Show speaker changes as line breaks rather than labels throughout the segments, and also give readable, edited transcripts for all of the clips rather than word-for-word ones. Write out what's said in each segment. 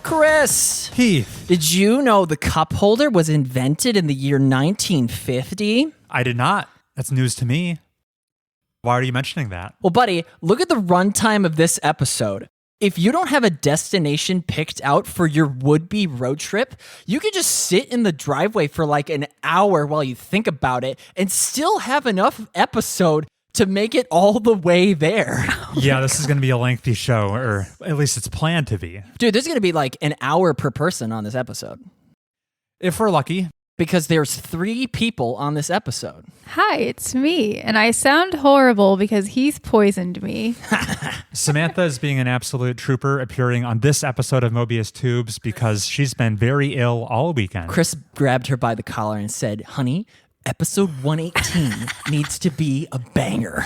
Chris.
Heath.
Did you know the cup holder was invented in the year 1950?
I did not. That's news to me. Why are you mentioning that?
Well, buddy, look at the runtime of this episode. If you don't have a destination picked out for your would-be road trip, you could just sit in the driveway for like an hour while you think about it and still have enough episode to make it all the way there.
Yeah, this is going to be a lengthy show, or at least it's planned to be.
Dude, there's going to be like an hour per person on this episode.
If we're lucky.
Because there's 3 people on this episode.
Hi, it's me. And I sound horrible because he's poisoned me.
Samantha is being an absolute trooper, appearing on this episode of Mobius Tubes because she's been very ill all weekend.
Chris grabbed her by the collar and said, honey, episode 118 needs to be a banger.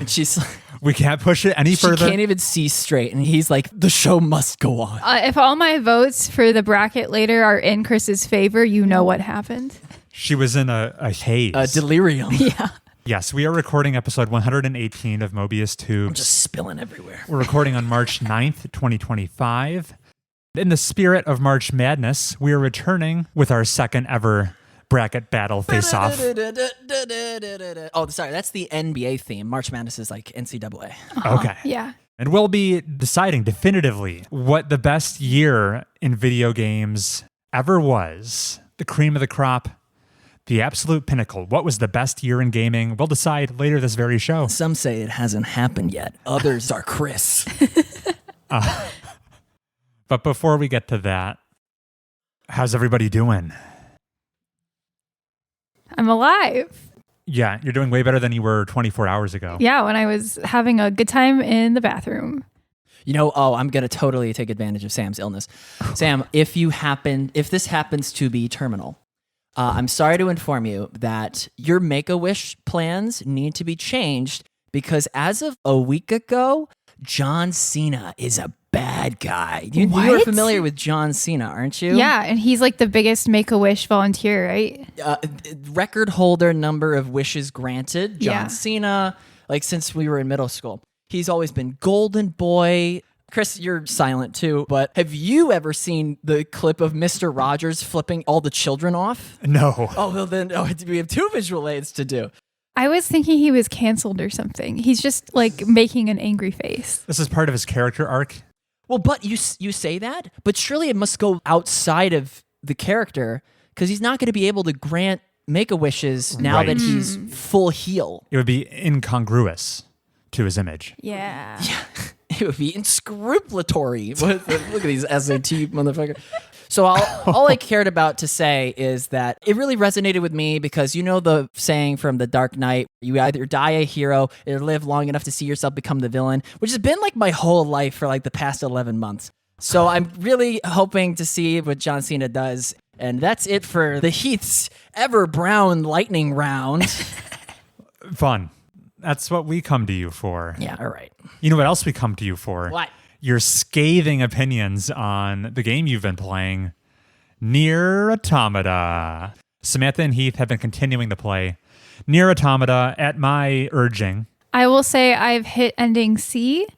And she's like,
we can't push it any further.
She can't even see straight. And he's like, the show must go on.
If all my votes for the bracket later are in Chris's favor, you know what happened.
She was in a haze.
A delirium.
Yeah.
Yes, we are recording episode 118 of Mobius Tubes.
I'm just spilling everywhere.
We're recording on March 9th, 2025. In the spirit of March Madness, we are returning with our second ever bracket battle face-off.
Oh, sorry, that's the NBA theme. March Madness is like NCAA.
Okay.
Yeah.
And we'll be deciding definitively what the best year in video games ever was. The cream of the crop, the absolute pinnacle. What was the best year in gaming? We'll decide later this very show.
Some say it hasn't happened yet. Others are Chris.
But before we get to that, how's everybody doing?
I'm alive.
Yeah, you're doing way better than you were 24 hours ago.
Yeah, when I was having a good time in the bathroom.
You know, I'm going to totally take advantage of Sam's illness. Sam, if this happens to be terminal, I'm sorry to inform you that your Make-A-Wish plans need to be changed because as of a week ago, John Cena is a bad guy. You are familiar with John Cena, aren't you?
Yeah, and he's like the biggest Make-A-Wish volunteer, right?
Record holder number of wishes granted, John
Yeah.
Cena, like since we were in middle school. He's always been golden boy. Chris, you're silent too, but have you ever seen the clip of Mr. Rogers flipping all the children off?
No.
Oh, well then we have 2 visual aids to do.
I was thinking he was canceled or something. He's just like making an angry face.
This is part of his character arc.
Well, but you say that, but surely it must go outside of the character because he's not going to be able to grant Make-A-Wishes now that he's full heel.
It would be incongruous to his image.
Yeah.
It would be inscrupulatory. Look at these SAT motherfucker. So all I cared about to say is that it really resonated with me because you know the saying from The Dark Knight, you either die a hero or live long enough to see yourself become the villain, which has been like my whole life for like the past 11 months. So I'm really hoping to see what John Cena does. And that's it for the Heath's Ever Brown Lightning Round.
Fun. That's what we come to you for.
Yeah, all right.
You know what else we come to you for?
What?
Your scathing opinions on the game you've been playing, Nier Automata. Samantha and Heath have been continuing to play Nier Automata at my urging.
I will say I've hit ending C,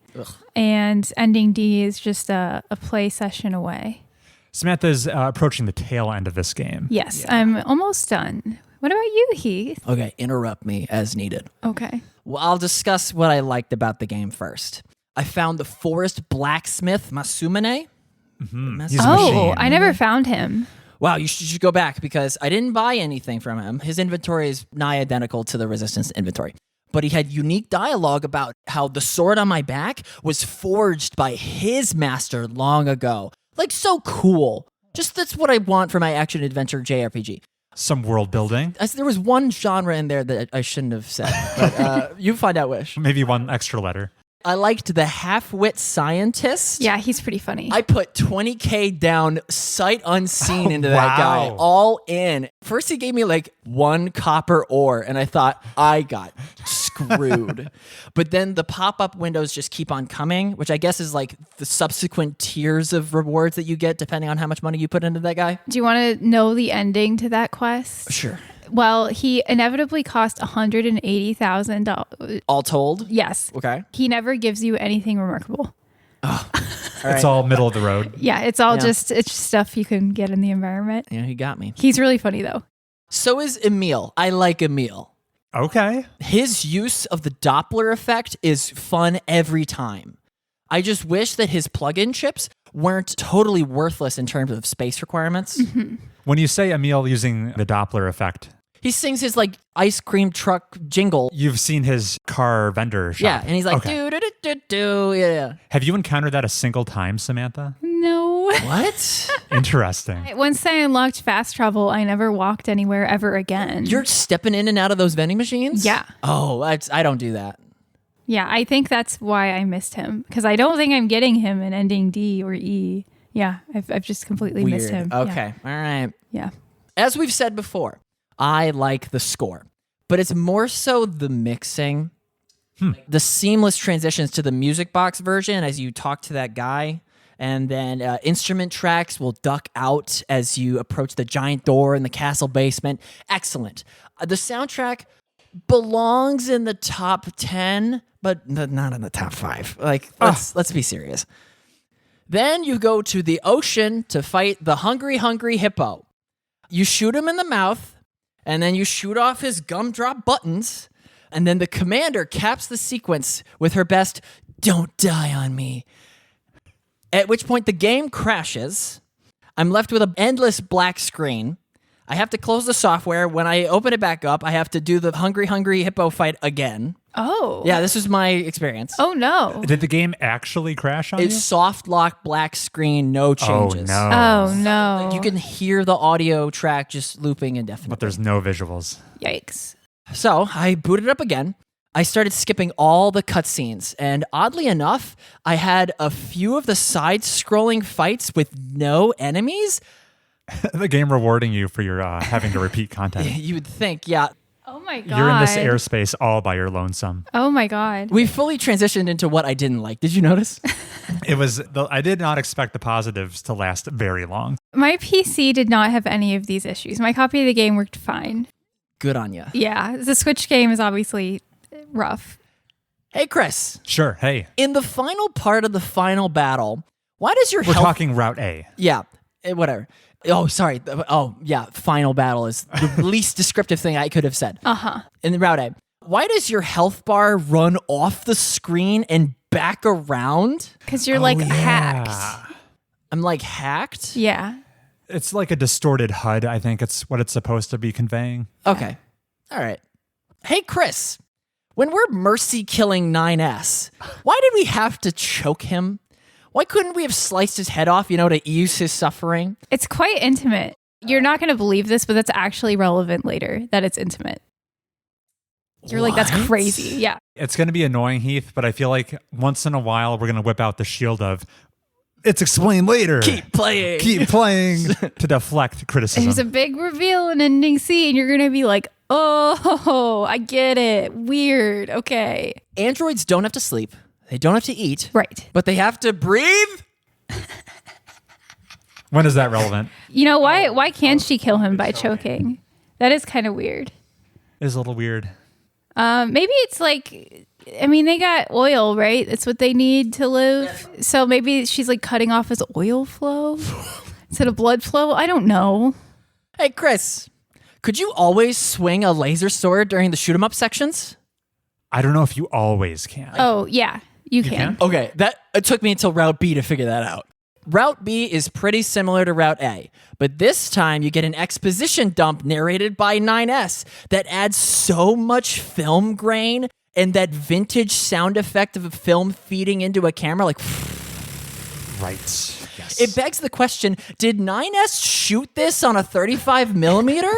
and ending D is just a play session away.
Samantha is approaching the tail end of this game.
Yes, yeah. I'm almost done. What about you, Heath?
Okay, interrupt me as needed.
Okay.
Well, I'll discuss what I liked about the game first. I found the forest blacksmith Masumune.
Mm-hmm.
He's
a machine.
I never found him.
Wow, you should go back because I didn't buy anything from him. His inventory is nigh identical to the Resistance inventory. But he had unique dialogue about how the sword on my back was forged by his master long ago. Like, so cool. Just that's what I want for my action-adventure JRPG.
Some world building.
There was one genre in there that I shouldn't have said. But you find out, Wish.
Maybe one extra letter.
I liked the half-wit scientist.
Yeah, he's pretty funny.
I put $20K down sight unseen into that guy, all in. First, he gave me like 1 copper ore, and I thought, I got screwed. But then the pop-up windows just keep on coming, which I guess is like the subsequent tiers of rewards that you get depending on how much money you put into that guy.
Do you want to know the ending to that quest?
Sure.
Well, he inevitably cost $180,000.
All told?
Yes.
Okay.
He never gives you anything remarkable.
Oh.
It's all middle of the road.
Yeah, it's all
Yeah.
it's stuff you can get in the environment.
Yeah, he got me.
He's really funny though.
So is Emil. I like Emil.
Okay.
His use of the Doppler effect is fun every time. I just wish that his plug-in chips weren't totally worthless in terms of space requirements.
When you say Emil using the Doppler effect,
He sings his like ice cream truck jingle.
you've seen his car vendor shop.
Yeah, and he's like,
Okay.
do do do do do. Yeah.
Have you encountered that a single time, Samantha?
No.
What?
Interesting.
Once I unlocked fast travel, I never walked anywhere ever again.
You're stepping in and out of those vending machines?
Yeah.
Oh, I don't do that.
Yeah, I think that's why I missed him because I don't think I'm getting him in ending D or E. Yeah, I've just completely missed him.
Okay. All right.
Yeah.
As we've said before, I like the score, but it's more so the mixing, the seamless transitions to the music box version as you talk to that guy. And then instrument tracks will duck out as you approach the giant door in the castle basement. Excellent. The soundtrack belongs in the top 10, but not in the top 5. Like, let's be serious. Then you go to the ocean to fight the hungry hippo. You shoot him in the mouth, and then you shoot off his gumdrop buttons, and then the commander caps the sequence with her best, "Don't die on me." At which point the game crashes. I'm left with an endless black screen. I have to close the software. When I open it back up, I have to do the hungry hippo fight again.
Oh.
Yeah, this is my experience.
Oh no.
Did the game actually crash on
It's
you?
soft lock, black screen, no changes.
Oh, no.
Oh no.
You can hear the audio track just looping indefinitely.
But there's no visuals.
Yikes.
So I booted up again. I started skipping all the cutscenes, and oddly enough, I had a few of the side-scrolling fights with no enemies.
The game rewarding you for your having to repeat content.
You would think, yeah.
Oh my god.
You're in this airspace all by your lonesome.
Oh my god.
We fully transitioned into what I didn't like. Did you notice?
I did not expect the positives to last very long.
My PC did not have any of these issues. My copy of the game worked fine.
Good on you.
Yeah, the Switch game is obviously rough.
Hey, Chris.
Sure. Hey,
In the final part of the final battle, why does your
we're
health...
talking Route A.
Yeah, whatever. Oh, sorry. Oh, yeah, final battle is the least descriptive thing I could have said.
Uh-huh.
In the Route A. Why does your health bar run off the screen and back around?
Because you're hacked.
I'm like hacked?
Yeah.
It's like a distorted HUD. I think it's what it's supposed to be conveying.
Okay. All right. Hey, Chris. When we're mercy killing 9S, why did we have to choke him? Why couldn't we have sliced his head off, to ease his suffering?
It's quite intimate. You're not going to believe this, but that's actually relevant later, that it's intimate. You're like, that's
What?
crazy. Yeah.
It's going to be annoying, Heath, but I feel like once in a while we're going to whip out the shield of it's explained later.
Keep playing.
Keep playing to deflect criticism.
There's a big reveal in ending C, and you're going to be like, oh, I get it. Weird. Okay.
Androids don't have to sleep. They don't have to eat.
Right.
But they have to breathe?
When is that relevant?
You know, why can't she kill him by choking? That is kind of weird.
It is a little weird.
Maybe it's like, they got oil, right? It's what they need to live. So maybe she's like cutting off his oil flow instead of blood flow. I don't know.
Hey, Chris. Could you always swing a laser sword during the shoot 'em up sections?
I don't know if you always can.
Oh, yeah, you
can?
can.
Okay, it took me until Route B to figure that out. Route B is pretty similar to Route A, but this time you get an exposition dump narrated by 9S that adds so much film grain and that vintage sound effect of a film feeding into a camera, like...
Right. Yes.
It begs the question, did 9S shoot this on a 35 millimeter?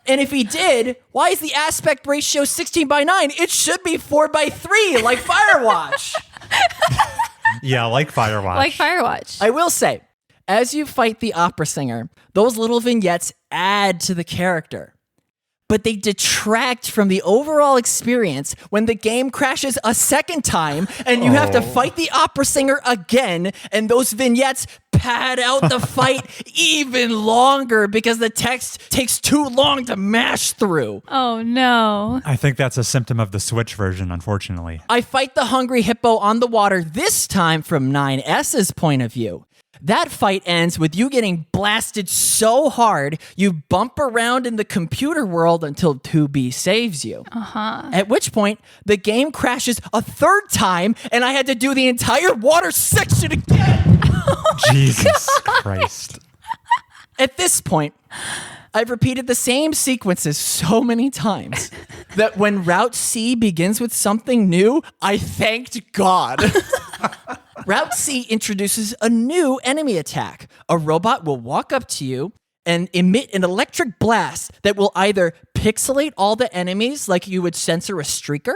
And if he did, why is the aspect ratio 16:9? It should be 4:3, like Firewatch.
Yeah, like Firewatch.
Like Firewatch.
I will say, as you fight the opera singer, those little vignettes add to the character. but they detract from the overall experience when the game crashes a second time and you have to fight the opera singer again, and those vignettes pad out the fight even longer because the text takes too long to mash through.
Oh, no.
I think that's a symptom of the Switch version, unfortunately.
I fight the hungry hippo on the water, this time from 9S's point of view. That fight ends with you getting blasted so hard, you bump around in the computer world until 2B saves you. At which point, the game crashes a third time, and I had to do the entire water section again.
Jesus Christ.
At this point, I've repeated the same sequences so many times that when Route C begins with something new, I thanked God. Route C introduces a new enemy attack. A robot will walk up to you and emit an electric blast that will either pixelate all the enemies like you would censor a streaker,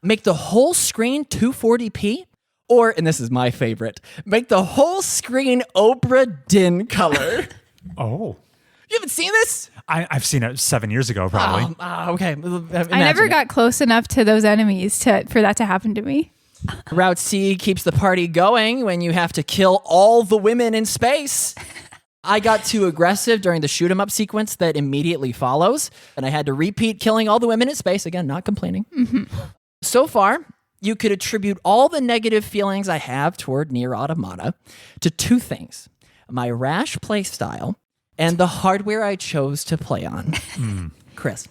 make the whole screen 240p, or, and this is my favorite, make the whole screen Obra Dinn color.
Oh.
You haven't seen this?
I've seen it 7 years ago, probably.
Okay.
I never got close enough to those enemies for that to happen to me.
Route C keeps the party going when you have to kill all the women in space. I got too aggressive during the shoot 'em up sequence that immediately follows, and I had to repeat killing all the women in space. Again, not complaining. So far, you could attribute all the negative feelings I have toward Nier Automata to two things: my rash playstyle and the hardware I chose to play on. Chris,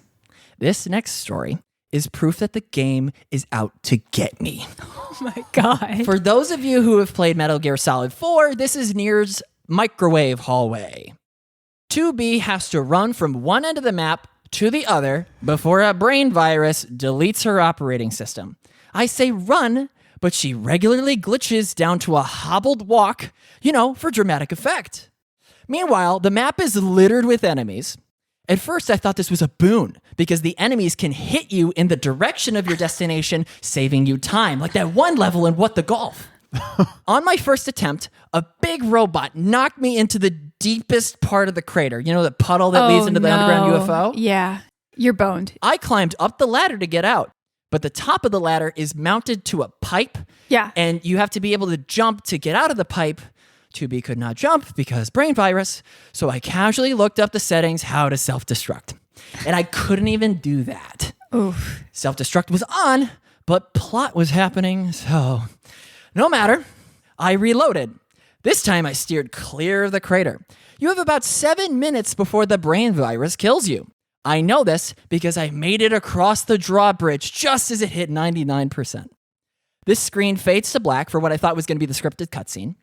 this next story is proof that the game is out to get me.
Oh my God.
For those of you who have played Metal Gear Solid 4, this is Nier's microwave hallway. 2B has to run from one end of the map to the other before a brain virus deletes her operating system. I say run, but she regularly glitches down to a hobbled walk, for dramatic effect. Meanwhile, the map is littered with enemies. At first, I thought this was a boon because the enemies can hit you in the direction of your destination, saving you time, like that one level in What the Golf. On my first attempt, a big robot knocked me into the deepest part of the crater. You know, the puddle that leads into the underground UFO?
Yeah, you're boned.
I climbed up the ladder to get out, but the top of the ladder is mounted to a pipe.
Yeah.
And you have to be able to jump to get out of the pipe. 2B could not jump because brain virus, so I casually looked up the settings how to self-destruct. And I couldn't even do that.
Oof.
Self-destruct was on, but plot was happening, so no matter. I reloaded. This time I steered clear of the crater. You have about 7 minutes before the brain virus kills you. I know this because I made it across the drawbridge just as it hit 99%. This screen fades to black for what I thought was going to be the scripted cutscene.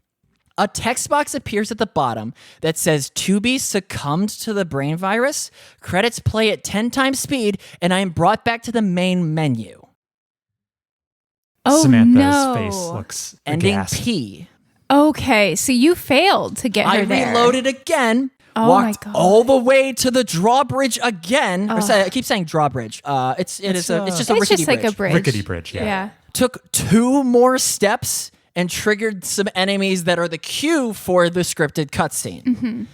A text box appears at the bottom that says 2B succumbed to the brain virus. Credits play at 10 times speed, and I am brought back to the main menu.
Oh,
Samantha's face looks
Ending
aghast.
P.
Okay, so you failed to get her there.
I reloaded again.
Oh
walked
my God.
all the way to the drawbridge again. I keep saying drawbridge. It's just a
It's
rickety
just like
bridge.
a bridge.
Rickety bridge, yeah.
Took 2 more steps and triggered some enemies that are the cue for the scripted cutscene.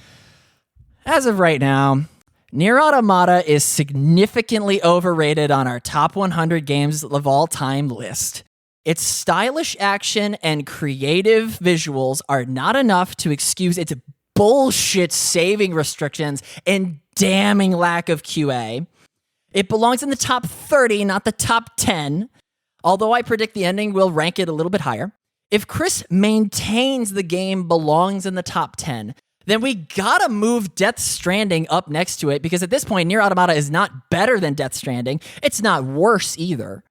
As of right now, Nier Automata is significantly overrated on our top 100 games of all time list. Its stylish action and creative visuals are not enough to excuse its bullshit saving restrictions and damning lack of QA. It belongs in the top 30, not the top 10, although I predict the ending will rank it a little bit higher. If Chris maintains the game belongs in the top 10, then we gotta move Death Stranding up next to it, because at this point, Nier Automata is not better than Death Stranding. It's not worse either.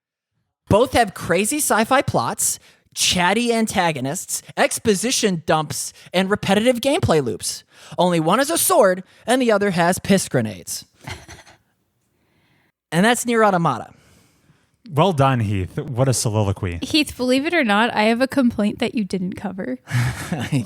Both have crazy sci-fi plots, chatty antagonists, exposition dumps, and repetitive gameplay loops. Only one has a sword, and the other has piss grenades. And that's Nier Automata.
Well done, Heath. What a soliloquy.
Heath, believe it or not, I have a complaint that you didn't cover.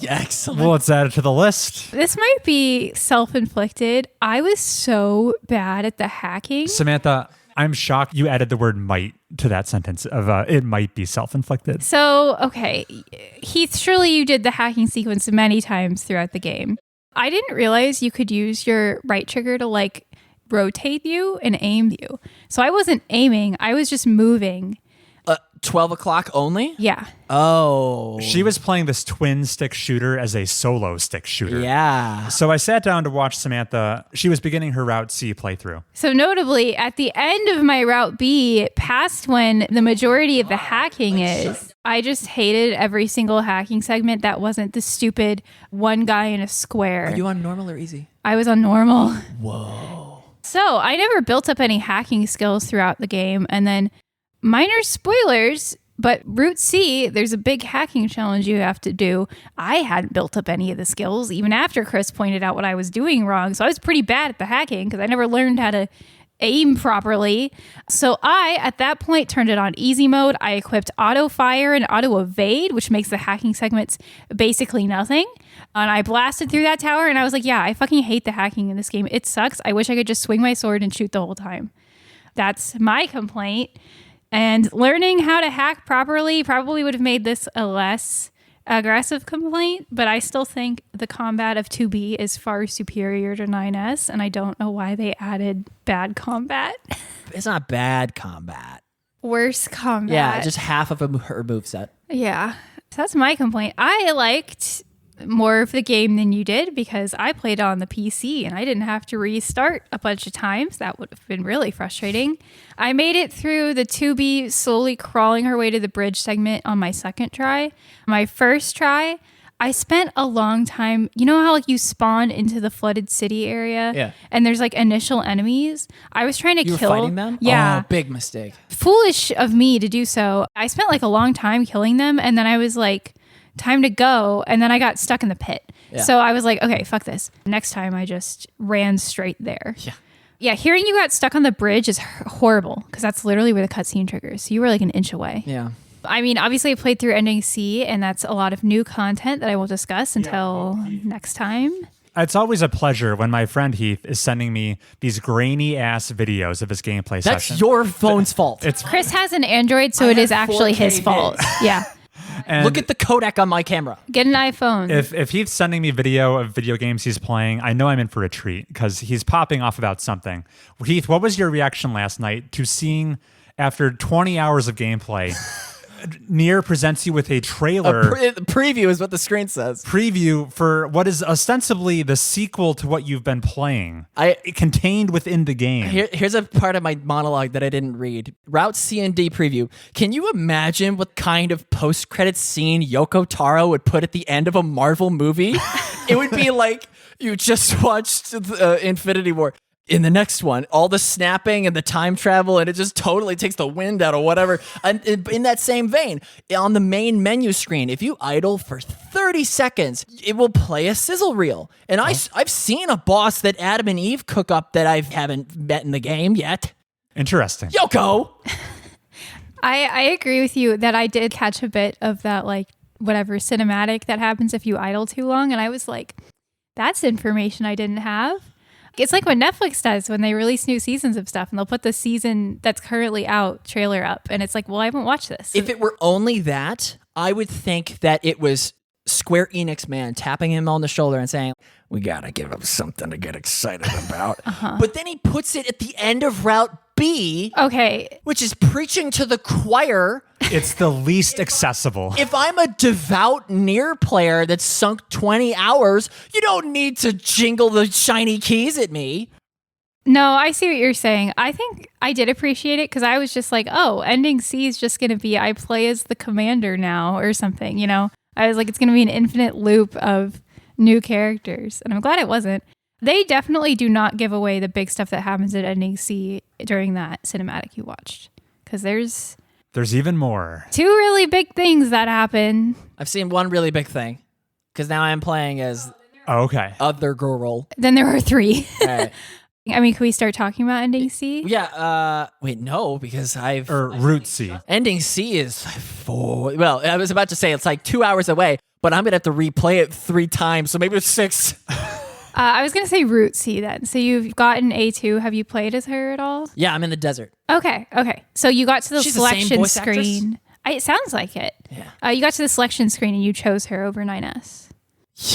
Excellent.
Well, let's add it to the list.
This might be self-inflicted. I was so bad at the hacking.
Samantha, I'm shocked you added the word might to that sentence of it might be self-inflicted.
So, okay, Heath, surely you did the hacking sequence many times throughout the game. I didn't realize you could use your right trigger to rotate you and aim you. So I wasn't aiming. I was just moving.
12 o'clock only?
Yeah.
Oh.
She was playing this twin stick shooter as a solo stick shooter.
Yeah.
So I sat down to watch Samantha. She was beginning her Route C playthrough.
So notably, at the end of my Route B, past when the majority of the hacking is, I just hated every single hacking segment that wasn't the stupid one guy in a square.
Are you on normal or easy?
I was on normal.
Whoa.
So I never built up any hacking skills throughout the game. And then minor spoilers, but Route C, there's a big hacking challenge you have to do. I hadn't built up any of the skills, even after Chris pointed out what I was doing wrong. So I was pretty bad at the hacking because I never learned how to aim properly. So I, at that point, turned it on easy mode. I equipped auto fire and auto evade, which makes the hacking segments basically nothing. And I blasted through that tower and I was like, yeah, I fucking hate the hacking in this game. It sucks. I wish I could just swing my sword and shoot the whole time. That's my complaint. And learning how to hack properly probably would have made this a less aggressive complaint, but I still think the combat of 2B is far superior to 9S, and I don't know why they added bad combat.
It's not bad combat.
Worse combat.
Yeah, just half of her moveset.
Yeah. So that's my complaint. I liked more of the game than you did because I played on the PC and I didn't have to restart a bunch of times. That would have been really frustrating. I made it through the 2B slowly crawling her way to the bridge segment on my second try. My first try, I spent a long time. You know how like you spawn into the flooded city area?
Yeah.
And there's like initial enemies? I was trying to
You
kill.
were fighting them?
Yeah.
Oh, big mistake.
Foolish of me to do so. I spent like a long time killing them and then I was like, time to go, and then I got stuck in the pit.
Yeah.
So I was like, okay, fuck this. Next time I just ran straight there. Yeah, hearing you got stuck on the bridge is horrible because that's literally where the cutscene triggers. So you were like an inch away.
Yeah.
I mean, obviously I played through Ending C, and that's a lot of new content that I will discuss until next time.
It's always a pleasure when my friend Heath is sending me these grainy ass videos of his gameplay
That's
session.
your phone's fault.
It's
Chris has an Android, so it is actually
4K
his fault. Yeah.
and
Look at the Kodak on my camera.
Get an iPhone.
if Heath's sending me video of video games he's playing, I know I'm in for a treat because he's popping off about something. Heath, what was your reaction last night to seeing, after 20 hours of gameplay, Nier presents you with a trailer
Preview is what the screen says.
preview for what is ostensibly the sequel to what you've been playing, contained within the game.
Here's a part of my monologue that I didn't read. Route C and D preview. Can you imagine what kind of post-credit scene Yoko Taro would put at the end of a Marvel movie? It would be like you just watched Infinity War. In the next one, all the snapping and the time travel, and it just totally takes the wind out of whatever. And in that same vein, on the main menu screen, if you idle for 30 seconds, it will play a sizzle reel. And I've seen a boss that Adam and Eve cook up that I haven't met in the game yet.
Interesting.
Yoko!
I agree with you that I did catch a bit of that, like, whatever cinematic that happens if you idle too long. And I was like, that's information I didn't have. It's like what Netflix does when they release new seasons of stuff and they'll put the season that's currently out trailer up. And it's like, well, I haven't watched this.
If it were only that, I would think that it was Square Enix man tapping him on the shoulder and saying, we gotta give him something to get excited about. But then he puts it at the end of Route B,
Okay.
which is preaching to the choir.
It's the least accessible.
If I'm a devout Nier player that's sunk 20 hours, you don't need to jingle the shiny keys at me.
No, I see what you're saying. I think I did appreciate it because I was just like, oh, ending C is just going to be I play as the commander now or something, you know? I was like, it's going to be an infinite loop of new characters. And I'm glad it wasn't. They definitely do not give away the big stuff that happens at ending C during that cinematic you watched. Because there's
even more.
two really big things that happen.
I've seen one really big thing because now I'm playing as
Oh, okay.
other girl.
Then there are three.
All right.
I mean, can we start talking about ending C?
Yeah, wait, no, because
Or Route C.
ending C is 4. Well, I was about to say it's like 2 hours away, but I'm going to have to replay it 3 times, so maybe it's 6.
I was going to say Route C then. So you've gotten A2. Have you played as her at all?
Yeah, I'm in the desert.
Okay. So you got to the
She's the same
selection
voice actress?
screen. It sounds like it.
Yeah.
You got to the selection screen and you chose her over 9S.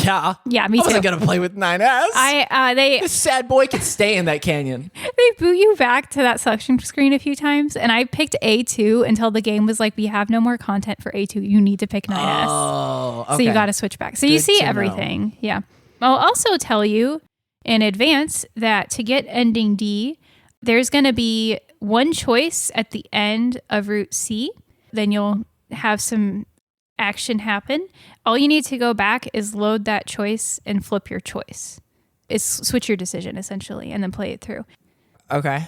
Yeah.
Yeah, me
I wasn't
too.
going to play with 9S.
They
This sad boy can stay in that canyon.
boot you back to that selection screen a few times, and I picked A2 until the game was like, we have no more content for A2. You need to pick 9S.
Oh, okay.
So you got to switch back. So you
Good
see
to know.
everything. Yeah. I'll also tell you in advance that to get ending D, there's going to be one choice at the end of Route C. Then you'll have some action happen. All you need to go back is load that choice and flip your choice. It's switch your decision essentially and then play it through.
Okay.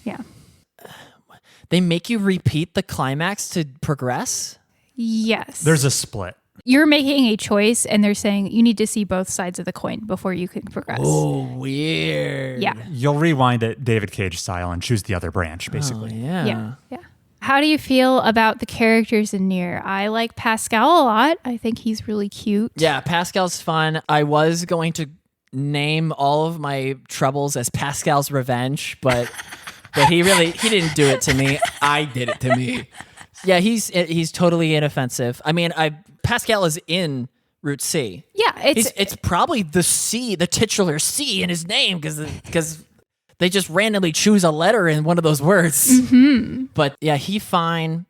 Yeah.
They make you repeat the climax to progress?
Yes.
There's a split.
You're making a choice and they're saying you need to see both sides of the coin before you can progress.
Oh, weird.
Yeah.
You'll rewind it David Cage style and choose the other branch,
Oh,
basically.
Yeah. How do you feel about the characters in Nier? I like Pascal a lot. I think he's really cute.
Yeah, Pascal's fun. I was going to name all of my troubles as Pascal's Revenge, but he didn't do it to me. I did it to me. Yeah, he's totally inoffensive. I mean, Pascal is in Route C.
Yeah,
It's probably the C, the titular C in his name because they just randomly choose a letter in one of those words.
Mm-hmm.
But yeah, he fine.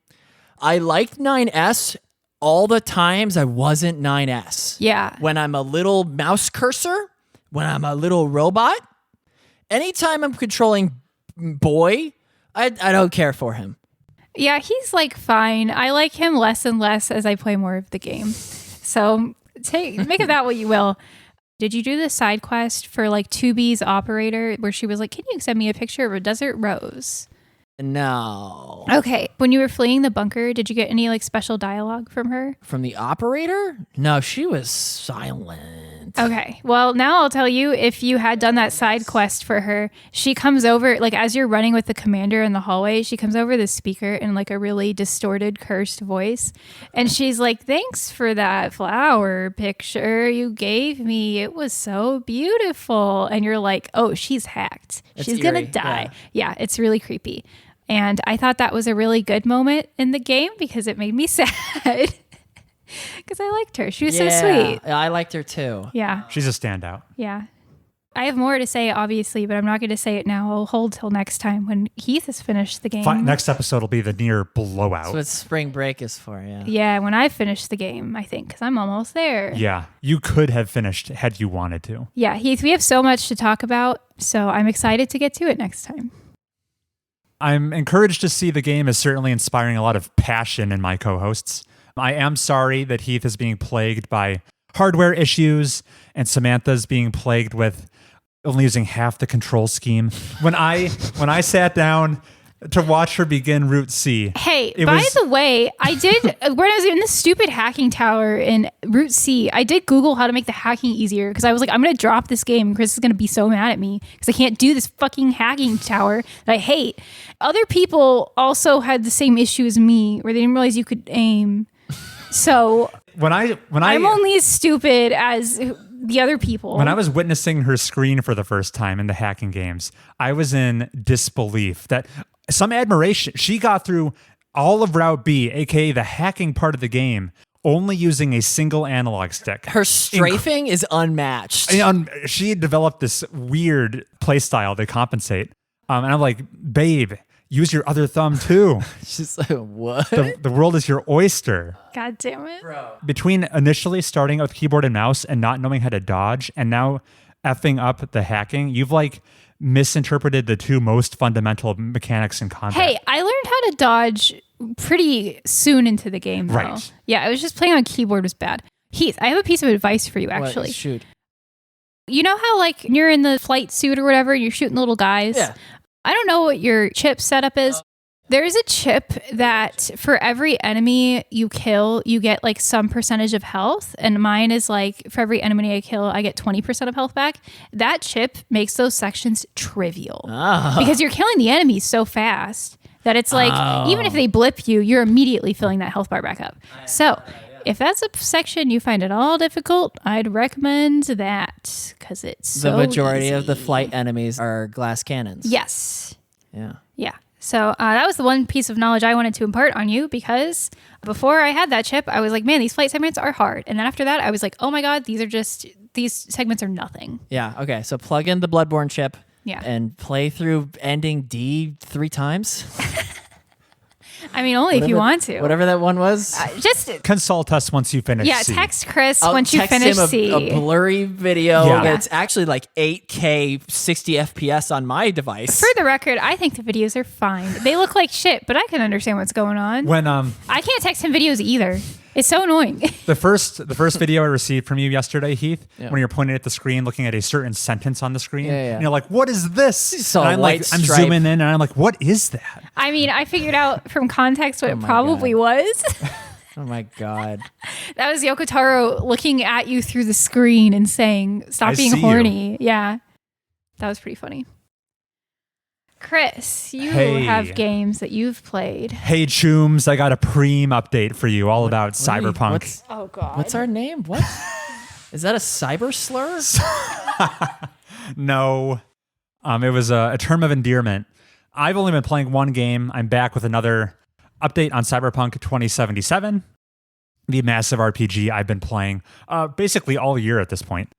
I liked 9S all the times I wasn't 9S.
Yeah.
When I'm a little mouse cursor, when I'm a little robot, anytime I'm controlling boy, I don't care for him.
Yeah, he's like fine. I like him less and less as I play more of the game. So make of that what you will. Did you do the side quest for like 2B's operator where she was like, can you send me a picture of a desert rose?
No.
Okay. When you were fleeing the bunker, did you get any like special dialogue from her?
From the operator? No, she was silent.
Okay. Well, now I'll tell you, if you had done that side quest for her, she comes over, like as you're running with the commander in the hallway, she comes over the speaker in like a really distorted, cursed voice. And she's like, thanks for that flower picture you gave me. It was so beautiful. And you're like, oh, she's hacked. She's going to
eerie,
die. Yeah, it's really creepy. And I thought that was a really good moment in the game because it made me sad. Because I liked her. She was so sweet.
I liked her too.
Yeah.
She's a standout.
Yeah. I have more to say, obviously, but I'm not going to say it now. I'll hold till next time when Heath has finished the game.
Next episode will be the Nier blowout.
That's what spring break is for, yeah.
Yeah, when I finish the game, I think, because I'm almost there.
Yeah, you could have finished had you wanted to.
Yeah, Heath, we have so much to talk about, so I'm excited to get to it next time.
I'm encouraged to see the game is certainly inspiring a lot of passion in my co-hosts. I am sorry that Heath is being plagued by hardware issues and Samantha's being plagued with only using half the control scheme. When I sat down to watch her begin Route C.
Hey, the way, I did, when I was in the stupid hacking tower in Route C, I did Google how to make the hacking easier because I was like, I'm going to drop this game. Chris is going to be so mad at me because I can't do this fucking hacking tower that I hate. Other people also had the same issue as me where they didn't realize you could aim. So I'm only as stupid as the other people.
When I was witnessing her screen for the first time in the hacking games, I was in disbelief that some admiration. She got through all of Route B, aka the hacking part of the game, only using a single analog stick.
Her strafing is unmatched.
She had developed this weird play style to compensate. And I'm like, babe, use your other thumb too.
She's like, what?
The world is your oyster.
God damn it.
Bro.
Between initially starting with keyboard and mouse and not knowing how to dodge and now effing up the hacking, you've like misinterpreted the two most fundamental mechanics in combat.
Hey, I learned how to dodge pretty soon into the game, though.
Right.
Yeah, I was just playing on keyboard was bad. Heath, I have a piece of advice for you, actually.
What? Shoot.
You know how, like, you're in the flight suit or whatever, and you're shooting little guys?
Yeah.
I don't know what your chip setup is. There is a chip that for every enemy you kill, you get like some percentage of health. And mine is like, for every enemy I kill, I get 20% of health back. That chip makes those sections trivial because you're killing the enemies so fast that it's like, even if they blip you, you're immediately filling that health bar back up. So if that's a section you find at all difficult, I'd recommend that because it's so
The majority of the
easy.
flight enemies are glass cannons.
Yes.
Yeah.
Yeah. So that was the one piece of knowledge I wanted to impart on you, because before I had that chip, I was like, man, these flight segments are hard. And then after that, I was like, oh my God, these segments are nothing.
Yeah. Okay. So plug in the Bloodborne chip.
Yeah.
And play through ending D 3 times.
I mean, only if you want to.
Whatever that one was.
Just
Consult us once you finish C.
text Chris
I'll
once you
text
finish
him
C.
a blurry video
Yeah.
that's actually like 8K 60 FPS on my device.
For the record, I think the videos are fine. They look like shit, but I can understand what's going on.
When
I can't text him videos either. It's so annoying.
the first video I received from you yesterday, Heath, when you're pointing at the screen, looking at a certain sentence on the screen, and you're like, "What is this?"
So
and I'm zooming in, and I'm like, "What is that?"
I mean, I figured out from context what it probably was.
Oh my God.
That was Yoko Taro looking at you through the screen and saying, "Stop
I
being
see
horny."
you.
Yeah, that was pretty funny. Chris, you
Hey.
have games that you've played.
Hey, Chooms, I got a Preem update for you all about Cyberpunk.
Oh God,
What's our name? What? Is that a cyber slur?
No, it was a term of endearment. I've only been playing one game. I'm back with another update on Cyberpunk 2077, the massive RPG I've been playing basically all year at this point.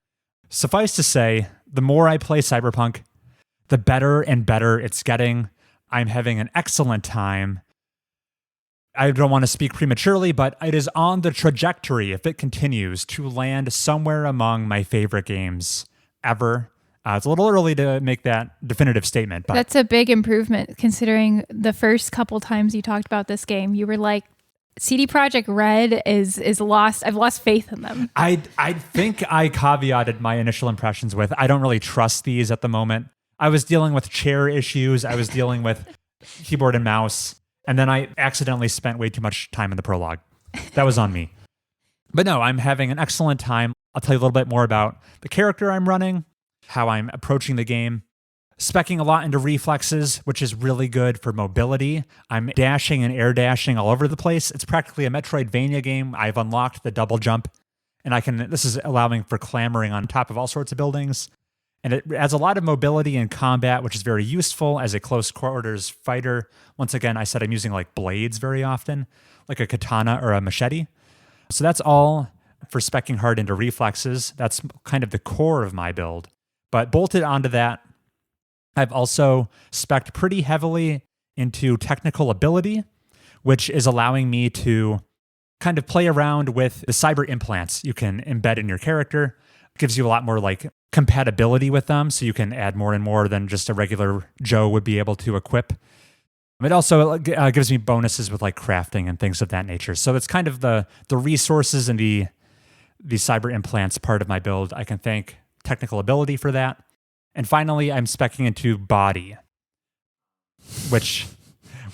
Suffice to say, the more I play Cyberpunk, the better and better it's getting. I'm having an excellent time. I don't want to speak prematurely, but it is on the trajectory, if it continues, to land somewhere among my favorite games ever. It's a little early to make that definitive statement, but
That's a big improvement considering the first couple times you talked about this game, you were like, CD Projekt Red is lost. I've lost faith in them.
I think I caveated my initial impressions with, I don't really trust these at the moment. I was dealing with chair issues. I was dealing with keyboard and mouse. And then I accidentally spent way too much time in the prologue. That was on me. But no, I'm having an excellent time. I'll tell you a little bit more about the character I'm running, how I'm approaching the game, speccing a lot into reflexes, which is really good for mobility. I'm dashing and air dashing all over the place. It's practically a Metroidvania game. I've unlocked the double jump, and this is allowing for clambering on top of all sorts of buildings. And it adds a lot of mobility in combat, which is very useful as a close quarters fighter. Once again, I said I'm using like blades very often, like a katana or a machete. So that's all for speccing hard into reflexes. That's kind of the core of my build. But bolted onto that, I've also specced pretty heavily into technical ability, which is allowing me to kind of play around with the cyber implants you can embed in your character. It gives you a lot more like compatibility with them, so you can add more and more than just a regular Joe would be able to equip. It also gives me bonuses with like crafting and things of that nature. So it's kind of the resources and the cyber implants part of my build. I can thank technical ability for that. And finally, I'm speccing into body, which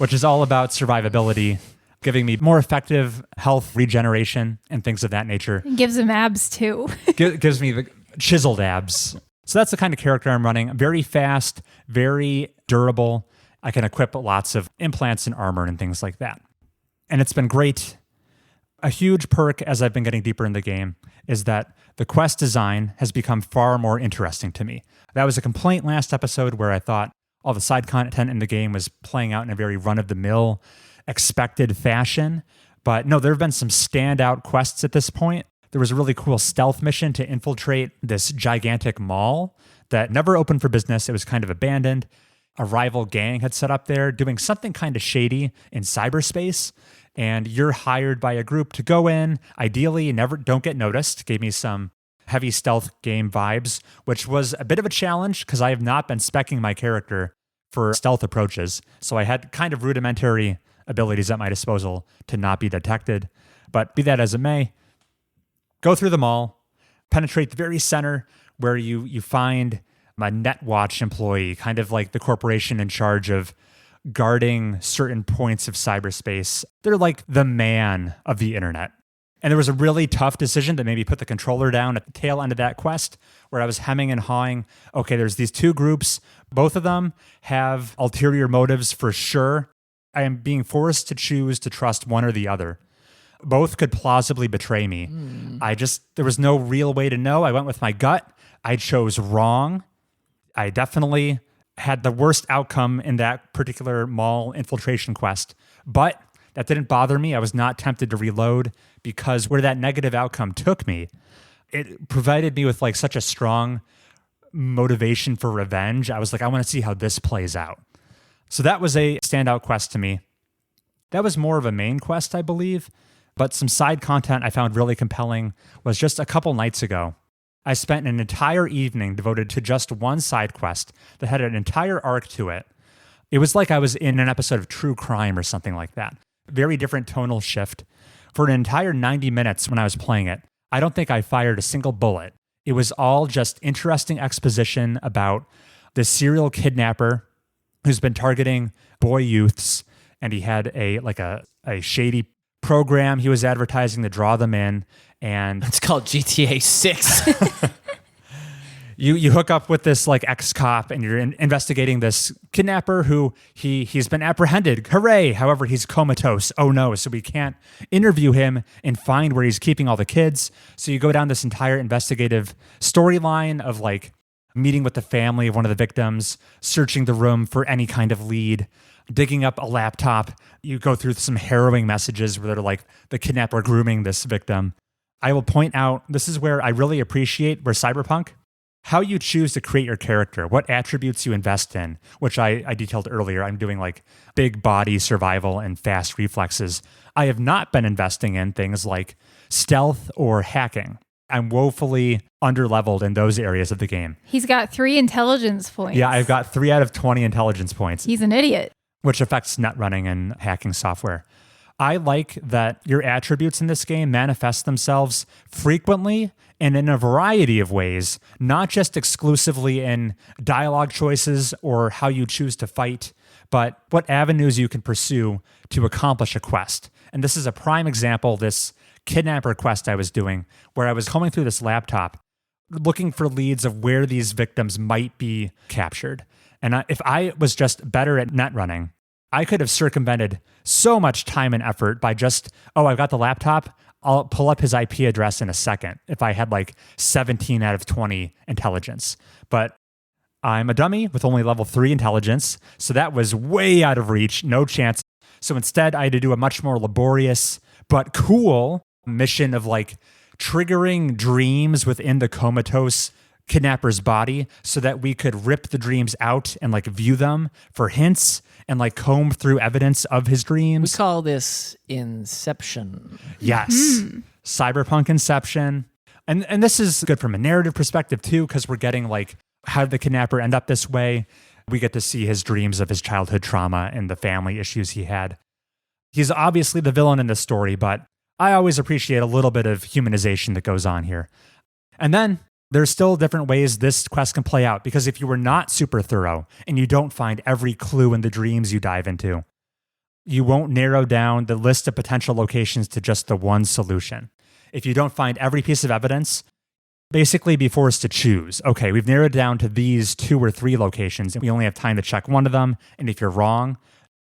is all about survivability, giving me more effective health regeneration and things of that nature.
It gives him abs too.
Gives me the chiseled abs. So that's the kind of character I'm running. Very fast, very durable. I can equip lots of implants and armor and things like that. And it's been great. A huge perk as I've been getting deeper in the game is that the quest design has become far more interesting to me. That was a complaint last episode where I thought all the side content in the game was playing out in a very run-of-the-mill, expected fashion. But no, there have been some standout quests at this point. There was a really cool stealth mission to infiltrate this gigantic mall that never opened for business. It was kind of abandoned. A rival gang had set up there doing something kind of shady in cyberspace. And you're hired by a group to go in. Ideally, don't get noticed. Gave me some heavy stealth game vibes, which was a bit of a challenge because I have not been speccing my character for stealth approaches. So I had kind of rudimentary abilities at my disposal to not be detected. But be that as it may, go through the mall, penetrate the very center where you find a NetWatch employee, kind of like the corporation in charge of guarding certain points of cyberspace. They're like the man of the internet. And there was a really tough decision to maybe put the controller down at the tail end of that quest where I was hemming and hawing. Okay, there's these two groups. Both of them have ulterior motives for sure. I am being forced to choose to trust one or the other. Both could plausibly betray me. There was no real way to know. I went with my gut. I chose wrong. I definitely had the worst outcome in that particular mall infiltration quest. But that didn't bother me. I was not tempted to reload because where that negative outcome took me, it provided me with like such a strong motivation for revenge. I was like, I want to see how this plays out. So that was a standout quest to me. That was more of a main quest, I believe, but some side content I found really compelling was just a couple nights ago. I spent an entire evening devoted to just one side quest that had an entire arc to it. It was like I was in an episode of True Crime or something like that. Very different tonal shift. For an entire 90 minutes when I was playing it, I don't think I fired a single bullet. It was all just interesting exposition about this serial kidnapper who's been targeting boy youths, and he had a shady program he was advertising to draw them in, and
It's called GTA 6.
you hook up with this like ex-cop and you're investigating this kidnapper who he's been apprehended. Hooray! However, he's comatose. Oh no, so we can't interview him and find where he's keeping all the kids. So you go down this entire investigative storyline of like meeting with the family of one of the victims, searching the room for any kind of lead, digging up a laptop. You go through some harrowing messages where they're like the kidnapper grooming this victim. I will point out, this is where I really appreciate where Cyberpunk, how you choose to create your character, what attributes you invest in, which I detailed earlier. I'm doing like big body survival and fast reflexes. I have not been investing in things like stealth or hacking. I'm woefully underleveled in those areas of the game.
He's got 3 intelligence points.
Yeah, I've got 3 out of 20 intelligence points.
He's an idiot.
Which affects net running and hacking software. I like that your attributes in this game manifest themselves frequently and in a variety of ways, not just exclusively in dialogue choices or how you choose to fight, but what avenues you can pursue to accomplish a quest. And this is a prime example, this kidnapper quest I was doing, where I was combing through this laptop, looking for leads of where these victims might be captured. And if I was just better at net running, I could have circumvented so much time and effort by just, I've got the laptop. I'll pull up his IP address in a second if I had like 17 out of 20 intelligence. But I'm a dummy with only level 3 intelligence, so that was way out of reach, no chance. So instead, I had to do a much more laborious but cool mission of like triggering dreams within the comatose kidnapper's body so that we could rip the dreams out and like view them for hints and like comb through evidence of his dreams.
We call this Inception.
Yes. Cyberpunk Inception. And this is good from a narrative perspective too, because we're getting like, how did the kidnapper end up this way? We get to see his dreams of his childhood trauma and the family issues he had. He's obviously the villain in this story, but I always appreciate a little bit of humanization that goes on here. And then there's still different ways this quest can play out, because if you were not super thorough and you don't find every clue in the dreams you dive into, you won't narrow down the list of potential locations to just the one solution. If you don't find every piece of evidence, basically be forced to choose. Okay, we've narrowed down to these 2 or 3 locations, and we only have time to check one of them, and if you're wrong,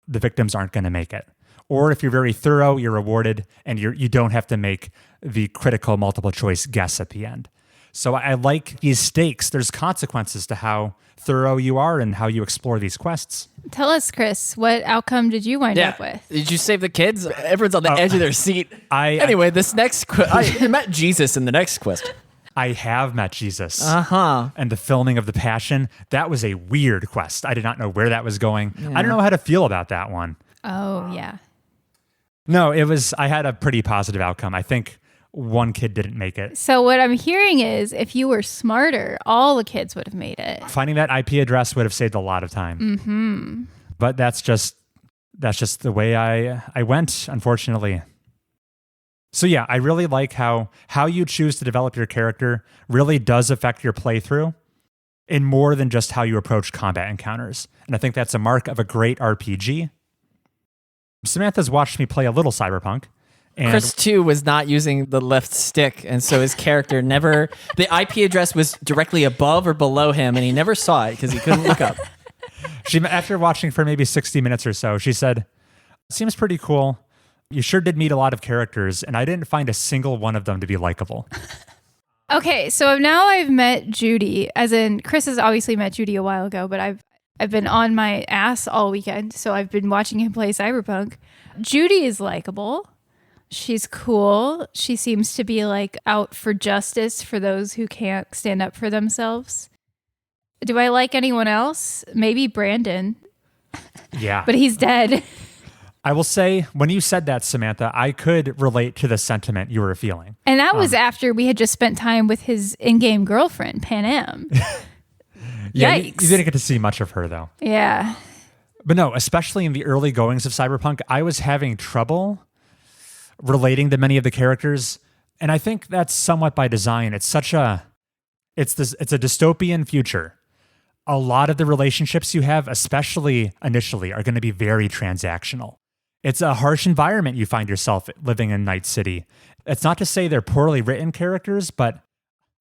the victims aren't going to make it. Or if you're very thorough, you're rewarded, and you don't have to make the critical multiple choice guess at the end. So I like these stakes. There's consequences to how thorough you are and how you explore these quests.
Tell us, Chris, what outcome did you wind up with?
Did you save the kids? Everyone's on the edge of their seat. Anyway, this next I met Jesus in the next quest.
I have met Jesus.
Uh-huh.
And the filming of the Passion, that was a weird quest. I did not know where that was going. Yeah. I don't know how to feel about that one.
Oh, yeah.
No, I had a pretty positive outcome. I think one kid didn't make it.
So what I'm hearing is if you were smarter, all the kids would have made it.
Finding that IP address would have saved a lot of time.
Mm-hmm.
But that's just the way I went, unfortunately. So yeah, I really like how you choose to develop your character really does affect your playthrough in more than just how you approach combat encounters. And I think that's a mark of a great RPG. Samantha's watched me play a little Cyberpunk. And
Chris, too, was not using the left stick, and so his character never... The IP address was directly above or below him, and he never saw it because he couldn't look up.
After watching for maybe 60 minutes or so, she said, "Seems pretty cool. You sure did meet a lot of characters, and I didn't find a single one of them to be likable."
Okay, so now I've met Judy, as in Chris has obviously met Judy a while ago, but I've been on my ass all weekend, so I've been watching him play Cyberpunk. Judy is likable. She's cool. She seems to be like out for justice for those who can't stand up for themselves. Do I like anyone else? Maybe Brandon.
Yeah.
But he's dead.
I will say, when you said that, Samantha, I could relate to the sentiment you were feeling.
And that was after we had just spent time with his in-game girlfriend, Pan Am.
Yeah,
Yikes.
you didn't get to see much of her, though.
Yeah.
But no, especially in the early goings of Cyberpunk, I was having trouble relating to many of the characters. And I think that's somewhat by design. It's a dystopian future. A lot of the relationships you have, especially initially, are going to be very transactional. It's a harsh environment you find yourself living in Night City. It's not to say they're poorly written characters, but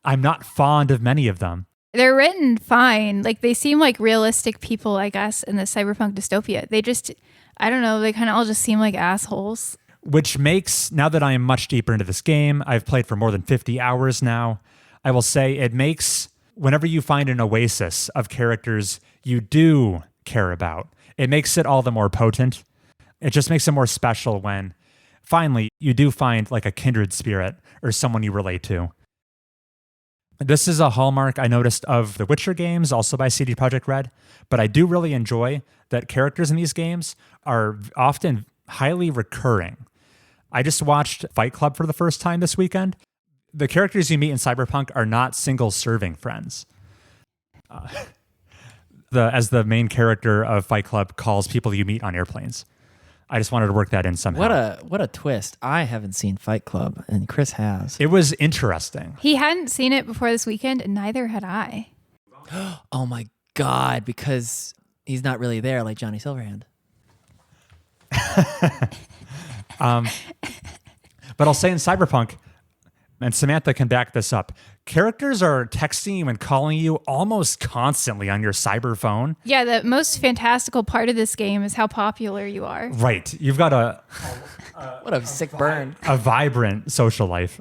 I'm not fond of many of them.
They're written fine. Like, they seem like realistic people, I guess, in the cyberpunk dystopia. They just, I don't know, they kind of all just seem like assholes.
Which makes, now that I am much deeper into this game, I've played for more than 50 hours now, I will say it makes, whenever you find an oasis of characters you do care about, it makes it all the more potent. It just makes it more special when, finally, you do find like a kindred spirit or someone you relate to. This is a hallmark I noticed of the Witcher games, also by CD Projekt Red, but I do really enjoy that characters in these games are often highly recurring. I just watched Fight Club for the first time this weekend. The characters you meet in Cyberpunk are not single-serving friends. As the main character of Fight Club calls people you meet on airplanes. I just wanted to work that in somehow.
What a twist. I haven't seen Fight Club, and Chris has.
It was interesting.
He hadn't seen it before this weekend, and neither had I.
Oh my God, because he's not really there like Johnny Silverhand.
But I'll say in Cyberpunk, and Samantha can back this up, characters are texting you and calling you almost constantly on your cyber phone.
Yeah, the most fantastical part of this game is how popular you are.
Right. You've got
What a sick burn.
a vibrant social life.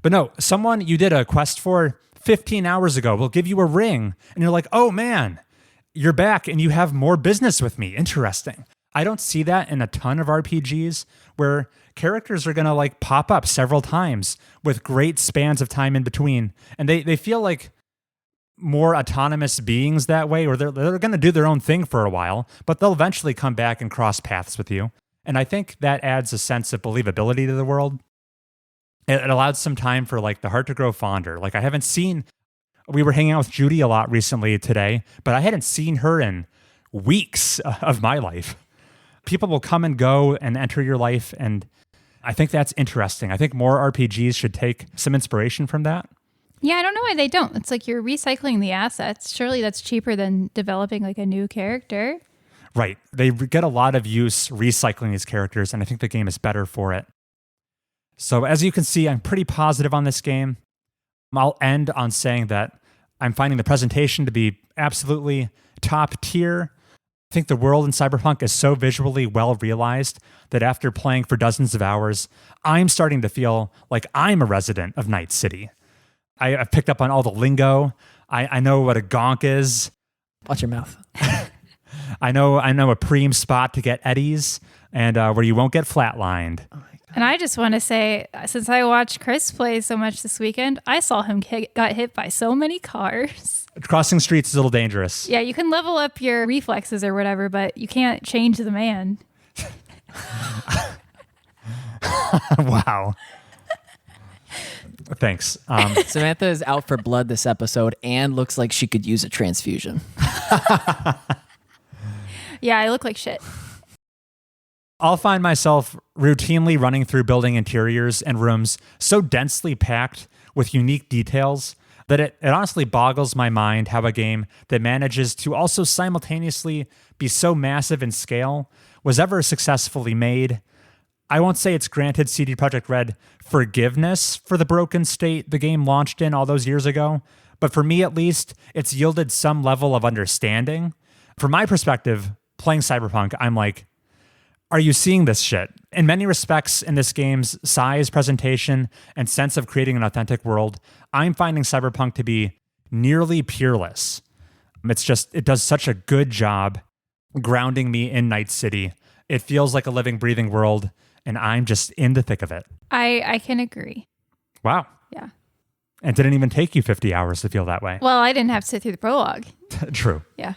But no, someone you did a quest for 15 hours ago will give you a ring, and you're like, oh man, you're back and you have more business with me. Interesting. I don't see that in a ton of RPGs where characters are going to like pop up several times with great spans of time in between. And they feel like more autonomous beings that way, or they're going to do their own thing for a while, but they'll eventually come back and cross paths with you. And I think that adds a sense of believability to the world. It allowed some time for like the heart to grow fonder. Like we were hanging out with Judy a lot recently today, but I hadn't seen her in weeks of my life. People will come and go and enter your life, and I think that's interesting. I think more RPGs should take some inspiration from that.
Yeah, I don't know why they don't. It's like you're recycling the assets. Surely that's cheaper than developing like a new character.
Right. They get a lot of use recycling these characters, and I think the game is better for it. So as you can see, I'm pretty positive on this game. I'll end on saying that I'm finding the presentation to be absolutely top tier. I think the world in Cyberpunk is so visually well realized that after playing for dozens of hours, I'm starting to feel like I'm a resident of Night City. I've picked up on all the lingo. I know what a gonk is.
Watch your mouth.
I know a preem spot to get eddies and where you won't get flatlined.
And I just want to say, since I watched Chris play so much this weekend, I saw him got hit by so many cars.
Crossing streets is a little dangerous.
Yeah, you can level up your reflexes or whatever, but you can't change the man.
Wow. Thanks.
Samantha is out for blood this episode and looks like she could use a transfusion.
Yeah, I look like shit.
I'll find myself routinely running through building interiors and rooms so densely packed with unique details that it honestly boggles my mind how a game that manages to also simultaneously be so massive in scale was ever successfully made. I won't say it's granted CD Projekt Red forgiveness for the broken state the game launched in all those years ago, but for me at least, it's yielded some level of understanding. From my perspective, playing Cyberpunk, I'm like, are you seeing this shit? In many respects, in this game's size, presentation, and sense of creating an authentic world, I'm finding Cyberpunk to be nearly peerless. It does such a good job grounding me in Night City. It feels like a living, breathing world, and I'm just in the thick of it.
I can agree.
Wow.
Yeah.
And it didn't even take you 50 hours to feel that way.
Well, I didn't have to sit through the prologue.
True.
Yeah.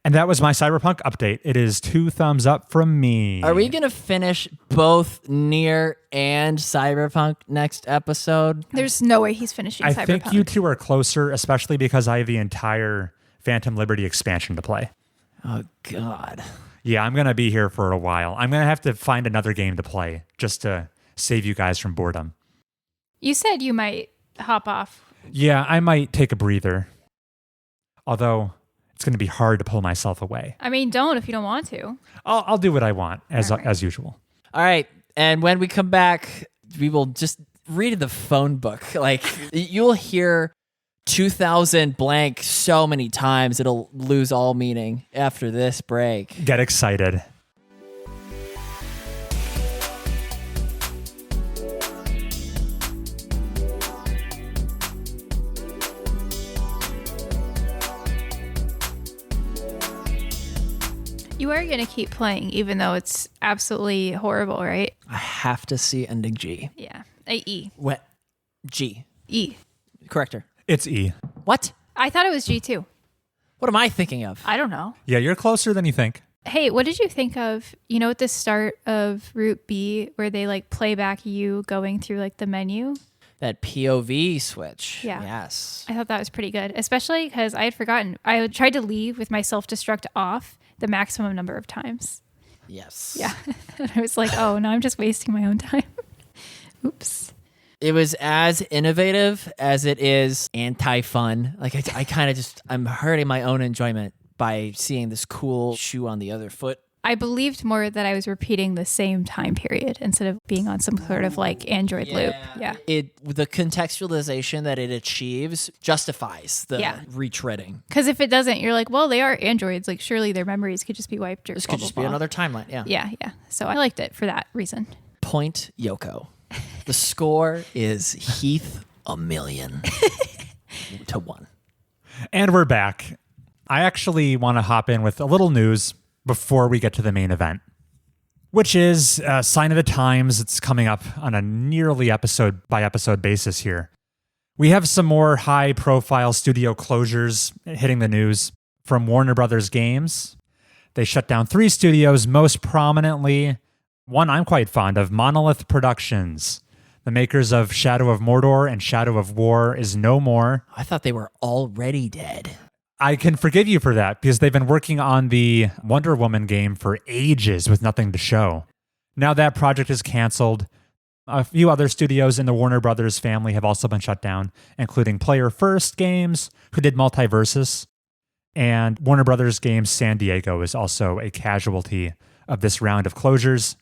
And that was my Cyberpunk update. It is 2 thumbs up from me.
Are we going to finish both Nier and Cyberpunk next episode?
There's no way he's finishing Cyberpunk.
I think you two are closer, especially because I have the entire Phantom Liberty expansion to play.
Oh, God.
Yeah, I'm going to be here for a while. I'm going to have to find another game to play just to save you guys from boredom.
You said you might hop off.
Yeah, I might take a breather. Although it's going to be hard to pull myself away.
I mean, don't if you don't want to.
I'll do what I want as
All right.
as usual.
All right. And when we come back, we will just read the phone book. Like, you'll hear 2000 blank so many times, it'll lose all meaning after this break.
Get excited.
You are going to keep playing, even though it's absolutely horrible, right?
I have to see ending G.
Yeah. E.
What? G.
E.
Corrector.
It's E.
What?
I thought it was G too.
What am I thinking of?
I don't know.
Yeah, you're closer than you think.
Hey, what did you think of, at the start of Route B where they like play back you going through like the menu?
That POV switch.
Yeah.
Yes.
I thought that was pretty good, especially because I had forgotten. I tried to leave with my self-destruct off the maximum number of times.
Yes.
Yeah. And I was like, oh, now I'm just wasting my own time. Oops.
It was as innovative as it is anti-fun. Like I kind of I'm hurting my own enjoyment by seeing this cool shoe on the other foot.
I believed more that I was repeating the same time period instead of being on some sort of like Android loop. Yeah.
The contextualization that it achieves justifies the retreading.
Because if it doesn't, you're like, well, they are androids. Like, surely their memories could just be wiped or
This
blah,
could
blah,
just be
blah.
another timeline. Yeah.
Yeah. So I liked it for that reason.
Point Yoko. The score is Heath 1,000,000 to 1.
And we're back. I actually want to hop in with a little news before we get to the main event, which is a sign of the times. It's coming up on a nearly episode by episode basis here. We have some more high profile studio closures hitting the news from Warner Brothers Games. They shut down 3 studios, most prominently one I'm quite fond of, Monolith Productions. The makers of Shadow of Mordor and Shadow of War is no more.
I thought they were already dead.
I can forgive you for that because they've been working on the Wonder Woman game for ages with nothing to show. Now that project is canceled. A few other studios in the Warner Brothers family have also been shut down, including Player First Games, who did Multiversus, and Warner Brothers Games San Diego is also a casualty of this round of closures.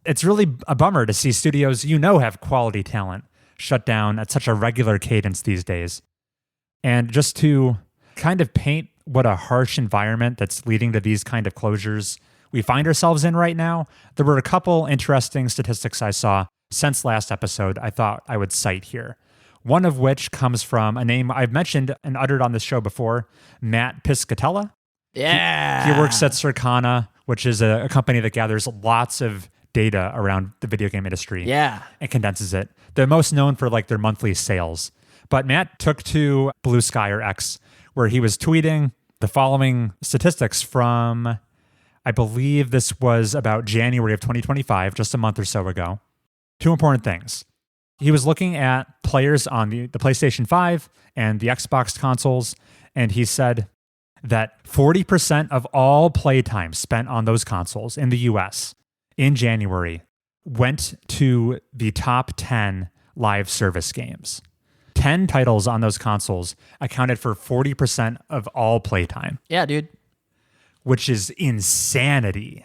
It's really a bummer to see studios have quality talent shut down at such a regular cadence these days. And just to kind of paint what a harsh environment that's leading to these kind of closures we find ourselves in right now, there were a couple interesting statistics I saw since last episode I thought I would cite here. One of which comes from a name I've mentioned and uttered on this show before, Matt Piscatella.
Yeah.
He works at Circana, which is a company that gathers lots of data around the video game industry.
Yeah.
And condenses it. They're most known for like their monthly sales. But Matt took to Blue Sky or X, where he was tweeting the following statistics from, I believe this was about January of 2025, just a month or so ago. 2 important things. He was looking at players on the PlayStation 5 and the Xbox consoles, and he said that 40% of all playtime spent on those consoles in the US in January went to the top 10 live service games. 10 titles on those consoles accounted for 40% of all playtime.
Yeah, dude.
Which is insanity.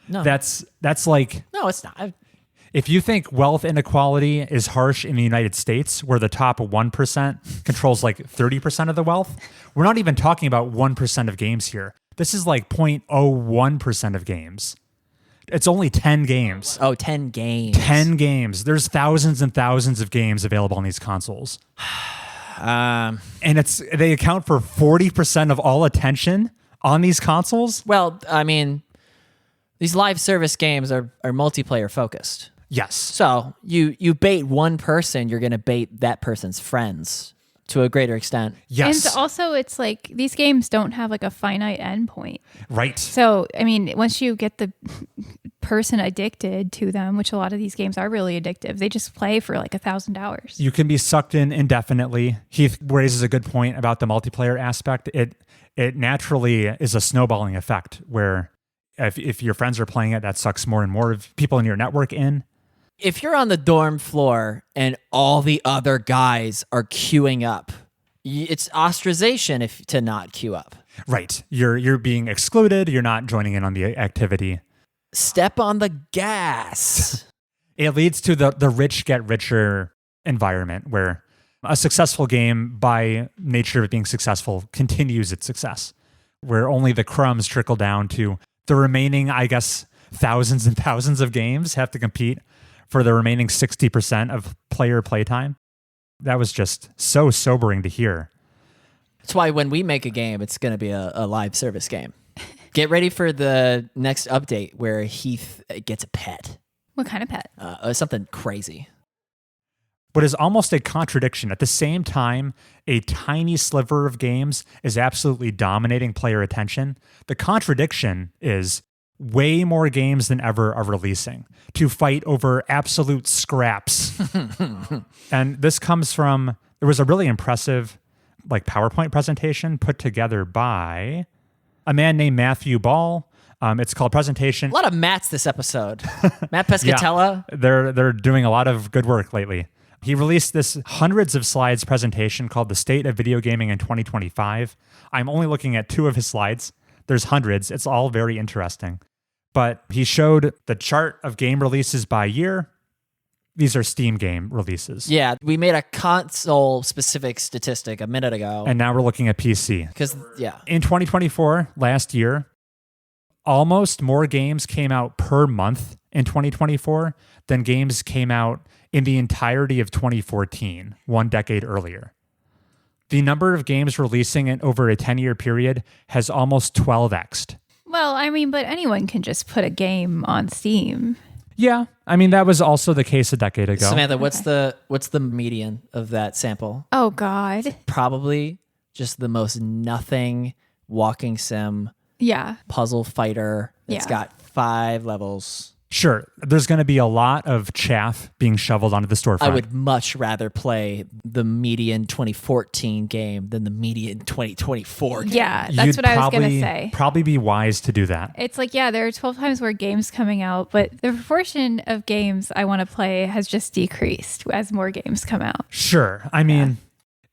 No.
That's like...
No, it's not.
If you think wealth inequality is harsh in the United States, where the top 1% controls like 30% of the wealth, we're not even talking about 1% of games here. This is like 0.01% of games. It's only 10 games.
Oh, 10 games.
10 games. There's thousands and thousands of games available on these consoles. And they account for 40% of all attention on these consoles.
Well, I mean, these live service games are multiplayer focused.
Yes.
So you bait one person, you're going to bait that person's friends to a greater extent.
Yes.
And also, it's like these games don't have like a finite endpoint.
Right.
So, I mean, once you get the person addicted to them, which a lot of these games are really addictive, they just play for like 1,000 hours.
You can be sucked in indefinitely. Heath raises a good point about the multiplayer aspect. It naturally is a snowballing effect where if your friends are playing it, that sucks more and more of people in your network in.
If you're on the dorm floor and all the other guys are queuing up, it's ostracization to not queue up.
Right. You're being excluded. You're not joining in on the activity.
Step on the gas.
It leads to the rich get richer environment where a successful game, by nature of being successful, continues its success, where only the crumbs trickle down to the remaining, I guess, thousands and thousands of games have to compete for the remaining 60% of player playtime. That was just so sobering to hear.
That's why when we make a game, it's going to be a live service game. Get ready for the next update where Heath gets a pet.
What kind of pet?
Something crazy.
What is almost a contradiction. At the same time, a tiny sliver of games is absolutely dominating player attention. The contradiction is way more games than ever are releasing to fight over absolute scraps. And this comes from, there was a really impressive PowerPoint presentation put together by a man named Matthew Ball. It's called Presentation.
A lot of Matts this episode. Matt Pescatella.
Yeah, they're doing a lot of good work lately. He released this hundreds of slides presentation called The State of Video Gaming in 2025. I'm only looking at 2 of his slides. There's hundreds. It's all very interesting. But he showed the chart of game releases by year. These are Steam game releases.
Yeah, we made a console-specific statistic a minute ago.
And now we're looking at PC.
Because, yeah.
In 2024, last year, almost more games came out per month in 2024 than games came out in the entirety of 2014, 1 decade earlier. The number of games releasing in over a 10-year period has almost 12x'd.
Well, I mean, but anyone can just put a game on Steam.
Yeah, I mean, that was also the case a decade ago.
Samantha, what's the median of that sample?
Oh, God.
Probably just the most nothing walking sim puzzle fighter. It's got 5 levels.
Sure, there's going to be a lot of chaff being shoveled onto the storefront.
I would much rather play the median 2014 game than the median 2024 game.
Yeah, that's what I was going to say.
Probably be wise to do that.
It's like, yeah, there are 12 times more games coming out, but the proportion of games I want to play has just decreased as more games come out.
Sure. I mean,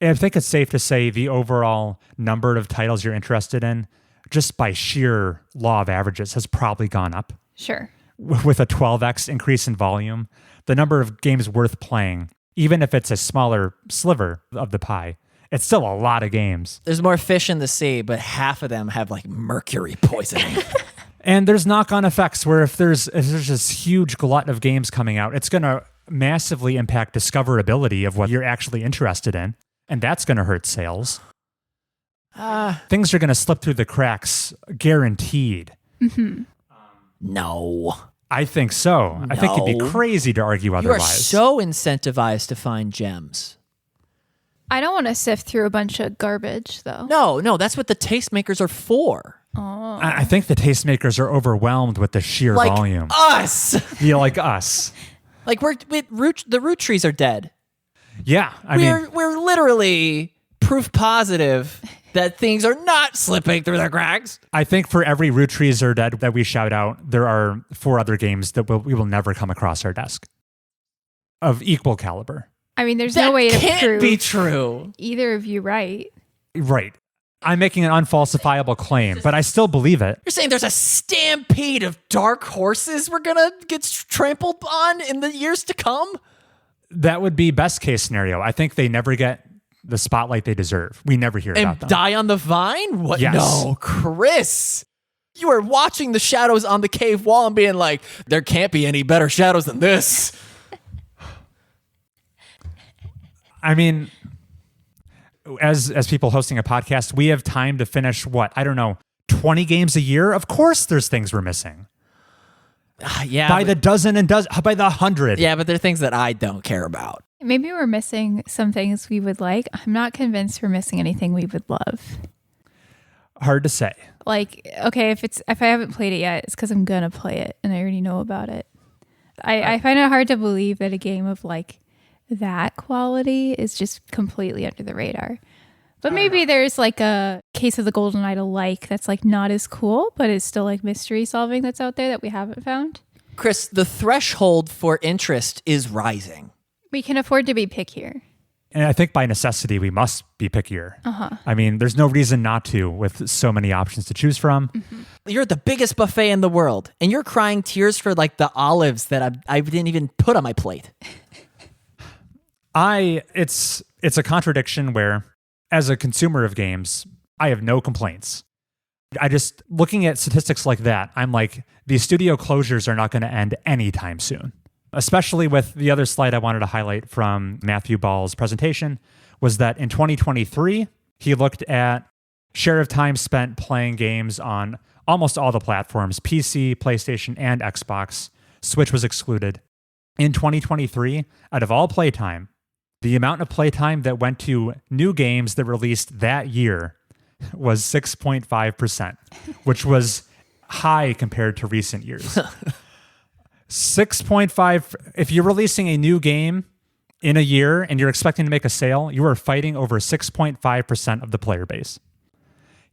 I think it's safe to say the overall number of titles you're interested in, just by sheer law of averages, has probably gone up.
Sure.
With a 12x increase in volume, the number of games worth playing, even if it's a smaller sliver of the pie, it's still a lot of games.
There's more fish in the sea, but half of them have mercury poisoning.
And there's knock-on effects where if there's this huge glut of games coming out, it's going to massively impact discoverability of what you're actually interested in, and that's going to hurt sales. Things are going to slip through the cracks, guaranteed.
Mm-hmm.
No.
I think so.
No.
I think it'd be crazy to argue otherwise.
You are so incentivized to find gems.
I don't want to sift through a bunch of garbage, though.
No, that's what the tastemakers are for.
Oh.
I think the tastemakers are overwhelmed with the sheer volume.
Us!
Yeah, like us.
The root trees are dead.
Yeah,
we're literally proof positive that things are not slipping through the cracks.
I think for every root trees are dead that we shout out, there are 4 other games that we will never come across our desk of equal caliber.
I mean, there's no way to
can't
prove
be true.
either of you right.
Right. I'm making an unfalsifiable claim, but I still believe it.
You're saying there's a stampede of dark horses we're going to get trampled on in the years to come?
That would be best case scenario. I think they never get the spotlight they deserve. We never hear about them.
And die on the vine? What?
Yes.
No, Chris. You are watching the shadows on the cave wall and being like, there can't be any better shadows than this.
I mean, as people hosting a podcast, we have time to finish what? I don't know, 20 games a year? Of course there's things we're missing.
Yeah.
By the dozen and dozen, by the 100.
Yeah, but they're things that I don't care about.
Maybe we're missing some things we would like. I'm not convinced we're missing anything we would love.
Hard to say.
Like, okay, if I haven't played it yet, it's because I'm gonna play it and I already know about it. I find it hard to believe that a game of like that quality is just completely under the radar. But maybe there's like a Case of the Golden Idol like that's like not as cool, but it's still like mystery solving that's out there that we haven't found.
Chris, the threshold for interest is rising.
We can afford to be pickier.
And I think by necessity, we must be pickier. I mean, there's no reason not to with so many options to choose from.
Mm-hmm.
You're the biggest buffet in the world, and you're crying tears for like the olives that I didn't even put on my plate.
It's a contradiction where, as a consumer of games, I have no complaints. I just, looking at statistics like that, I'm like, these studio closures are not going to end anytime soon. Especially with the other slide I wanted to highlight from Matthew Ball's presentation was that in 2023, he looked at share of time spent playing games on almost all the platforms, PC, PlayStation, and Xbox. Switch was excluded. In 2023, out of all playtime, the amount of playtime that went to new games that released that year was 6.5%, which was high compared to recent years. 6.5. If you're releasing a new game in a year and you're expecting to make a sale, you are fighting over 6.5% of the player base.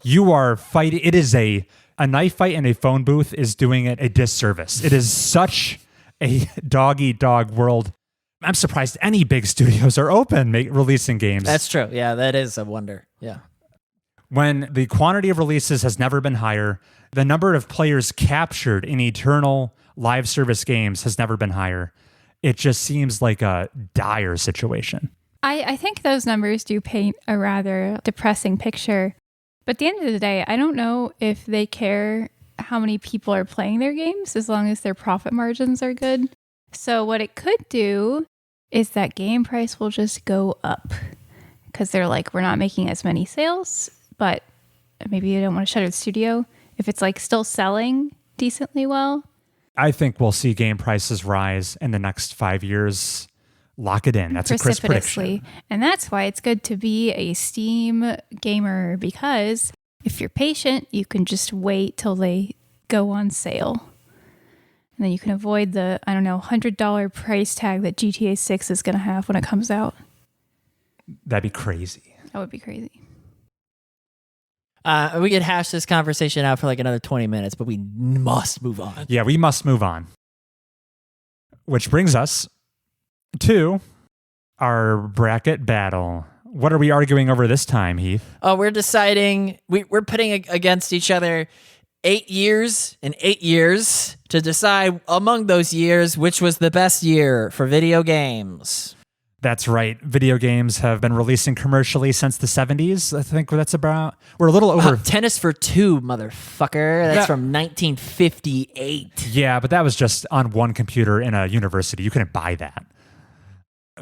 You are fighting. It is a knife fight in a phone booth is doing it a disservice. It is such a dog-eat-dog world. I'm surprised any big studios are open releasing games.
That's true. Yeah, that is a wonder. Yeah.
When the quantity of releases has never been higher, the number of players captured in eternal live service games has never been higher. It just seems like a dire situation.
I think those numbers do paint a rather depressing picture. But at the end of the day, I don't know if they care how many people are playing their games as long as their profit margins are good. So what it could do is that game price will just go up because they're like, we're not making as many sales, but maybe you don't want to shutter the studio. If it's like still selling decently well,
I think we'll see game prices rise in the next 5 years. Lock it in. That's a crisp prediction.
And that's why it's good to be a Steam gamer, because if you're patient, you can just wait till they go on sale. And then you can avoid the, I don't know, $100 price tag that GTA 6 is going to have when it comes out.
That'd be crazy.
That would be crazy.
We could hash this conversation out for like another 20 minutes, but we must move on.
Yeah, we must move on. Which brings us to our bracket battle. What are we arguing over this time, Heath?
Oh, we're deciding, we're putting against each other 8 years and 8 years to decide among those years which was the best year for video games.
That's right. Video games have been releasing commercially since the 70s. I think that's about... We're a little over...
Tennis for Two, motherfucker. That's from 1958.
Yeah, but that was just on one computer in a university. You couldn't buy that.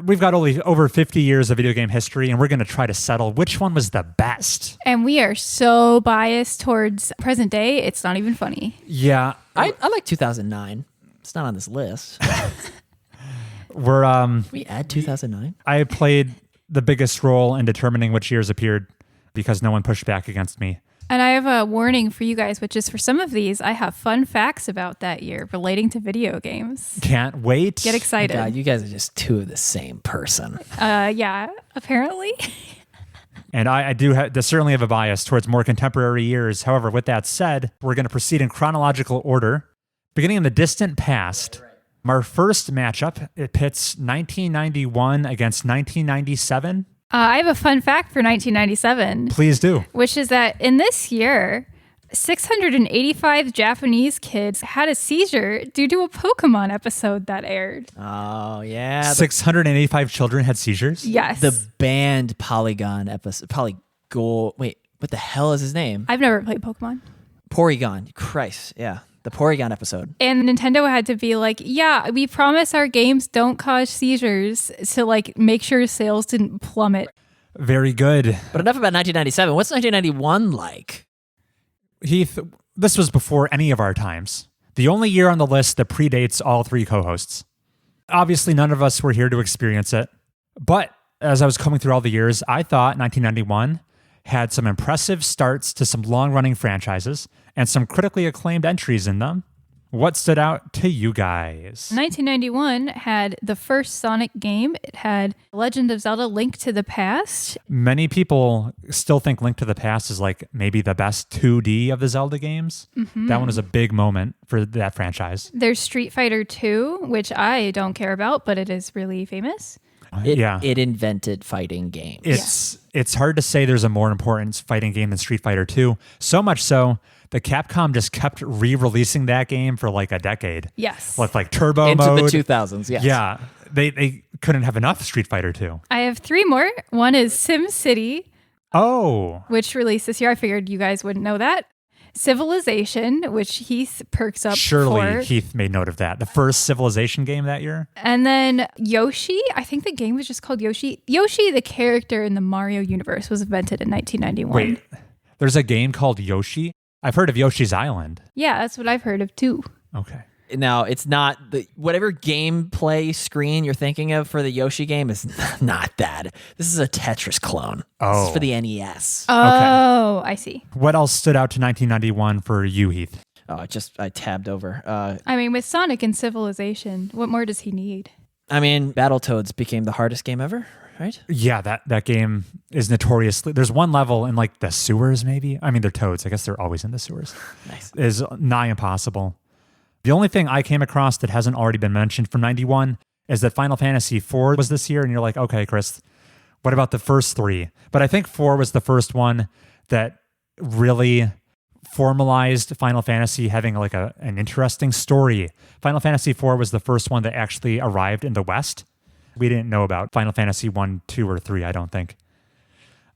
We've got only over 50 years of video game history, and we're going to try to settle which one was the best.
And we are so biased towards present day, it's not even funny.
Yeah.
I like 2009. It's not on this list.
Can
we add 2009?
I played the biggest role in determining which years appeared because no one pushed back against me.
And I have a warning for you guys, which is for some of these, I have fun facts about that year relating to video games.
Can't wait.
Get excited.
God, you guys are just two of the same person.
Yeah, apparently.
And I certainly have a bias towards more contemporary years. However, with that said, we're going to proceed in chronological order. Beginning in the distant past, our first matchup, it pits 1991 against 1997.
I have a fun fact for 1997.
Please do.
Which is that in this year, 685 Japanese kids had a seizure due to a Pokemon episode that aired.
Oh, yeah.
685 children had seizures?
Yes.
The banned Polygon episode. Wait, what the hell is his name?
I've never played Pokemon.
Porygon. Christ, yeah. The Porygon episode.
And Nintendo had to be like, yeah, we promise our games don't cause seizures to like make sure sales didn't plummet.
Very good.
But enough about 1997. What's 1991 like?
Heath, this was before any of our times. The only year on the list that predates all three co-hosts. Obviously, none of us were here to experience it. But as I was coming through all the years, I thought 1991 had some impressive starts to some long-running franchises and some critically acclaimed entries in them. What stood out to you guys?
1991 had the first Sonic game. It had Legend of Zelda: Link to the Past.
Many people still think Link to the Past is like maybe the best 2D of the Zelda games. That one was a big moment for that franchise.
There's Street Fighter 2, which I don't care about, but it is really famous.
It invented fighting games.
It's hard to say there's a more important fighting game than Street Fighter 2. So much so that Capcom just kept re-releasing that game for like a decade.
Yes.
With like turbo
Into
mode.
the 2000s, yes.
Yeah. They couldn't have enough Street Fighter 2.
I have 3 more. One is SimCity,
Oh.
which released this year. I figured you guys wouldn't know that. Civilization, which Heath perks up
Surely
for.
Heath made note of that. The first Civilization game that year?
And then Yoshi. I think the game was just called Yoshi. Yoshi, the character in the Mario universe, was invented in 1991.
Wait, there's a game called Yoshi? I've heard of Yoshi's Island.
Yeah, that's what I've heard of too.
Okay.
Now, it's not whatever gameplay screen you're thinking of for the Yoshi game is not that. This is a Tetris clone. This
Oh.
is for the NES.
Oh, I see.
What else stood out to 1991 for you, Heath?
Oh, I tabbed over.
I mean, with Sonic and Civilization, what more does he need?
I mean, Battletoads became the hardest game ever, right?
Yeah, that game is notoriously... There's one level in like the sewers, maybe? I mean, they're toads. I guess they're always in the sewers.
Nice.
Is nigh impossible. The only thing I came across that hasn't already been mentioned from 91 is that Final Fantasy IV was this year, and you're like, okay, Chris, what about the first 3? But I think 4 was the first one that really formalized Final Fantasy having like an interesting story. Final Fantasy IV was the first one that actually arrived in the West. We didn't know about Final Fantasy 1, 2, or 3, I don't think.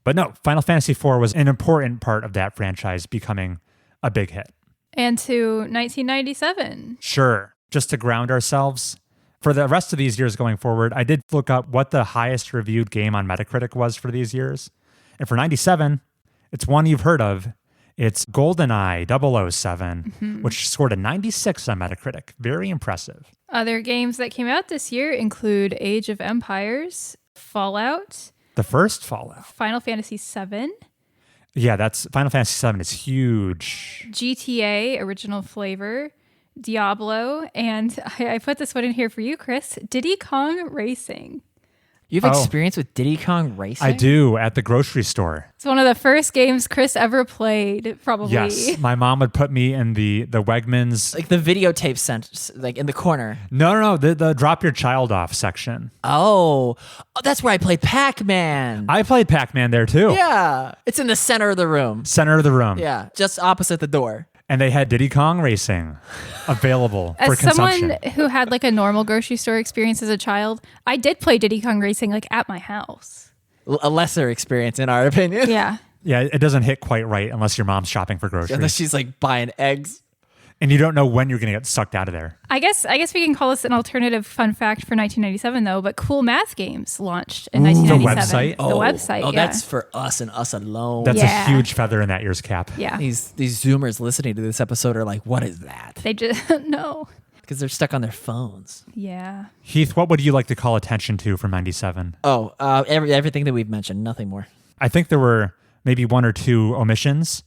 But no, Final Fantasy IV was an important part of that franchise becoming a big hit.
And to 1997.
Sure. Just to ground ourselves. For the rest of these years going forward, I did look up what the highest reviewed game on Metacritic was for these years. And for 97, it's one you've heard of. It's GoldenEye 007, which scored a 96 on Metacritic. Very impressive.
Other games that came out this year include Age of Empires, Fallout,
The first Fallout.
Final Fantasy VII,
Yeah, that's Final Fantasy VII is huge.
GTA Original Flavor, Diablo, and I put this one in here for you, Chris, Diddy Kong Racing.
You have experience with Diddy Kong Racing?
I do, at the grocery store.
It's one of the first games Chris ever played, probably.
Yes, my mom would put me in the Wegmans.
Like the videotape sent, like in the corner.
No, the drop your child off section.
Oh, that's where I played Pac-Man.
I played Pac-Man there too.
Yeah. It's in the center of the room.
Center of the room.
Yeah. Just opposite the door.
And they had Diddy Kong Racing available for
As
consumption.
someone who had like a normal grocery store experience as a child, I did play Diddy Kong Racing like at my house.
A lesser experience in our opinion.
Yeah.
Yeah, it doesn't hit quite right unless your mom's shopping for groceries.
Unless she's like buying eggs.
And you don't know when you're going to get sucked out of there.
I guess we can call this an alternative fun fact for 1997 though, but Cool Math Games launched in 1997.
website?
The website.
Oh,
yeah.
that's for us and us alone.
That's
Yeah.
a huge feather in that year's cap.
Yeah.
These Zoomers listening to this episode are like, what is that?
They just no.
Because they're stuck on their phones.
Yeah.
Heath, what would you like to call attention to from 97?
Oh, everything that we've mentioned, nothing more.
I think there were maybe 1 or 2 omissions.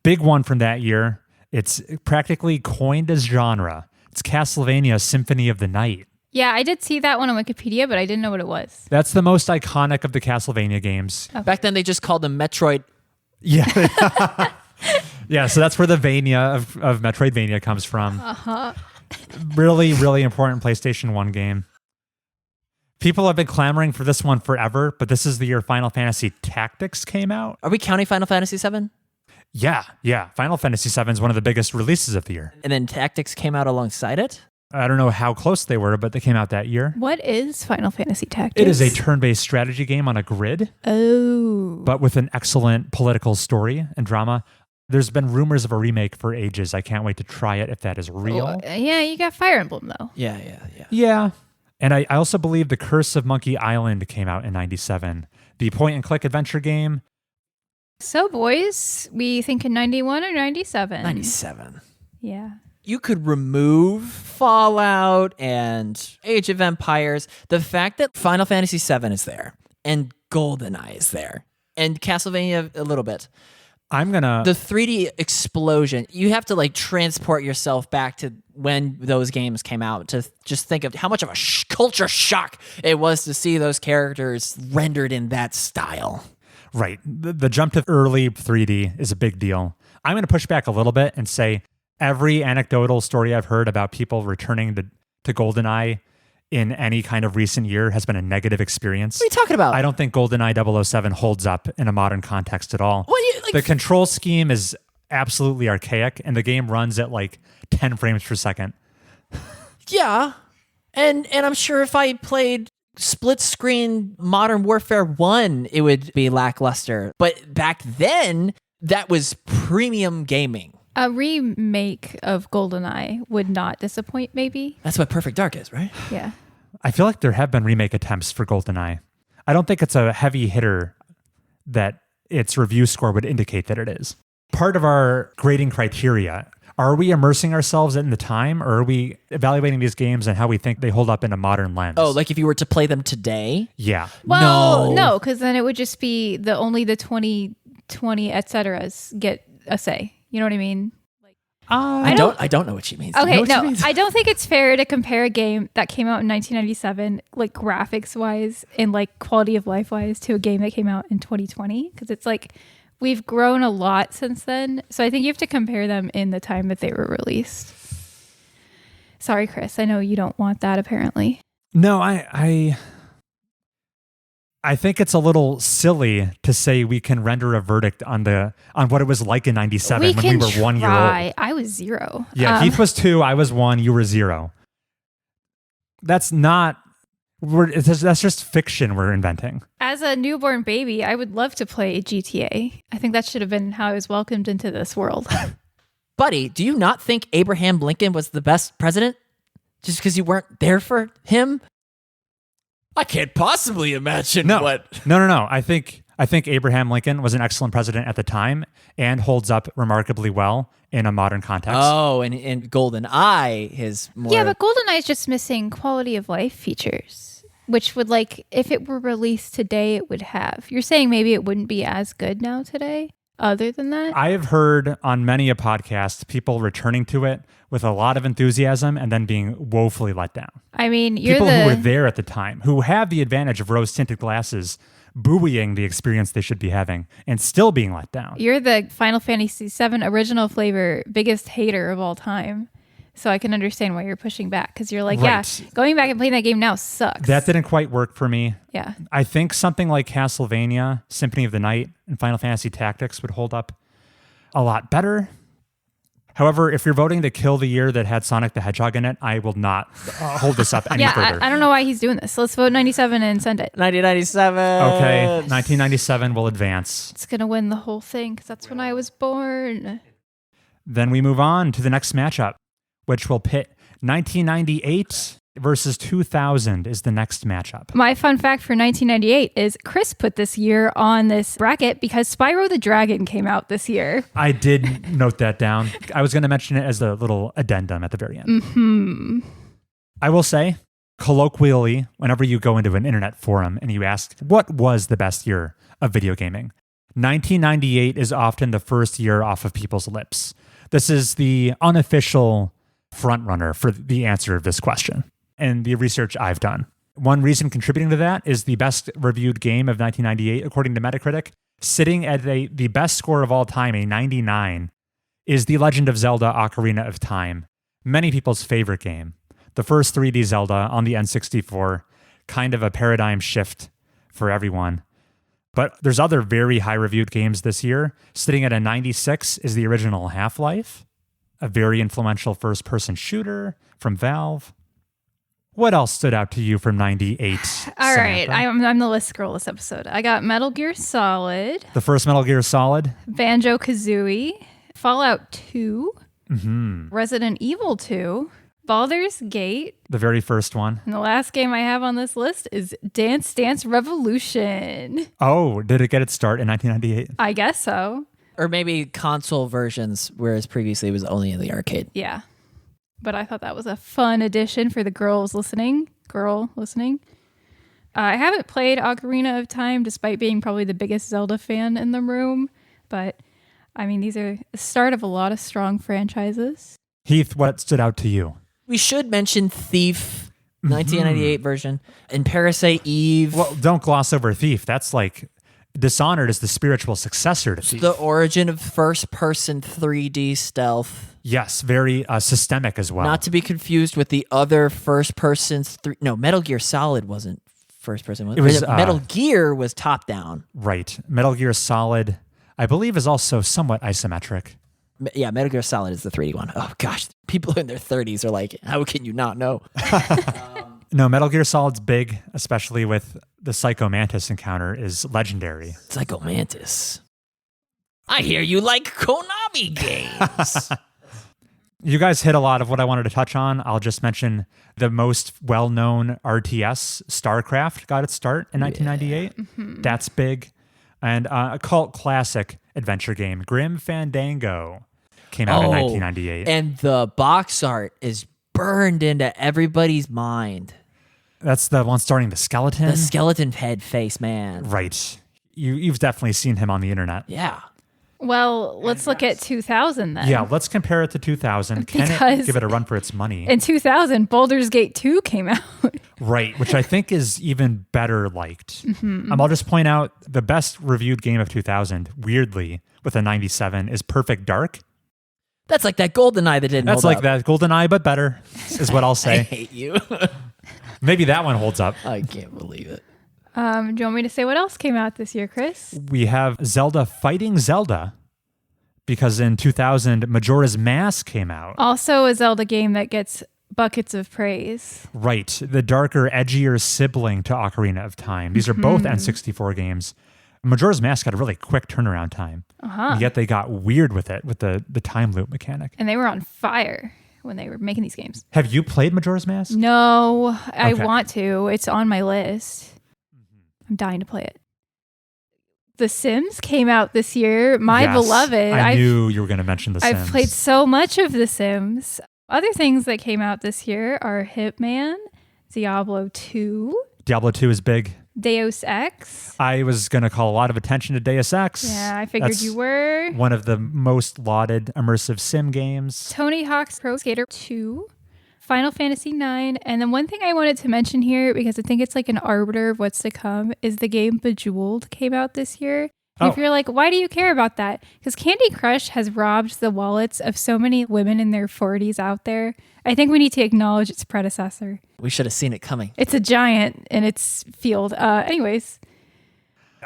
Big one from that year. It's practically coined as genre. It's Castlevania Symphony of the Night.
Yeah, I did see that one on Wikipedia, but I didn't know what it was.
That's the most iconic of the Castlevania games.
Back then, they just called them Metroid.
Yeah. Yeah, so that's where the Vania of Metroidvania comes from. Really, really important PlayStation 1 game. People have been clamoring for this one forever, but this is the year Final Fantasy Tactics came out.
Are we counting Final Fantasy VII?
Yeah. Final Fantasy VII is one of the biggest releases of the year.
And then Tactics came out alongside it?
I don't know how close they were, but they came out that year.
What is Final Fantasy Tactics?
It is a turn-based strategy game on a grid,
Oh.
but with an excellent political story and drama. There's been rumors of a remake for ages. I can't wait to try it if that is real.
Yeah, you got Fire Emblem though.
Yeah.
Yeah. And I also believe The Curse of Monkey Island came out in 97. The point-and-click adventure game.
So, boys, we thinking 91 or 97?
97.
Yeah.
You could remove Fallout and Age of Empires. The fact that Final Fantasy VII is there and GoldenEye is there and Castlevania a little bit. The 3D explosion, you have to like transport yourself back to when those games came out to just think of how much of a culture shock it was to see those characters rendered in that style.
Right. The jump to early 3D is a big deal. I'm going to push back a little bit and say every anecdotal story I've heard about people returning to GoldenEye in any kind of recent year has been a negative experience.
What are you talking about?
I don't think GoldenEye 007 holds up in a modern context at all.
What
the control scheme is absolutely archaic, and the game runs at like 10 frames per second.
Yeah. And I'm sure if I played split screen Modern Warfare 1, it would be lackluster. But back then, that was premium gaming.
A remake of GoldenEye would not disappoint, maybe.
That's what Perfect Dark is, right?
Yeah.
I feel like there have been remake attempts for GoldenEye. I don't think it's a heavy hitter that its review score would indicate that it is. Part of our grading criteria, are we immersing ourselves in the time, or are we evaluating these games and how we think they hold up in a modern lens?
Oh, like if you were to play them today?
Yeah.
Well, no, because then it would just be only the 2020 et ceteras get a say. You know what I mean?
I don't know what she means.
Okay,
You know what she
no,
means?
I don't think it's fair to compare a game that came out in 1997, like graphics wise and like quality of life wise, to a game that came out in 2020, because it's like we've grown a lot since then. So I think you have to compare them in the time that they were released. Sorry, Chris. I know you don't want that apparently.
No, I think it's a little silly to say we can render a verdict on what it was like in 97 when we were 1 year old.
I was 0.
Yeah, Heath was 2, I was 1, you were 0. That's just fiction we're inventing.
As a newborn baby, I would love to play GTA. I think that should have been how I was welcomed into this world.
Buddy, do you not think Abraham Lincoln was the best president? Just because you weren't there for him? I can't possibly imagine what...
No. I think Abraham Lincoln was an excellent president at the time and holds up remarkably well in a modern context.
Oh, and GoldenEye is more...
Yeah, but GoldenEye is just missing quality of life features, which would, like, if it were released today, it would have. You're saying maybe it wouldn't be as good now today? Other than that?
I have heard on many a podcast people returning to it with a lot of enthusiasm and then being woefully let down.
I mean,
people who were there at the time, who have the advantage of rose-tinted glasses, buoying the experience they should be having and still being let down.
You're the Final Fantasy VII original flavor biggest hater of all time. So I can understand why you're pushing back, because you're like,
right.
Yeah, going back and playing that game now sucks.
That didn't quite work for me.
Yeah.
I think something like Castlevania, Symphony of the Night, and Final Fantasy Tactics would hold up a lot better. However, if you're voting to kill the year that had Sonic the Hedgehog in it, I will not hold this up any further.
I don't know why he's doing this. Let's vote 97 and send it.
1997.
Okay, 1997 will advance.
It's going to win the whole thing, because that's when I was born.
Then we move on to the next matchup, which will pit 1998 versus 2000 is the next matchup.
My fun fact for 1998 is Chris put this year on this bracket because Spyro the Dragon came out this year.
I did note that down. I was going to mention it as a little addendum at the very end.
Mm-hmm.
I will say, colloquially, whenever you go into an internet forum and you ask, what was the best year of video gaming? 1998 is often the first year off of people's lips. This is the unofficial frontrunner for the answer of this question and the research I've done. One reason contributing to that is the best reviewed game of 1998, according to Metacritic, sitting at the best score of all time, a 99, is The Legend of Zelda: Ocarina of Time. Many people's favorite game. The first 3D Zelda on the N64, kind of a paradigm shift for everyone. But there's other very high reviewed games this year. Sitting at a 96 is the original Half-Life, a very influential first-person shooter from Valve. What else stood out to you from 98?
All right, I'm the list girl this episode. I got Metal Gear Solid.
The first Metal Gear Solid.
Banjo-Kazooie. Fallout 2. Mm-hmm. Resident Evil 2. Baldur's Gate.
The very first one.
And the last game I have on this list is Dance Dance Revolution.
Oh, did it get its start in 1998?
I guess so.
Or maybe console versions, whereas previously it was only in the arcade.
Yeah. But I thought that was a fun addition for the girls listening. Girl listening. I haven't played Ocarina of Time, despite being probably the biggest Zelda fan in the room. But, I mean, these are the start of a lot of strong franchises.
Heath, what stood out to you?
We should mention Thief, 1998 version, and Parasite Eve.
Well, don't gloss over Thief. That's like Dishonored is the spiritual successor to Thief.
The origin of first-person 3D stealth.
Yes, very systemic as well.
Not to be confused with the other first-person... No, Metal Gear Solid wasn't first-person.
It was,
Metal Gear was top-down.
Right. Metal Gear Solid, I believe, is also somewhat isometric.
Yeah, Metal Gear Solid is the 3D one. Oh, gosh. People in their 30s are like, how can you not know?
No, Metal Gear Solid's big, especially with the Psycho Mantis encounter, is legendary.
Psycho Mantis. I hear you like Konami games.
You guys hit a lot of what I wanted to touch on. I'll just mention the most well-known RTS, StarCraft, got its start in 1998. Mm-hmm. That's big. And a cult classic adventure game, Grim Fandango, came out in 1998.
And the box art is burned into everybody's mind.
That's the one starring the skeleton?
The skeleton head face, man.
Right. You've definitely seen him on the internet.
Yeah.
Well, let's look at 2000 then.
Yeah, let's compare it to 2000. Can it give it a run for its money?
In 2000, Baldur's Gate 2 came out.
Right, which I think is even better liked. Mm-hmm. I'll just point out the best reviewed game of 2000, weirdly, with a 97, is Perfect Dark.
That's like that GoldenEye that didn't
That's
hold
like
up.
that GoldenEye, but better, is what I'll say.
I hate you.
Maybe that one holds up.
I can't believe it.
Do you want me to say what else came out this year, Chris?
We have Zelda Fighting Zelda, because in 2000, Majora's Mask came out.
Also a Zelda game that gets buckets of praise.
Right. The darker, edgier sibling to Ocarina of Time. These are both N64 games. Majora's Mask had a really quick turnaround time. And yet they got weird with it, with the time loop mechanic.
And they were on fire when they were making these games.
Have you played Majora's Mask?
No, I want to. It's on my list. I'm dying to play it. The Sims came out this year. My beloved.
I knew you were going to mention The Sims.
I've played so much of The Sims. Other things that came out this year are Hitman, Diablo 2.
Diablo 2 is big.
Deus Ex.
I was going to call a lot of attention to Deus Ex.
Yeah, I figured you were.
One of the most lauded immersive sim games.
Tony Hawk's Pro Skater 2. Final Fantasy 9. And then one thing I wanted to mention here, because I think it's like an arbiter of what's to come, is the game Bejeweled came out this year. And if you're like, why do you care about that? Because Candy Crush has robbed the wallets of so many women in their 40s out there. I think we need to acknowledge its predecessor.
We should have seen it coming.
It's a giant in its field. Anyways.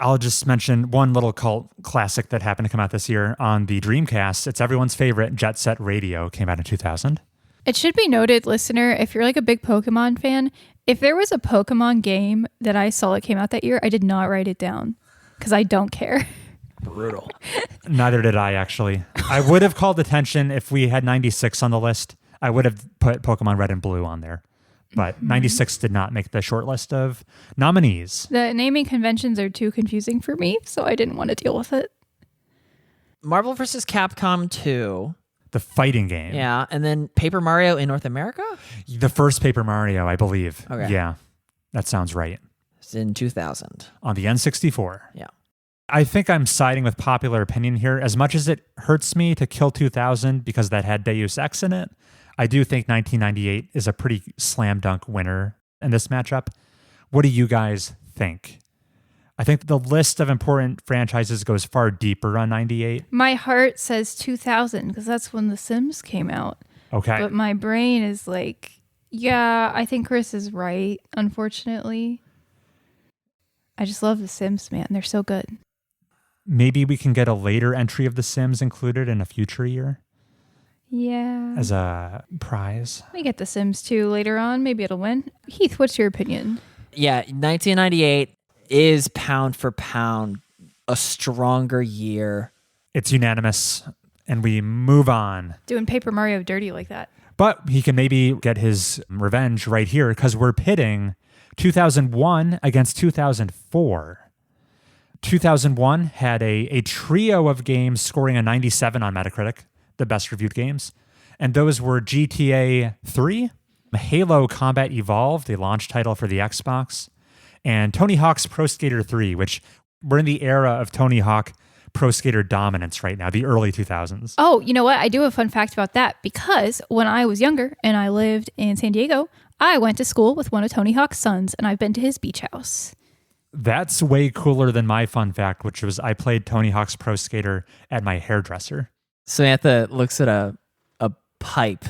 I'll just mention one little cult classic that happened to come out this year on the Dreamcast. It's everyone's favorite, Jet Set Radio, came out in 2000.
It should be noted, listener, if you're like a big Pokemon fan, if there was a Pokemon game that I saw that came out that year, I did not write it down because I don't care.
Brutal.
Neither did I, actually. I would have called attention if we had 96 on the list. I would have put Pokemon Red and Blue on there. But 96 did not make the short list of nominees.
The naming conventions are too confusing for me, so I didn't want to deal with it.
Marvel vs. Capcom 2.
The fighting game.
Yeah, and then Paper Mario in North America?
The first Paper Mario, I believe.
Okay.
Yeah, that sounds right.
It's in 2000.
On the N64.
Yeah.
I think I'm siding with popular opinion here. As much as it hurts me to kill 2000 because that had Deus Ex in it, I do think 1998 is a pretty slam dunk winner in this matchup. What do you guys think? I think the list of important franchises goes far deeper on 98.
My heart says 2000 because that's when The Sims came out.
Okay.
But my brain is like, yeah, I think Chris is right, unfortunately. I just love The Sims, man. They're so good.
Maybe we can get a later entry of The Sims included in a future year.
Yeah.
As a prize.
We get The Sims 2 later on. Maybe it'll win. Heath, what's your opinion?
Yeah, 1998 is pound for pound a stronger year.
It's unanimous, and we move on.
Doing Paper Mario dirty like that.
But he can maybe get his revenge right here because we're pitting 2001 against 2004. 2001 had a trio of games scoring a 97 on Metacritic, the best reviewed games. And those were GTA 3, Halo Combat Evolved, the launch title for the Xbox, and Tony Hawk's Pro Skater 3, which we're in the era of Tony Hawk Pro Skater dominance right now, the early 2000s.
Oh, you know what? I do have a fun fact about that because when I was younger and I lived in San Diego, I went to school with one of Tony Hawk's sons and I've been to his beach house.
That's way cooler than my fun fact, which was I played Tony Hawk's Pro Skater at my hairdresser.
Samantha looks at a pipe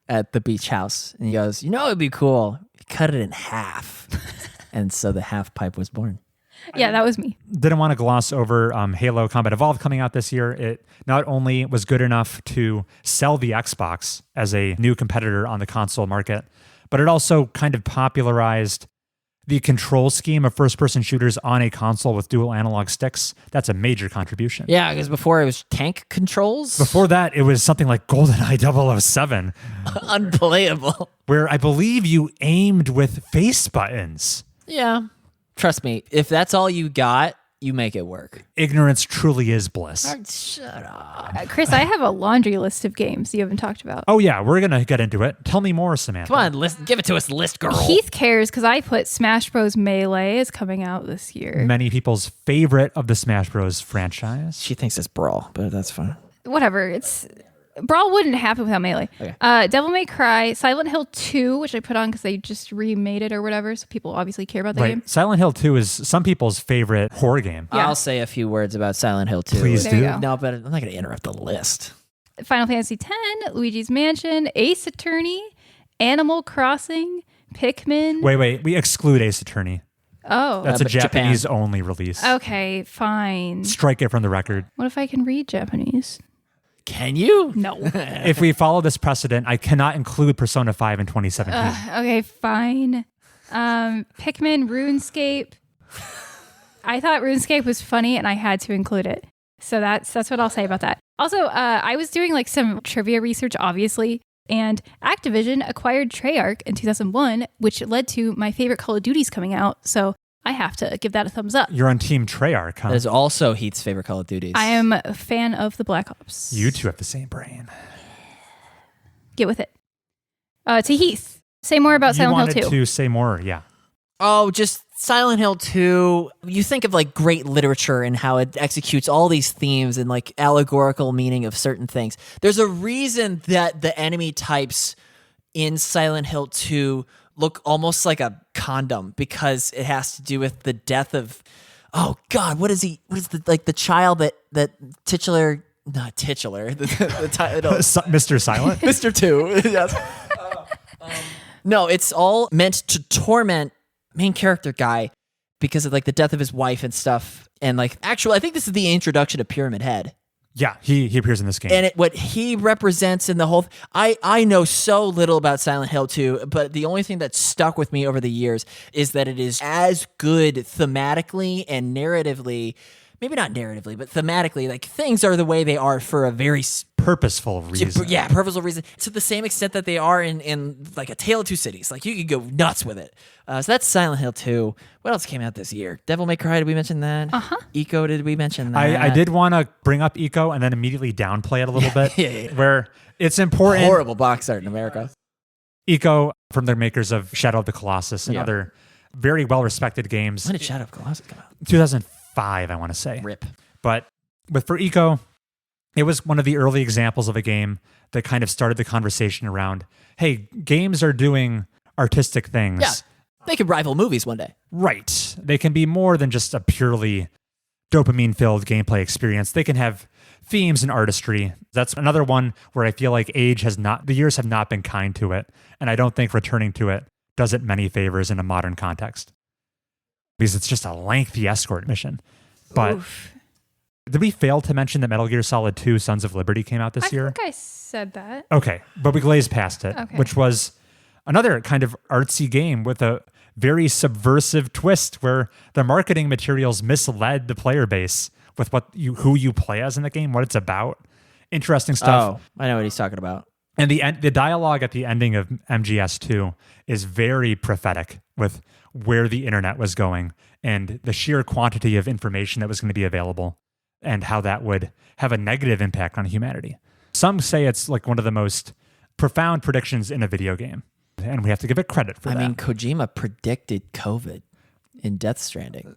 at the beach house and he goes, it'd be cool. Cut it in half. And so the half pipe was born.
Yeah, that was me.
Didn't want to gloss over Halo Combat Evolved coming out this year. It not only was good enough to sell the Xbox as a new competitor on the console market, but it also kind of popularized the control scheme of first-person shooters on a console with dual analog sticks. That's a major contribution.
Yeah, because before it was tank controls.
Before that, it was something like GoldenEye 007.
Unplayable.
Where I believe you aimed with face buttons.
Yeah. Trust me, if that's all you got, you make it work.
Ignorance truly is bliss.
Shut up.
Chris, I have a laundry list of games you haven't talked about.
Oh, yeah, we're going to get into it. Tell me more, Samantha.
Come on, give it to us, list girl.
Heath cares because I put Smash Bros. Melee is coming out this year.
Many people's favorite of the Smash Bros. Franchise.
She thinks it's Brawl, but that's fine.
Whatever. Brawl wouldn't happen without Melee.
Okay.
Devil May Cry, Silent Hill 2, which I put on because they just remade it or whatever, so people obviously care about the game.
Silent Hill 2 is some people's favorite horror game.
Yeah.
I'll say a few words about Silent Hill 2.
Please
There you
do.
go.
No, but I'm not going to interrupt the list.
Final Fantasy X, Luigi's Mansion, Ace Attorney, Animal Crossing, Pikmin.
Wait. We exclude Ace Attorney.
Oh.
That's a
but Japan.
Japanese-only release.
Okay, fine.
Strike it from the record.
What if I can read Japanese?
Can you?
No.
If we follow this precedent, I cannot include Persona 5 in 2017.
Okay, fine. Pikmin, RuneScape. I thought RuneScape was funny and I had to include it. So that's what I'll say about that. Also, I was doing like some trivia research, obviously, and Activision acquired Treyarch in 2001, which led to my favorite Call of Duties coming out. So I have to give that a thumbs up.
You're on Team Treyarch, huh?
That is also Heath's favorite Call of Duties.
I am a fan of the Black Ops.
You two have the same brain.
Get with it. To Heath, say more about Silent Hill 2.
You wanted to say more, yeah.
Oh, just Silent Hill 2. You think of like great literature and how it executes all these themes and like allegorical meaning of certain things. There's a reason that the enemy types in Silent Hill 2 look almost like a condom because it has to do with the death of, oh God, what is the child that titular, not titular, the title.
Mr. Silent?
Mr. 2. Yes. No, it's all meant to torment main character guy because of like the death of his wife and stuff. And like, actually, I think this is the introduction to Pyramid Head.
Yeah, he appears in this game.
And what he represents in the whole... I know so little about Silent Hill 2, but the only thing that stuck with me over the years is that it is as good thematically and narratively, maybe not narratively, but thematically, like things are the way they are for a very...
purposeful reason.
Yeah, purposeful reason. To the same extent that they are in like A Tale of Two Cities. Like you could go nuts with it. So that's Silent Hill 2. What else came out this year? Devil May Cry, did we mention that?
Uh-huh.
Eco, did we mention that?
I did want to bring up Eco and then immediately downplay it a little bit.
Yeah.
Where it's important.
Horrible box art in America.
Eco, from the makers of Shadow of the Colossus and other very well-respected games.
When did Shadow of the Colossus come out?
2005, I want to say.
Rip.
But for Eco, it was one of the early examples of a game that kind of started the conversation around, hey, games are doing artistic things.
Yeah. They could rival movies one day.
Right. They can be more than just a purely dopamine-filled gameplay experience. They can have themes and artistry. That's another one where I feel like the years have not been kind to it. And I don't think returning to it does it many favors in a modern context. Because it's just a lengthy escort mission. But did we fail to mention that Metal Gear Solid 2 Sons of Liberty came out this year?
I think I said that.
Okay, but we glazed past it, which was another kind of artsy game with a very subversive twist where the marketing materials misled the player base with who you play as in the game, what it's about. Interesting stuff.
Oh, I know what he's talking about.
And the dialogue at the ending of MGS2 is very prophetic with where the internet was going and the sheer quantity of information that was going to be available and how that would have a negative impact on humanity. Some say it's like one of the most profound predictions in a video game, and we have to give it credit for that.
I mean, Kojima predicted COVID in Death Stranding.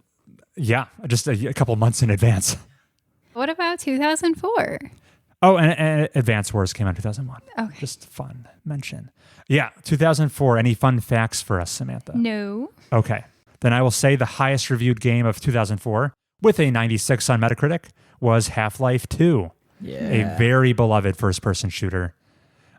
Yeah, just a couple months in advance.
What about 2004?
Oh, and Advance Wars came out in 2001.
Okay.
Just fun mention. Yeah, 2004. Any fun facts for us, Samantha?
No.
Okay. Then I will say the highest reviewed game of 2004 with a 96 on Metacritic was Half-Life 2.
Yeah.
A very beloved first-person shooter.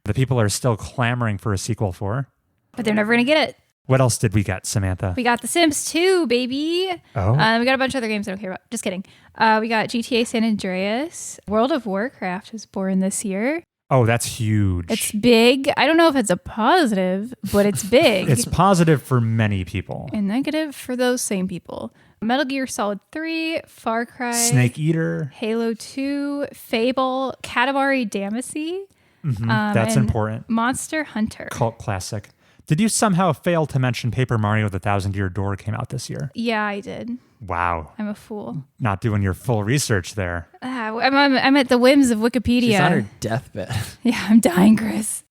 The people are still clamoring for a sequel for.
But they're never going to get it.
What else did we get, Samantha?
We got The Sims 2, baby.
Oh.
We got a bunch of other games I don't care about. Just kidding. We got GTA San Andreas. World of Warcraft was born this year.
Oh, that's huge.
It's big. I don't know if it's a positive, but it's big.
It's positive for many people.
And negative for those same people. Metal Gear Solid 3, Far Cry,
Snake Eater.
Halo 2, Fable, Katamari Damacy.
That's
and
important.
Monster Hunter.
Cult classic. Did you somehow fail to mention Paper Mario The Thousand Year Door came out this year?
Yeah, I did.
Wow.
I'm a fool.
Not doing your full research there.
I'm at the whims of Wikipedia.
She's on her deathbed.
Yeah, I'm dying, Chris.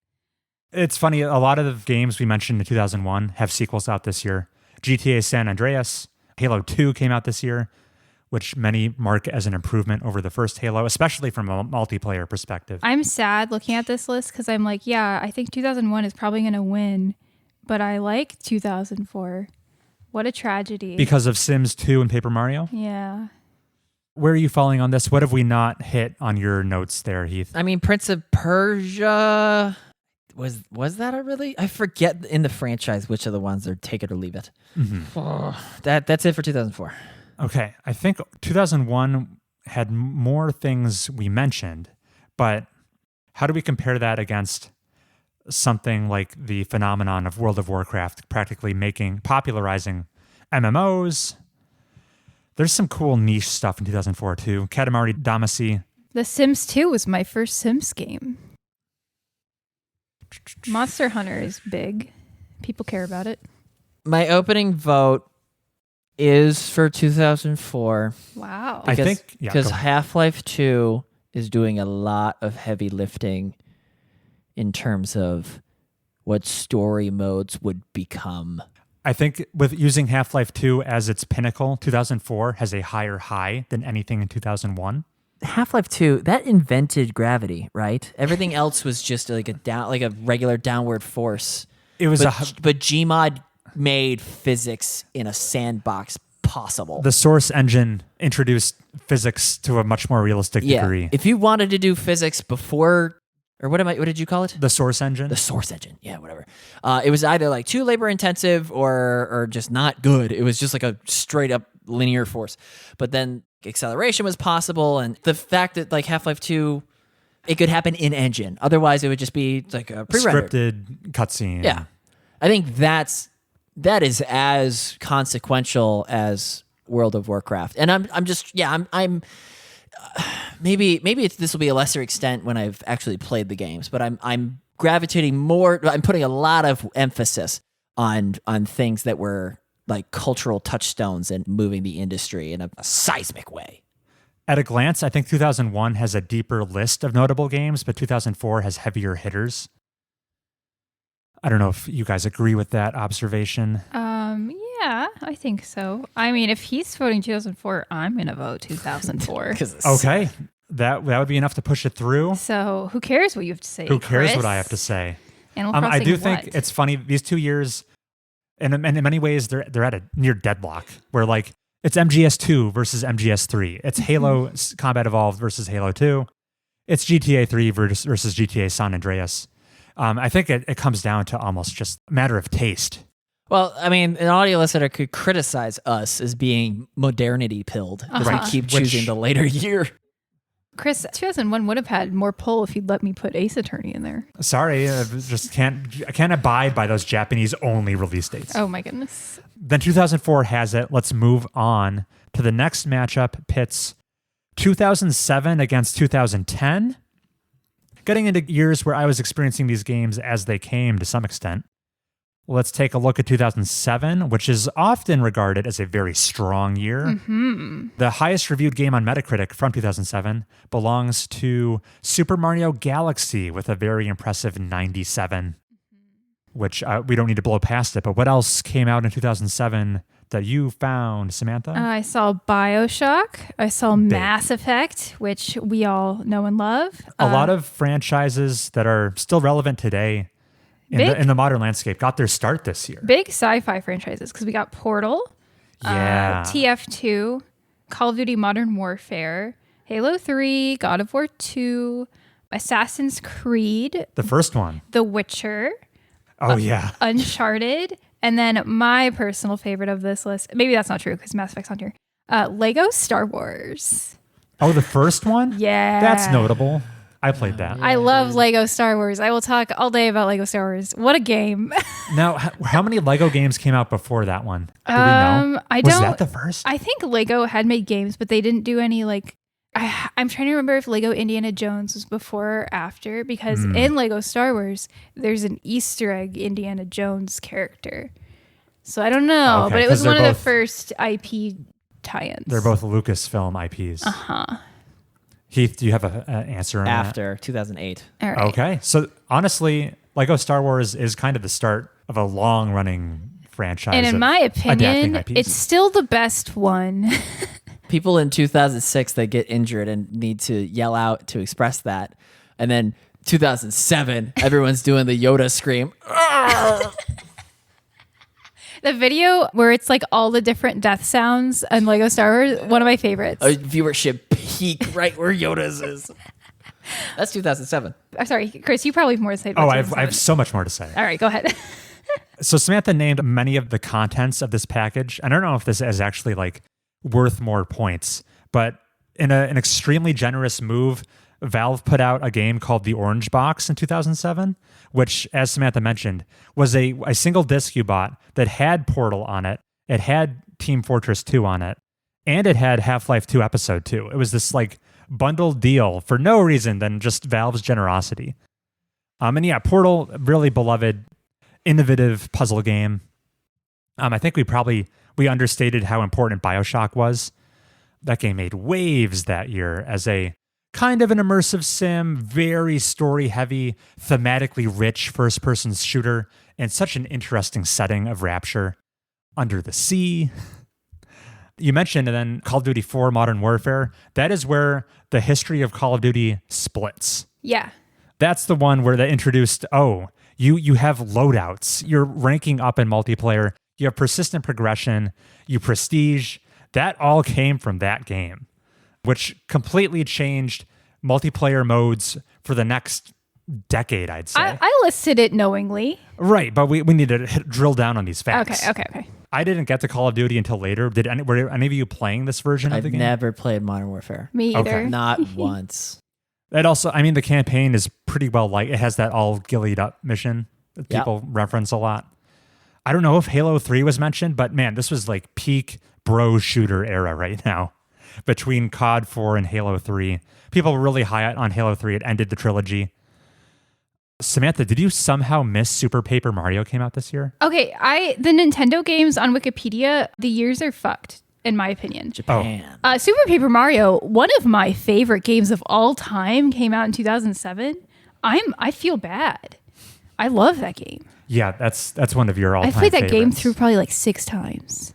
It's funny, a lot of the games we mentioned in 2001 have sequels out this year. GTA San Andreas, Halo 2 came out this year, which many mark as an improvement over the first Halo, especially from a multiplayer perspective.
I'm sad looking at this list because I'm like, yeah, I think 2001 is probably going to win, but I like 2004. What a tragedy.
Because of Sims 2 and Paper Mario?
Yeah.
Where are you falling on this? What have we not hit on your notes there, Heath?
I mean, Prince of Persia, was that a really? I forget in the franchise which of the ones are take it or leave it. That's it for 2004.
Okay, I think 2001 had more things we mentioned, but how do we compare that against something like the phenomenon of World of Warcraft practically popularizing MMOs? There's some cool niche stuff in 2004 too. Katamari Damacy.
The Sims 2 was my first Sims game. Monster Hunter is big. People care about it.
My opening vote is for 2004.
Wow.
I think
because
go ahead.
Half-Life 2 is doing a lot of heavy lifting in terms of what story modes would become.
I think with using Half-Life 2 as its pinnacle, 2004 has a higher high than anything in 2001.
Half-Life 2, that invented gravity, right? Everything else was just like a regular downward force.
It was
but Gmod made physics in a sandbox possible.
The Source engine introduced physics to a much more realistic degree.
If you wanted to do physics before, or what did you call it?
The Source engine?
The Source engine. Yeah, whatever. It was either like too labor intensive or just not good. It was just like a straight up linear force. But then acceleration was possible, and the fact that like Half-Life 2, it could happen in engine. Otherwise, it would just be like a pre-rendered
scripted cutscene.
Yeah, I think that is as consequential as World of Warcraft. And I'm maybe this will be a lesser extent when I've actually played the games, but I'm gravitating more. I'm putting a lot of emphasis on things that were like cultural touchstones and moving the industry in a seismic way.
At a glance, I think 2001 has a deeper list of notable games, but 2004 has heavier hitters. I don't know if you guys agree with that observation.
Yeah, I think so. I mean, if he's voting 2004, I'm going to vote 2004.
Okay. That would be enough to push it through.
So who cares what you have to say,
Who cares
Chris?
what I have to say?
Animal
I
Crossing
do
what?
think it's funny. These 2 years, and in many ways, they're at a near deadlock where like it's MGS2 versus MGS3. It's Halo Combat Evolved versus Halo 2. It's GTA 3 versus GTA San Andreas. I think it comes down to almost just a matter of taste.
Well, I mean, an audio listener could criticize us as being modernity pilled because we keep choosing the later year.
Chris, 2001 would have had more pull if you'd let me put Ace Attorney in there.
Sorry, I can't abide by those Japanese only release dates.
Oh my goodness.
Then 2004 has it. Let's move on to the next matchup. Pits 2007 against 2010. getting into years where I was experiencing these games as they came to some extent. Let's take a look at 2007, which is often regarded as a very strong year.
Mm-hmm.
The highest reviewed game on Metacritic from 2007 belongs to Super Mario Galaxy with a very impressive 97, which we don't need to blow past it. But what else came out in 2007 that you found, Samantha?
I saw BioShock. I saw Mass Effect, which we all know and love.
A lot of franchises that are still relevant today in the modern landscape got their start this year.
Big sci-fi franchises, because we got Portal, TF2, Call of Duty Modern Warfare, Halo 3, God of War 2, Assassin's Creed,
The first one.
The Witcher,
Oh, yeah.
Uncharted, and then my personal favorite of this list, maybe that's not true because Mass Effect's on here, Lego Star Wars.
Oh, the first one?
Yeah.
That's notable. I played that.
I love Lego Star Wars. I will talk all day about Lego Star Wars. What a game.
Now, how many Lego games came out before that one? Do we know? Was that the first?
I think Lego had made games, but they didn't do any I'm trying to remember if Lego Indiana Jones was before or after, because in Lego Star Wars, there's an Easter egg Indiana Jones character. So I don't know, but it was one of the first IP tie-ins.
They're both Lucasfilm IPs.
Uh-huh.
Heath, do you have an answer on
After 2008.
All right.
that? Okay. So honestly, Lego Star Wars is kind of the start of a long-running franchise.
And in my opinion,
IPs.
it's still the best one.
People in 2006 that get injured and need to yell out to express that. And then 2007, everyone's doing the Yoda scream.
The video where it's like all the different death sounds on Lego Star Wars, one of my favorites.
A viewership peak right where Yoda's is. That's 2007.
I'm sorry, Chris, you probably have more to say about
I have so much more to say.
All right, go ahead.
So Samantha named many of the contents of this package. I don't know if this is actually worth more points, but in an extremely generous move, Valve put out a game called The Orange Box in 2007, which, as Samantha mentioned, was a single disc you bought that had Portal on it. It had Team Fortress 2 on it, and it had Half-Life 2 Episode 2. It was this bundled deal for no reason than just Valve's generosity. And yeah, Portal, really beloved, innovative puzzle game. I think we understated how important BioShock was. That game made waves that year as a kind of an immersive sim, very story-heavy, thematically rich first-person shooter, and such an interesting setting of Rapture. Under the sea. You mentioned, and then Call of Duty 4 Modern Warfare. That is where the history of Call of Duty splits.
Yeah.
That's the one where they introduced, you have loadouts. You're ranking up in multiplayer. You have persistent progression. You prestige. That all came from that game, which completely changed multiplayer modes for the next decade, I'd say.
I listed it knowingly.
Right, but we need to drill down on these facts.
Okay.
I didn't get to Call of Duty until later. Were any of you playing this version of
I've
the game?
never played Modern Warfare.
Me either.
Okay.
Not once.
It also, the campaign is pretty well it has that all gillied up mission that people reference a lot. I don't know if Halo 3 was mentioned, but man, this was peak bro shooter era right now. Between COD 4 and Halo 3. People were really high on Halo 3. It ended the trilogy. Samantha, did you somehow miss Super Paper Mario came out this year?
Okay, the Nintendo games on Wikipedia, the years are fucked, in my opinion.
Japan.
Super Paper Mario, one of my favorite games of all time, came out in 2007. I feel bad. I love that game.
Yeah, that's one of your all-time
I played that game
favorites.
through probably 6 times.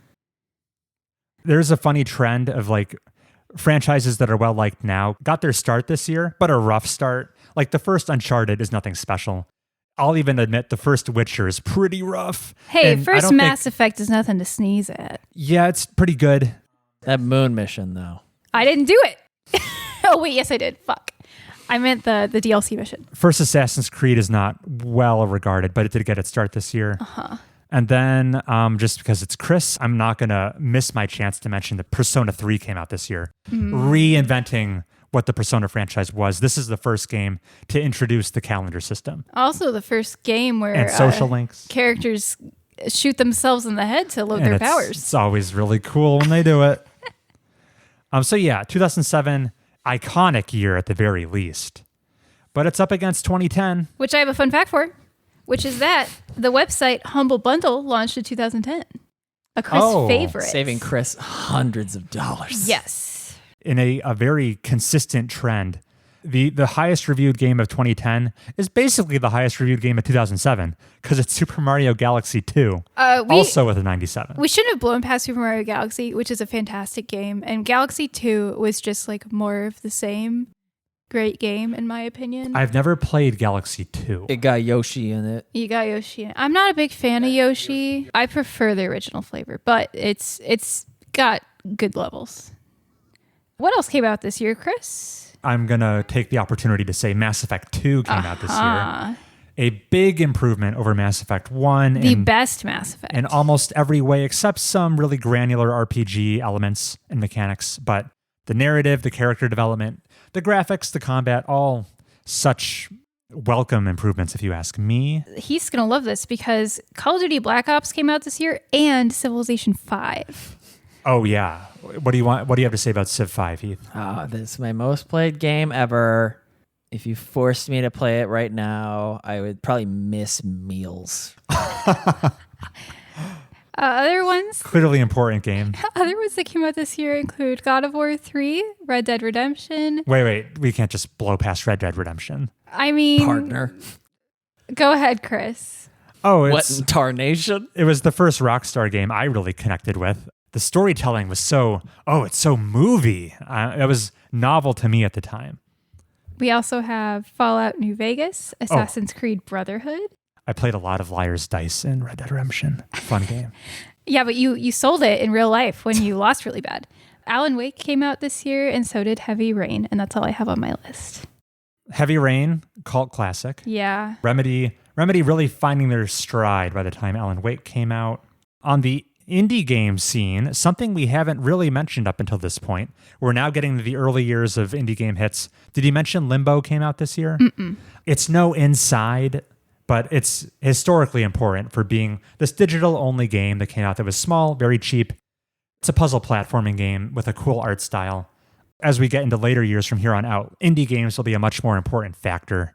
There's a funny trend of franchises that are well liked now got their start this year, but a rough start. The first Uncharted is nothing special. I'll even admit the first Witcher is pretty rough.
Hey,
And
first Mass Effect is nothing to sneeze at.
Yeah, it's pretty good.
That moon mission, though.
I didn't do it. Oh, wait, yes, I did. Fuck. I meant the DLC mission.
First Assassin's Creed is not well regarded, but it did get its start this year.
Uh-huh.
And then, just because it's Chris, I'm not going to miss my chance to mention that Persona 3 came out this year, reinventing what the Persona franchise was. This is the first game to introduce the calendar system.
Also, the first game where
And social links.
characters shoot themselves in the head to load their powers.
It's always really cool when they do it. So yeah, 2007, iconic year at the very least. But it's up against 2010.
Which I have a fun fact for, which is that the website Humble Bundle launched in 2010. A Chris favorite.
Saving Chris hundreds of dollars.
Yes.
In a very consistent trend. The highest reviewed game of 2010 is basically the highest reviewed game of 2007 because it's Super Mario Galaxy 2, also with a 97.
We shouldn't have blown past Super Mario Galaxy, which is a fantastic game. And Galaxy 2 was just like more of the same. Great game, in my opinion.
I've never played Galaxy 2.
It got Yoshi in it.
You got Yoshi. I'm not a big fan of Yoshi. I prefer the original flavor, but it's got good levels. What else came out this year, Chris?
I'm going to take the opportunity to say Mass Effect 2 came out this year. A big improvement over Mass Effect 1.
The best Mass Effect.
In almost every way, except some really granular RPG elements and mechanics. But the narrative, the character development, the graphics, the combat, all such welcome improvements, if you ask me.
He's going to love this because Call of Duty Black Ops came out this year and Civilization 5.
Oh, yeah. What do you want? What do you have to say about Civ 5, Heath?
Oh, this is my most played game ever. If you forced me to play it right now, I would probably miss meals.
Other ones?
Clearly important game.
Other ones that came out this year include God of War 3, Red Dead Redemption.
Wait. We can't just blow past Red Dead Redemption.
I mean...
Partner.
Go ahead, Chris.
Oh,
What in tarnation?
It was the first Rockstar game I really connected with. The storytelling was it's so movie. It was novel to me at the time.
We also have Fallout New Vegas, Assassin's Creed Brotherhood.
I played a lot of Liar's Dice in Red Dead Redemption. Fun game.
Yeah, but you sold it in real life when you lost really bad. Alan Wake came out this year, and so did Heavy Rain, and that's all I have on my list.
Heavy Rain, cult classic.
Yeah.
Remedy really finding their stride by the time Alan Wake came out. On the indie game scene, something we haven't really mentioned up until this point. We're now getting to the early years of indie game hits. Did you mention Limbo came out this year?
Mm-mm.
It's no Inside, but it's historically important for being this digital-only game that came out that was small, very cheap. It's a puzzle platforming game with a cool art style. As we get into later years from here on out, indie games will be a much more important factor.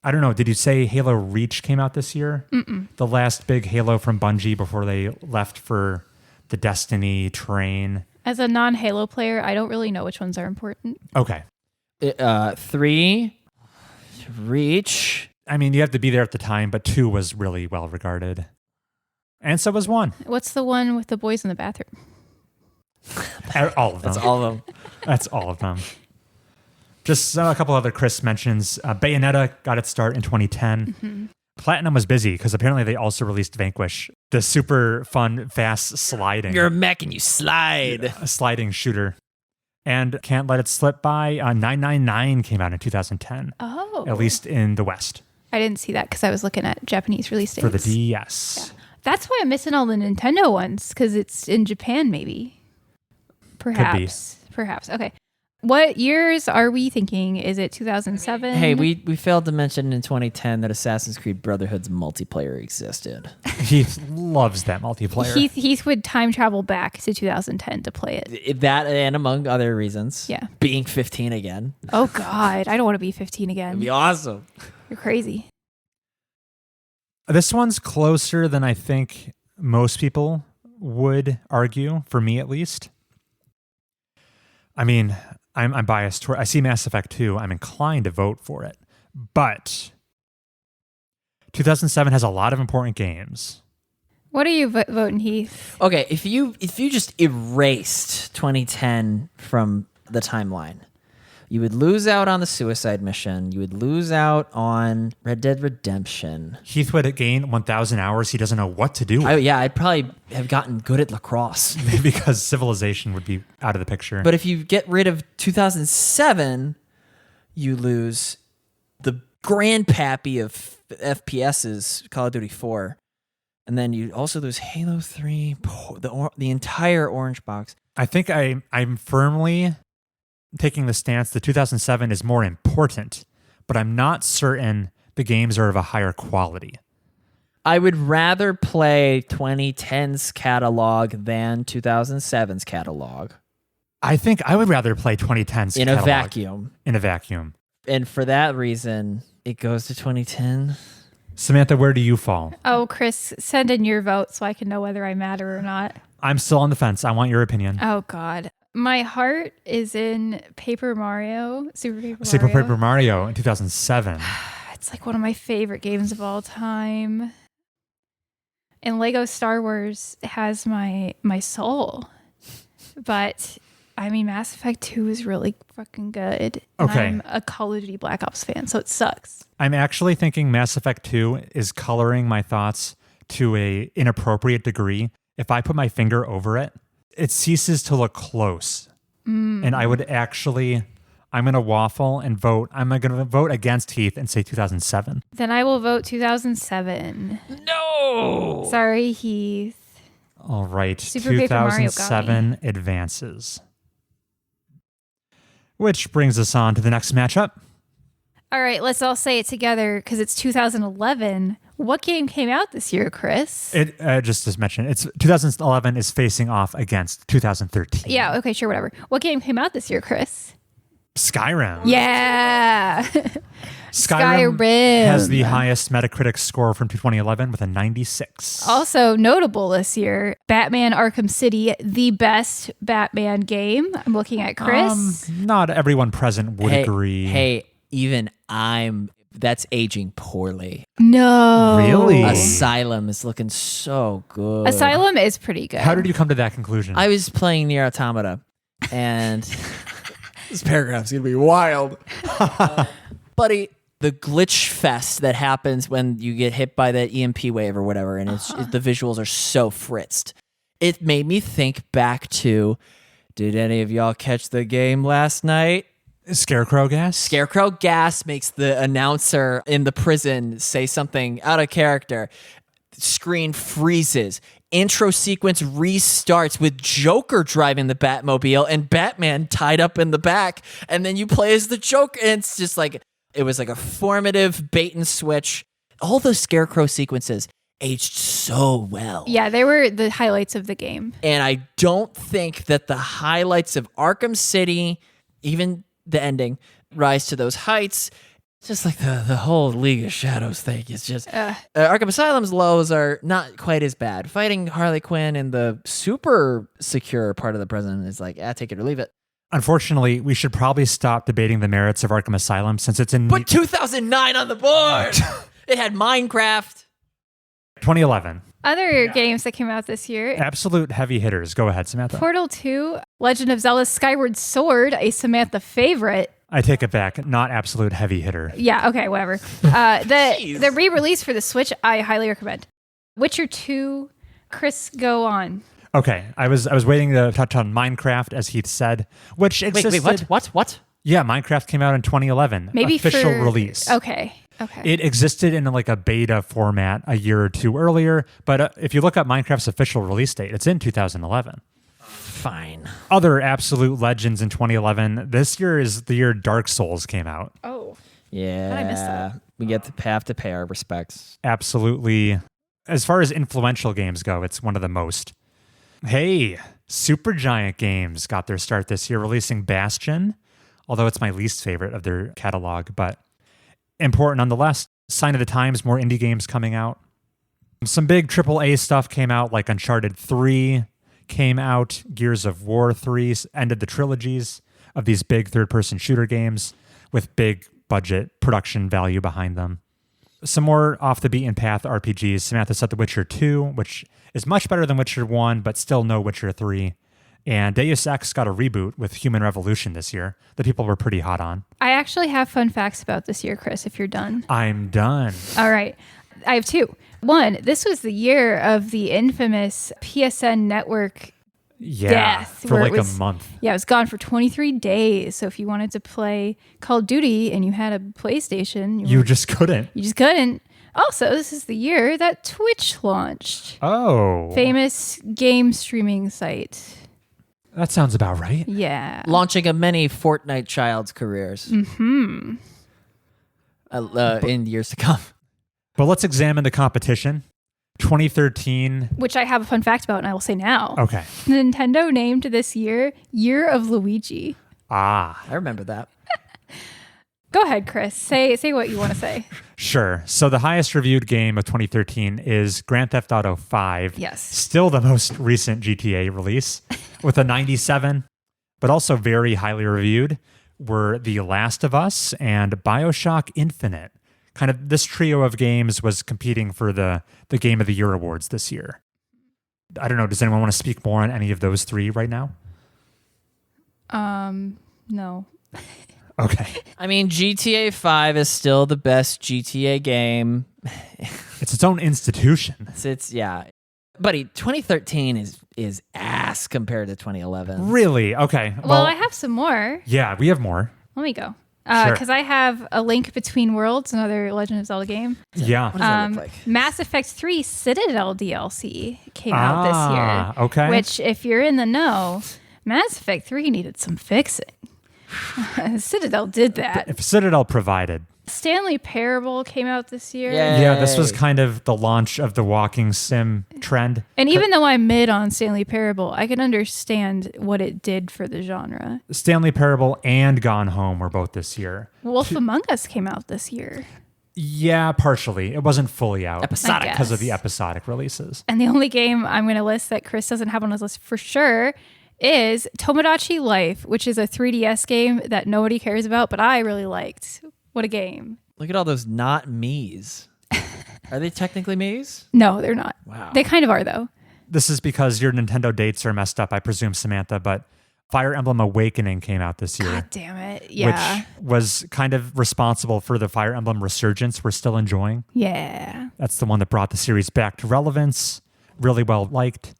I don't know, did you say Halo Reach came out this year?
Mm-mm.
The last big Halo from Bungie before they left for the Destiny train.
As a non-Halo player, I don't really know which ones are important.
Okay.
3, Reach.
I mean, you have to be there at the time, but 2 was really well regarded. And so was 1.
What's the one with the boys in the bathroom?
All of them.
That's all of them.
That's all of them. Just a couple other Chris mentions. Bayonetta got its start in 2010.
Mm-hmm.
Platinum was busy because apparently they also released Vanquish, the super fun, fast sliding.
You're a mech and you slide.
A sliding shooter. And can't let it slip by. 999 came out in 2010.
Oh.
At least in the West.
I didn't see that because I was looking at Japanese release dates.
For the DS.
Yeah. That's why I'm missing all the Nintendo ones because it's in Japan, maybe. Perhaps. Perhaps. Okay. What years are we thinking? Is it 2007?
Hey, we failed to mention in 2010 that Assassin's Creed Brotherhood's multiplayer existed.
Heath loves that multiplayer.
Heath would time travel back to 2010 to play it.
That and among other reasons.
Yeah.
Being 15 again.
Oh, God. I don't want to be 15 again.
It'd be awesome.
You're crazy.
This one's closer than I think most people would argue, for me at least. I mean, I'm biased toward. I see Mass Effect 2. I'm inclined to vote for it. But 2007 has a lot of important games.
What are you voting, Heath?
Okay, if you just erased 2010 from the timeline, you would lose out on the Suicide Mission. You would lose out on Red Dead Redemption.
Heath would gain 1,000 hours. He doesn't know what to do with.
I'd probably have gotten good at lacrosse.
Because Civilization would be out of the picture.
But if you get rid of 2007, you lose the grandpappy of FPS's Call of Duty 4. And then you also lose Halo 3, the entire orange box.
I think I'm firmly taking the stance that 2007 is more important, but I'm not certain the games are of a higher quality.
I would rather play 2010's catalog than 2007's catalog.
I think I would rather play 2010's
in
catalog.
a vacuum.
In a vacuum.
And for that reason, it goes to 2010.
Samantha, where do you fall?
Oh, Chris, send in your vote so I can know whether I matter or not.
I'm still on the fence. I want your opinion.
Oh, God. My heart is in Paper Mario,
Super Paper Mario in 2007.
It's like one of my favorite games of all time. And Lego Star Wars has my soul. But, I mean, Mass Effect 2 is really fucking good. And
Okay.
I'm a Call of Duty Black Ops fan, so it sucks.
I'm actually thinking Mass Effect 2 is coloring my thoughts to a inappropriate degree. If I put my finger over it, it ceases to look close. And I would actually, I'm going to waffle and vote. I'm going to vote against Heath and say 2007.
Then I will vote 2007.
No!
Sorry, Heath.
All right.
Super Paper Mario got me.
2007 advances. Which brings us on to the next matchup.
All right, let's all say it together because it's 2011. What game came out this year, Chris?
It just as mentioned, it's 2011 is facing off against 2013.
Yeah, okay, sure, whatever. What game came out this year, Chris?
Skyrim.
Yeah.
Skyrim has the highest Metacritic score from 2011 with a 96.
Also notable this year, Batman Arkham City, the best Batman game. I'm looking at Chris.
Not everyone present would agree.
Hey, even that's aging poorly.
No.
Really?
Asylum is looking so good.
Asylum is pretty good.
How did you come to that conclusion?
I was playing Nier Automata, and this paragraph's going to be wild. Buddy, the glitch fest that happens when you get hit by that EMP wave or whatever, and the visuals are so fritzed. It made me think back to, did any of y'all catch the game last night?
Scarecrow gas?
Scarecrow gas makes the announcer in the prison say something out of character. Screen freezes. Intro sequence restarts with Joker driving the Batmobile and Batman tied up in the back. And then you play as the Joker. And it's just like, it was like a formative bait and switch. All those Scarecrow sequences aged so well.
Yeah, they were the highlights of the game.
And I don't think that the highlights of Arkham City, even the ending, rise to those heights. Just like the whole League of Shadows thing is just... Arkham Asylum's lows are not quite as bad. Fighting Harley Quinn in the super secure part of the prison is like, take it or leave it.
Unfortunately, we should probably stop debating the merits of Arkham Asylum since it's in...
Put 2009 on the board! It had Minecraft.
2011.
Other games that came out this year.
Absolute heavy hitters. Go ahead, Samantha.
Portal 2, Legend of Zelda Skyward Sword, a Samantha favorite.
I take it back. Not absolute heavy hitter.
Yeah, okay, whatever. The re-release for the Switch, I highly recommend. Witcher 2, Chris, go on.
Okay, I was waiting to touch on Minecraft, as Heath said, which existed...
Wait, what?
Yeah, Minecraft came out in 2011.
Maybe
official release.
Okay.
It existed in like a beta format a year or two earlier, but if you look up Minecraft's official release date, it's in 2011.
Fine.
Other absolute legends in 2011. This year is the year Dark Souls came out.
Oh.
Yeah.
How'd I miss that?
We have to pay our respects.
Absolutely. As far as influential games go, it's one of the most. Hey, Supergiant Games got their start this year releasing Bastion, although it's my least favorite of their catalog, but important nonetheless. Sign of the times, more indie games coming out. Some big AAA stuff came out, like Uncharted 3 came out. Gears of War 3 ended the trilogies of these big third-person shooter games with big budget production value behind them. Some more off-the-beaten-path RPGs. Samantha said The Witcher 2, which is much better than Witcher 1, but still no Witcher 3. And Deus Ex got a reboot with Human Revolution this year that people were pretty hot on.
I actually have fun facts about this year, Chris, if you're done.
I'm done.
All right. I have two. One, this was the year of the infamous PSN network death.
For
where
like
it was,
a month.
Yeah, it was gone for 23 days. So if you wanted to play Call of Duty and you had a PlayStation,
You just couldn't.
You just couldn't. Also, this is the year that Twitch launched.
Oh.
Famous game streaming site.
That sounds about right.
Yeah.
Launching of many Fortnite child's careers.
Mm-hmm.
In years to come.
But let's examine the competition. 2013.
Which I have a fun fact about, and I will say now.
Okay.
Nintendo named this year Year of Luigi.
Ah.
I remember that.
Go ahead, Chris. Say what you want to say.
Sure. So the highest reviewed game of 2013 is Grand Theft Auto 5.
Yes.
Still the most recent GTA release with a 97, but also very highly reviewed were The Last of Us and BioShock Infinite. Kind of this trio of games was competing for the Game of the Year awards this year. I don't know. Does anyone want to speak more on any of those three right now?
No.
Okay.
I mean, GTA 5 is still the best GTA game.
It's its own institution.
It's yeah. Buddy, 2013 is ass compared to 2011.
Really? Okay.
Well, I have some more.
Yeah, we have more.
Let me go.
Sure.
Because I have A Link Between Worlds, another Legend of Zelda game.
Yeah.
What does that look like?
Mass Effect 3 Citadel DLC came out this year.
Okay.
Which, if you're in the know, Mass Effect 3 needed some fixing. Citadel did that.
If Citadel provided.
Stanley Parable came out this year.
Yeah, this was kind of the launch of the walking sim trend.
And even though I'm mid on Stanley Parable, I can understand what it did for the genre.
Stanley Parable and Gone Home were both this year.
Wolf Among Us came out this year.
Yeah, partially. It wasn't fully out.
Episodic.
Because of the episodic releases.
And the only game I'm going to list that Chris doesn't have on his list for sure is Tomodachi Life, which is a 3DS game that nobody cares about, but I really liked. What a game.
Look at all those not me's. Are they technically me's?
No, they're not.
Wow.
They kind of are, though.
This is because your Nintendo dates are messed up, I presume, Samantha, but Fire Emblem Awakening came out this year.
God damn it. Yeah.
Which was kind of responsible for the Fire Emblem resurgence we're still enjoying.
Yeah.
That's the one that brought the series back to relevance. Really well liked.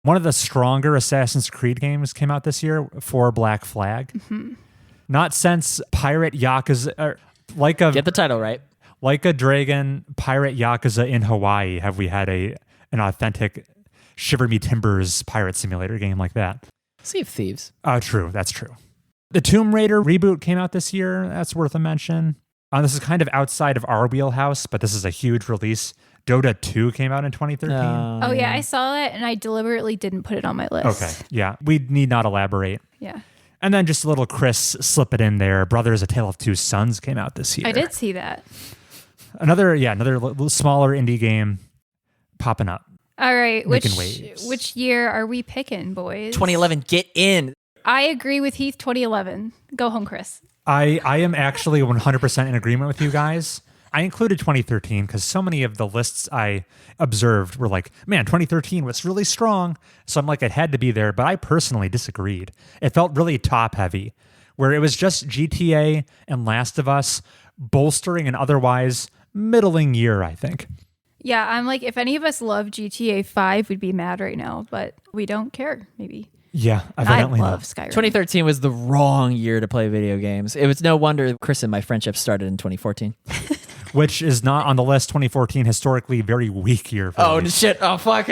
One of the stronger Assassin's Creed games came out this year for Black Flag.
Mm-hmm.
Not since Pirate Yakuza,
Get the title right.
like a Dragon Pirate Yakuza in Hawaii, have we had an authentic Shiver Me Timbers pirate simulator game like that.
Sea of Thieves.
True, that's true. The Tomb Raider reboot came out this year. That's worth a mention. This is kind of outside of our wheelhouse, but this is a huge release. Dota 2 came out in 2013.
Oh, yeah. I saw it and I deliberately didn't put it on my list.
Okay, yeah. We need not elaborate.
Yeah.
And then just a little Chris slip it in there. Brothers: A Tale of Two Sons came out this year.
I did see that.
Another little smaller indie game popping up.
All right.
Making waves.
Which year are we picking, boys?
2011. Get in.
I agree with Heath, 2011. Go home, Chris.
I am actually 100% in agreement with you guys. I included 2013 because so many of the lists I observed were like, man, 2013 was really strong. So I'm like, it had to be there. But I personally disagreed. It felt really top heavy, where it was just GTA and Last of Us bolstering an otherwise middling year, I think.
Yeah, I'm like, if any of us love GTA 5, we'd be mad right now, but we don't care, maybe.
Yeah,
And I
evidently
love
not.
Skyrim.
2013 was the wrong year to play video games. It was no wonder Chris and my friendship started in 2014.
Which is not on the list. 2014, historically very weak year. For these.
Shit. Oh, fuck.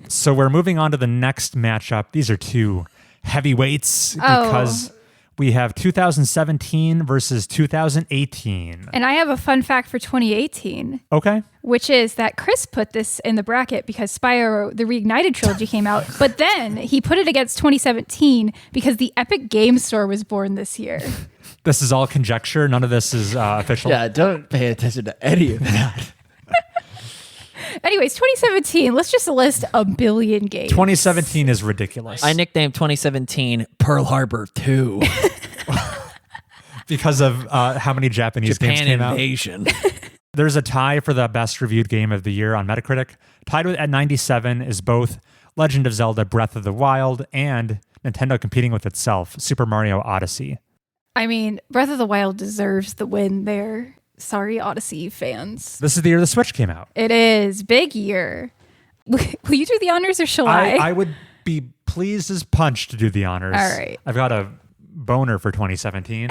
So we're moving on to the next matchup. These are two heavyweights because we have 2017 versus 2018.
And I have a fun fact for 2018.
Okay.
Which is that Chris put this in the bracket because Spyro, the Reignited trilogy came out, but then he put it against 2017 because the Epic Games Store was born this year.
This is all conjecture. None of this is official.
Yeah, don't pay attention to any of that.
Anyways, 2017, let's just list a billion games.
2017 is ridiculous.
I nicknamed 2017 Pearl Harbor 2.
because of how many Japanese games
Japan
came out.
invasion.
There's a tie for the best reviewed game of the year on Metacritic. Tied with at 97 is both Legend of Zelda Breath of the Wild and Nintendo competing with itself, Super Mario Odyssey.
I mean, Breath of the Wild deserves the win there. Sorry, Odyssey fans.
This is the year the Switch came out.
It is. Big year. Will you do the honors or shall I?
I would be pleased as punch to do the honors.
All right.
I've got a boner for 2017.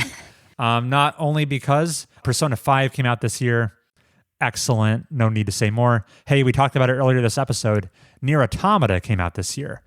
Not only because Persona 5 came out this year. Excellent. No need to say more. Hey, we talked about it earlier this episode. Nier Automata came out this year.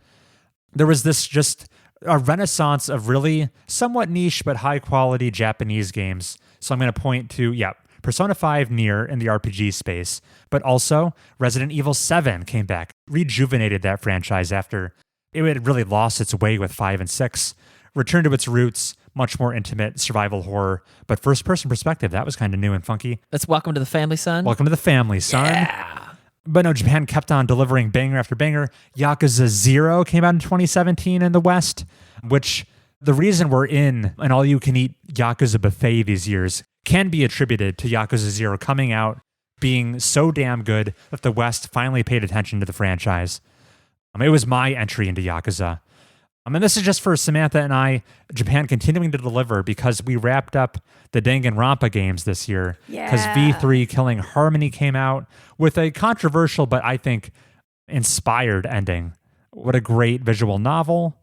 There was this just a renaissance of really somewhat niche but high quality Japanese games. So I'm going to point to, Persona 5 Nier in the RPG space, but also Resident Evil 7 came back, rejuvenated that franchise after it had really lost its way with 5 and 6. returned to its roots, much more intimate survival horror, but first-person perspective. That was kind of new and funky.
That's welcome to the family, son.
Welcome to the family, son.
Yeah.
But no, Japan kept on delivering banger after banger. Yakuza 0 came out in 2017 in the West, which the reason we're in an all-you-can-eat Yakuza buffet these years can be attributed to Yakuza 0 coming out, being so damn good that the West finally paid attention to the franchise. It was my entry into Yakuza. And this is just for Samantha and I, Japan continuing to deliver because we wrapped up the Danganronpa games this year. Because V3 Killing Harmony came out with a controversial, but I think inspired ending. What a great visual novel.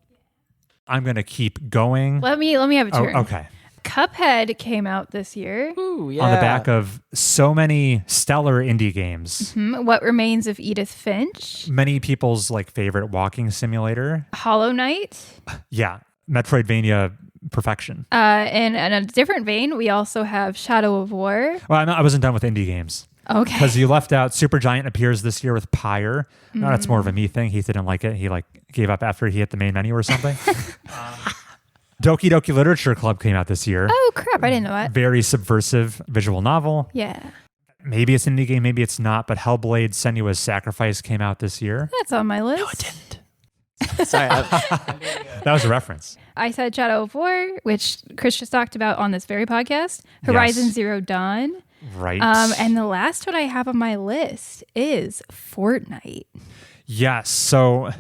I'm going to keep going.
Let me have a turn.
Oh, okay.
Cuphead came out this year.
Ooh, yeah.
On the back of so many stellar indie games.
What Remains of Edith Finch.
Many people's favorite walking simulator.
Hollow Knight.
Yeah, Metroidvania perfection.
And in a different vein, we also have Shadow of War.
Well, I wasn't done with indie games.
Okay.
Because you left out Supergiant appears this year with Pyre. No, that's more of a me thing. Heath didn't like it. He gave up after he hit the main menu or something. Doki Doki Literature Club came out this year.
Oh, crap. I didn't know that.
Very subversive visual novel.
Yeah.
Maybe it's an indie game, maybe it's not, but Hellblade Senua's Sacrifice came out this year.
That's on my list.
No, it didn't. Sorry.
That was a reference.
I said Shadow of War, which Chris just talked about on this very podcast. Horizon
Yes.
Zero Dawn.
Right.
And the last one I have on my list is Fortnite.
Yes. So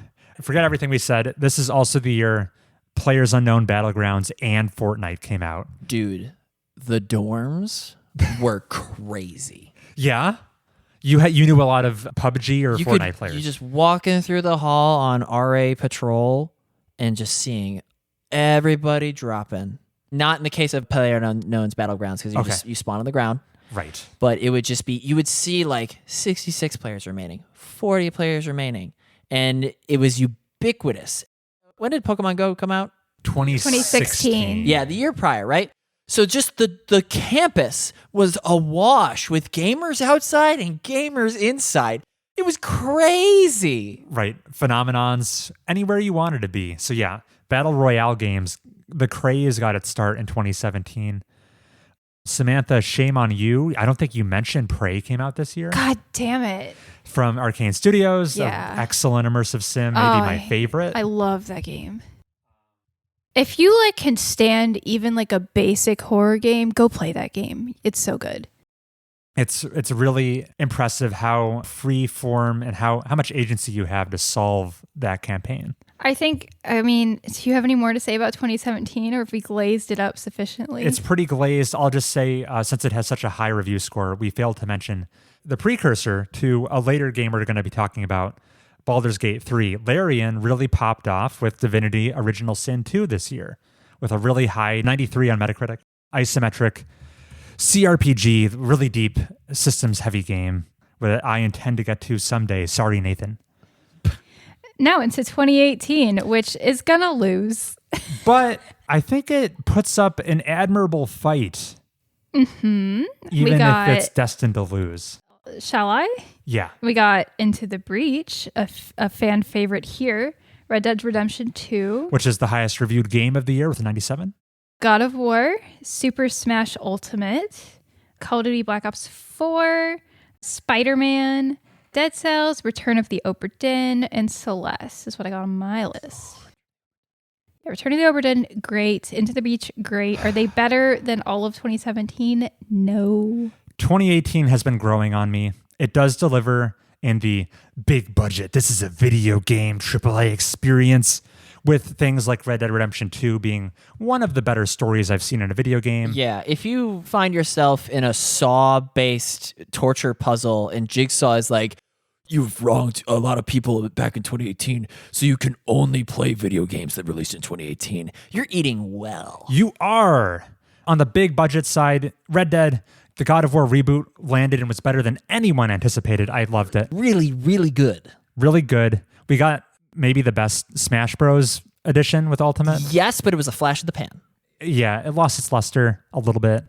forget everything we said. This is also the year Players Unknown Battlegrounds and Fortnite came out.
Dude, the dorms were crazy.
Yeah. You knew a lot of PUBG or Fortnite players.
You just walking through the hall on RA Patrol and just seeing everybody dropping. Not in the case of PlayerUnknown's Battlegrounds because you spawn on the ground.
Right.
But it would just be, you would see 66 players remaining, 40 players remaining, and it was ubiquitous. When did Pokemon Go come out?
2016.
Yeah, the year prior, right? So just the campus was awash with gamers outside and gamers inside. It was crazy.
Right. Phenomenons anywhere you wanted to be. So yeah, Battle Royale games, the craze got its start in 2017. Samantha, shame on you. I don't think you mentioned Prey came out this year.
God damn it.
From Arcane Studios.
Yeah.
Excellent immersive sim. Maybe my favorite.
I love that game. If you can stand even a basic horror game, go play that game. It's so good.
It's really impressive how free form and how much agency you have to solve that campaign.
Do you have any more to say about 2017 or if we glazed it up sufficiently?
It's pretty glazed. I'll just say, since it has such a high review score, we failed to mention the precursor to a later game we're going to be talking about, Baldur's Gate 3. Larian really popped off with Divinity Original Sin 2 this year with a really high 93 on Metacritic. Isometric CRPG, really deep systems-heavy game that I intend to get to someday. Sorry, Nathan.
Now into 2018, which is going to lose.
But I think it puts up an admirable fight.
Mm-hmm.
Even if it's destined to lose.
Shall I?
Yeah.
We got Into the Breach, a fan favorite here. Red Dead Redemption 2.
Which is the highest reviewed game of the year with a 97.
God of War, Super Smash Ultimate, Call of Duty Black Ops 4, Spider-Man, Dead Cells, Return of the Obra Dinn, and Celeste is what I got on my list. Yeah, Return of the Obra Dinn, great. Into the Breach, great. Are they better than all of 2017? No.
2018 has been growing on me. It does deliver in the big budget. This is a video game AAA experience with things like Red Dead Redemption 2 being one of the better stories I've seen in a video game.
Yeah, if you find yourself in a Saw-based torture puzzle and Jigsaw is like, you've wronged a lot of people back in 2018, so you can only play video games that released in 2018, you're eating well.
You are. On the big budget side, Red Dead, the God of War reboot landed and was better than anyone anticipated. I loved it.
Really, really good.
Really good. We got maybe the best Smash Bros. Edition with Ultimate.
Yes, but it was a flash in the pan.
Yeah, it lost its luster a little bit.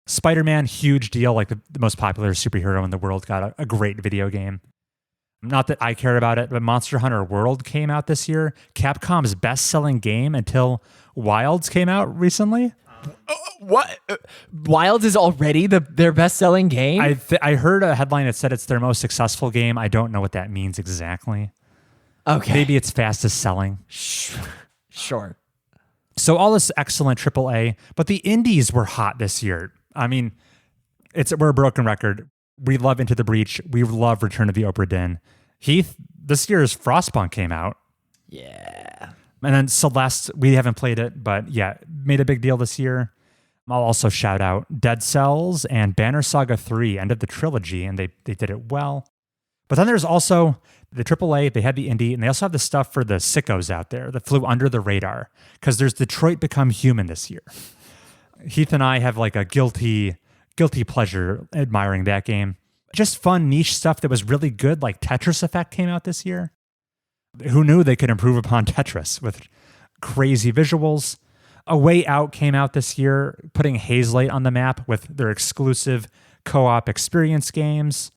Spider-Man, huge deal. The most popular superhero in the world got a great video game. Not that I care about it, but Monster Hunter World came out this year. Capcom's best-selling game until Wilds came out recently.
What? Wilds is already their best-selling game?
I heard a headline that said it's their most successful game. I don't know what that means exactly.
Okay.
Maybe it's fastest selling.
Sure.
So all this excellent AAA, but the indies were hot this year. I mean, we're a broken record. We love Into the Breach. We love Return of the Obra Dinn. Heath, this year's Frostpunk came out.
Yeah.
And then Celeste, we haven't played it, but yeah, made a big deal this year. I'll also shout out Dead Cells and Banner Saga 3, end of the trilogy, and they did it well. But then there's also the AAA, they had the indie, and they also have the stuff for the sickos out there that flew under the radar, because there's Detroit Become Human this year. Heath and I have like a guilty pleasure admiring that game. Just fun niche stuff that was really good, like Tetris Effect came out this year. Who knew they could improve upon Tetris with crazy visuals? A Way Out came out this year, putting Hazelight on the map with their exclusive co-op experience games.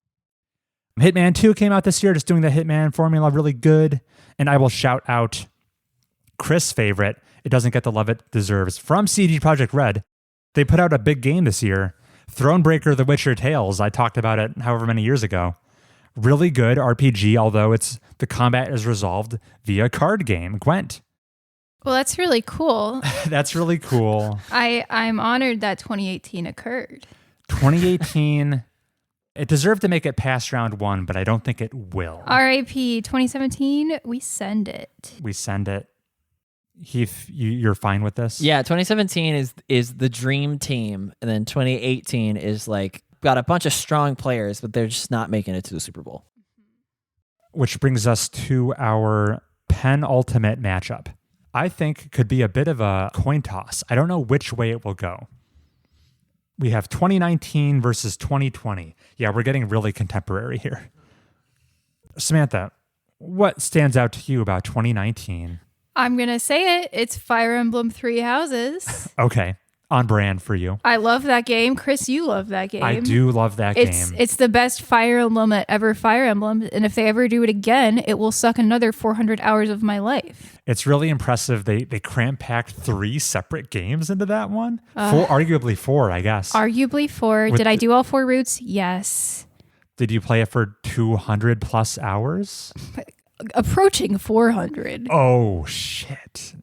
Hitman 2 came out this year, just doing the Hitman formula really good. And I will shout out Chris' favorite, it doesn't get the love it deserves, from CD Projekt Red. They put out a big game this year, Thronebreaker: The Witcher Tales. I talked about it however many years ago. Really good RPG, although the combat is resolved via card game, Gwent.
Well, that's really cool.
That's really cool.
I'm honored that 2018 occurred.
2018, it deserved to make it past round one, but I don't think it will.
RIP 2017, we send it.
We send it. Heath, you're fine with this?
Yeah, 2017 is the dream team, and then 2018 is like got a bunch of strong players, but they're just not making it to the Super Bowl.
Which brings us to our penultimate matchup. I think could be a bit of a coin toss. I don't know which way it will go. We have 2019 versus 2020. Yeah, we're getting really contemporary here. Samantha, what stands out to you about 2019?
I'm going to say it. It's Fire Emblem Three Houses.
Okay, on brand for you.
I love that game. Chris, you love that game.
I do love that game.
It's the best Fire Emblem ever Fire Emblem. And if they ever do it again, it will suck another 400 hours of my life.
It's really impressive. They cram-packed 3 separate games into that one. Arguably 4, I guess.
Arguably 4. Did I do all 4 routes? Yes.
Did you play it for 200 plus hours?
Approaching 400.
Oh, shit.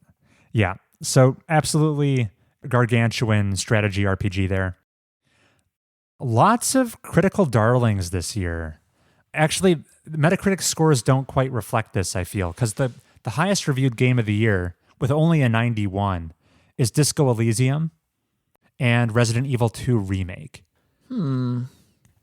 Yeah. So absolutely gargantuan strategy RPG there. Lots of critical darlings this year. Actually, Metacritic scores don't quite reflect this, I feel, because the highest reviewed game of the year, with only a 91, is Disco Elysium and Resident Evil 2 Remake.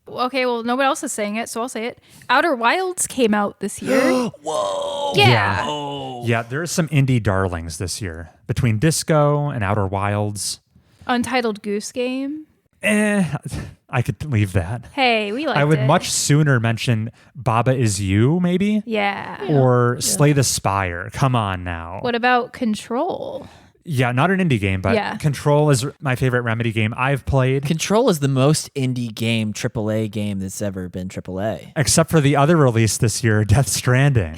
Okay, well, nobody else is saying it, so I'll say it. Outer Wilds came out this year.
Whoa!
Yeah.
Whoa.
Yeah, there's some indie darlings this year between Disco and Outer Wilds.
Untitled Goose Game.
I could leave that.
Hey, we liked it.
I would much sooner mention Baba Is You, maybe?
Yeah.
Or Slay the Spire. Come on now.
What about Control?
Yeah, not an indie game, but
Yeah.
Control is my favorite Remedy game I've played.
Control is the most indie game, AAA game that's ever been AAA.
Except for the other release this year, Death Stranding.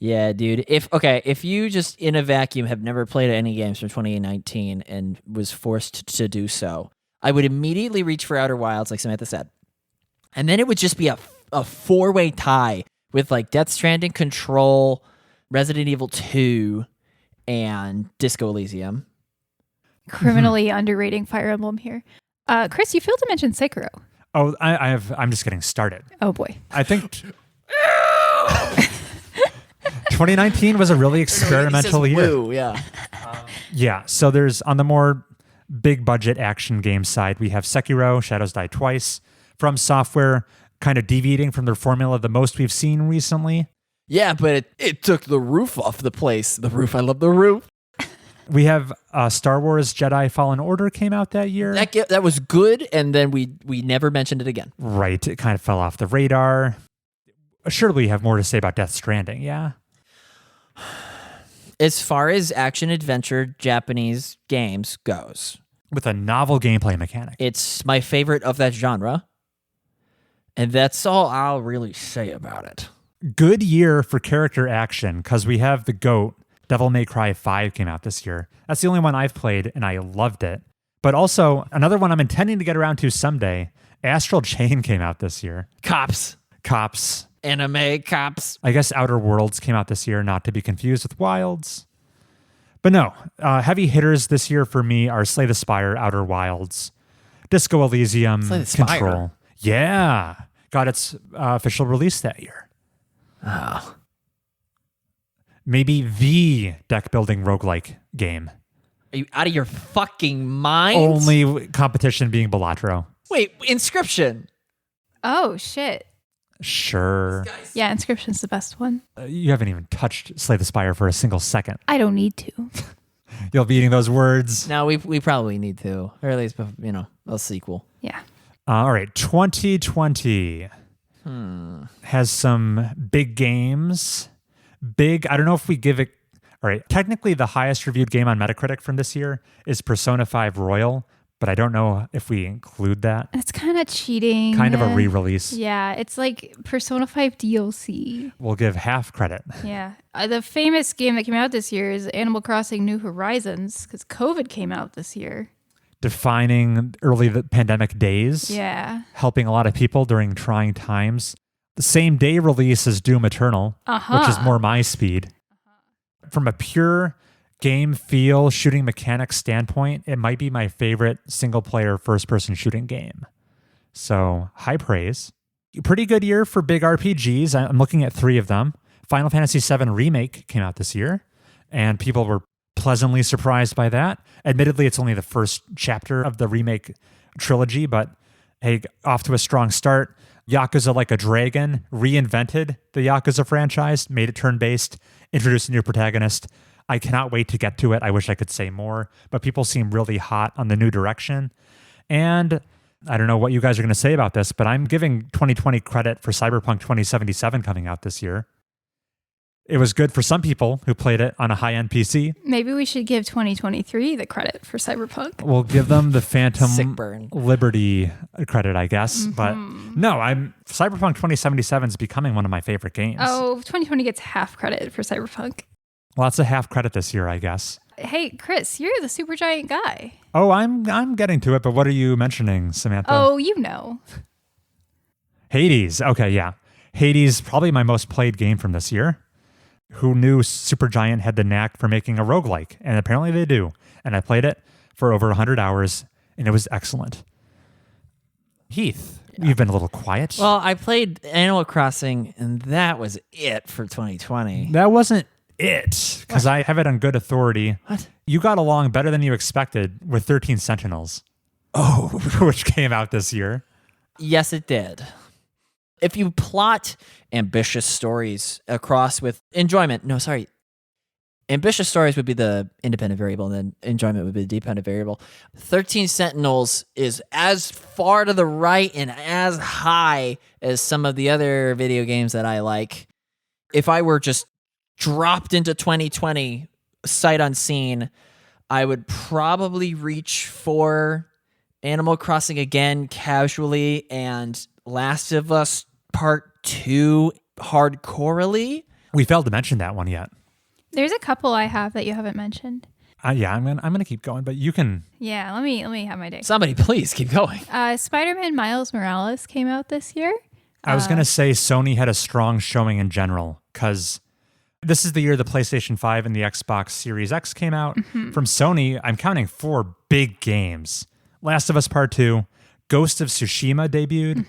Yeah, dude. If you just in a vacuum have never played any games from 2019 and was forced to do so, I would immediately reach for Outer Wilds, like Samantha said. And then it would just be a 4-way tie with like Death Stranding, Control, Resident Evil 2, and Disco Elysium.
Criminally underrating Fire Emblem here. Chris, you failed to mention Sekiro.
Oh, I'm just getting started.
Oh boy.
I think 2019 was a really experimental year.
Woo, yeah.
Yeah, so there's on the more big budget action game side, we have Sekiro, Shadows Die Twice, From Software, kind of deviating from their formula the most we've seen recently.
Yeah, but it took the roof off the place. The roof, I love the roof.
We have Star Wars Jedi Fallen Order came out that year.
That was good, and then we never mentioned it again.
Right, it kind of fell off the radar. Surely you have more to say about Death Stranding, yeah?
As far as action-adventure Japanese games goes,
With a novel gameplay mechanic.
it's my favorite of that genre. And that's all I'll really say about it.
Good year for character action because we have the GOAT. Devil May Cry 5 came out this year. That's the only one I've played, and I loved it. But also, another one I'm intending to get around to someday, Astral Chain came out this year.
Cops. Anime cops.
I guess Outer Worlds came out this year, not to be confused with Wilds. But no, heavy hitters this year for me are Slay the Spire, Outer Wilds, Disco Elysium,
Slay the Spire?
Control. Yeah. Got its official release that year.
Oh.
Maybe the deck-building roguelike game.
Are you out of your fucking mind?
Only competition being Balatro.
Wait, Inscription.
Oh, shit.
Sure.
Yeah, Inscription's the best one.
You haven't even touched Slay the Spire for a single second.
I don't need to.
You'll be eating those words.
No, we probably need to. Or at least, a sequel.
Yeah.
All right, 2020 has some big games. I don't know if we give it... All right, technically the highest reviewed game on Metacritic from this year is Persona 5 Royal, but I don't know if we include that.
It's kind of cheating.
Kind of a re-release.
Yeah, it's like Persona 5 DLC.
We'll give half credit.
Yeah. The famous game that came out this year is Animal Crossing New Horizons, because COVID came out this year.
Defining the pandemic days.
Yeah.
Helping a lot of people during trying times. The same day release as Doom Eternal, which is more my speed. From a pure game feel, shooting mechanics standpoint, it might be my favorite single-player first-person shooting game. So, high praise. Pretty good year for big RPGs. I'm looking at 3 of them. Final Fantasy VII Remake came out this year, and people were pleasantly surprised by that. Admittedly, it's only the first chapter of the remake trilogy, but hey, off to a strong start. Yakuza Like a Dragon reinvented the Yakuza franchise, made it turn-based, introduced a new protagonist. I cannot wait to get to it. I wish I could say more, but people seem really hot on the new direction. And I don't know what you guys are going to say about this, but I'm giving 2020 credit for Cyberpunk 2077 coming out this year. It was good for some people who played it on a high-end PC.
Maybe we should give 2023 the credit for Cyberpunk.
We'll give them the Phantom
Sick burn.
Liberty credit, I guess. But no, Cyberpunk 2077 is becoming one of my favorite games.
Oh, 2020 gets half credit for Cyberpunk.
Lots of half credit this year, I guess.
Hey, Chris, you're the Supergiant guy.
Oh, I'm getting to it, but what are you mentioning, Samantha?
Oh, you know.
Hades. Okay, yeah. Hades, probably my most played game from this year. Who knew Supergiant had the knack for making a roguelike? And apparently they do. And I played it for over 100 hours, and it was excellent. Heath, you've been a little quiet.
Well, I played Animal Crossing, and that was it for 2020.
That wasn't it, because I have it on good authority.
What?
You got along better than you expected with 13 Sentinels. Oh, which came out this year.
Yes, it did. If you plot ambitious stories across with enjoyment, ambitious stories would be the independent variable, and then enjoyment would be the dependent variable. 13 Sentinels is as far to the right and as high as some of the other video games that I like. If I were just dropped into 2020 sight unseen, I would probably reach for Animal Crossing again casually and Last of Us Part 2 hardcorely.
We failed to mention that one yet.
There's a couple I have that you haven't mentioned.
Yeah, I'm gonna keep going, but you can.
Yeah, let me have my day.
Somebody please keep going.
Spider-Man Miles Morales came out this year.
I was gonna say Sony had a strong showing in general because this is the year the PlayStation 5 and the Xbox Series X came out. From Sony, I'm counting 4 big games: Last of Us Part 2, Ghost of Tsushima debuted,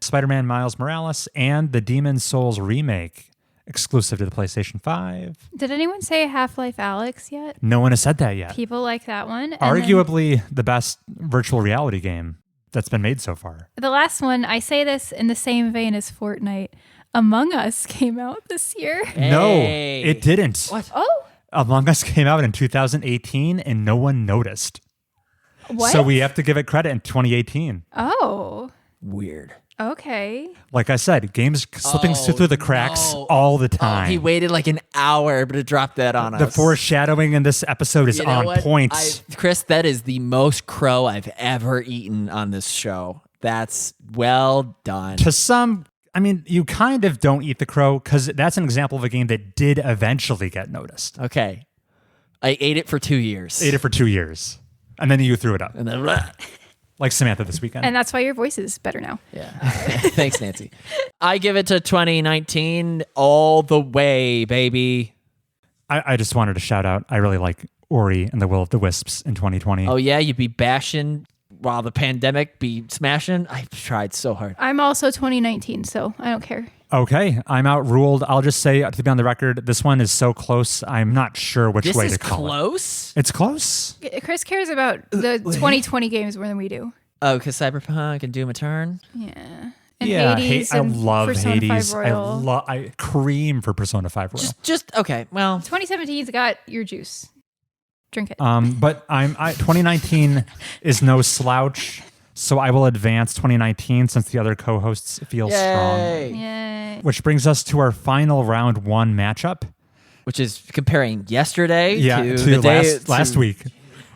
Spider-Man Miles Morales, and the Demon's Souls remake, exclusive to the PlayStation 5.
Did anyone say Half-Life Alyx yet?
No one has said that yet.
People like that one. And
Arguably the best virtual reality game that's been made so far.
the last one, I say this in the same vein as Fortnite. Among Us came out this year.
No,
Hey.
it didn't.
What?
Oh,
Among Us came out in 2018 and no one noticed.
what?
So we have to give it credit in 2018.
Oh,
Weird.
okay.
Like I said, games slipping through the cracks
no.
all the time.
He waited like an hour to drop that on us.
The foreshadowing in this episode is
You know
on
what?
point.
Chris, that is the most crow I've ever eaten on this show. That's well done.
To some, I mean, you kind of don't eat the crow because that's an example of a game that did eventually get noticed.
Okay. I ate it for 2 years.
Ate it for 2 years. And then you threw it up.
And then, blah.
Like Samantha this weekend.
And that's why your voice is better now.
Yeah. Thanks, Nancy. I give it to 2019 all the way, baby.
I just wanted to shout out, I really like Ori and the Will of the Wisps in 2020.
Oh, yeah? You'd be bashing while the pandemic be smashing? I've tried so hard.
I'm also 2019, so I don't care.
Okay, I'm outruled. I'll just say, to be on the record, this one is so close, I'm not sure which way to call
close?
it. It's close?
Chris cares about the 2020 games more than we do.
Oh, because Cyberpunk and Doom Eternal?
Yeah. And
Yeah,
Hades
I
and
love
Persona
Hades.
5 Royal.
I cream for Persona 5 Royal.
Just okay, well.
2017's got your juice. Drink it.
But 2019 is no slouch, so I will advance 2019 since the other co-hosts feel strong.
Yay.
Which brings us to our final round 1 matchup.
Which is comparing yesterday
to
the day
last week.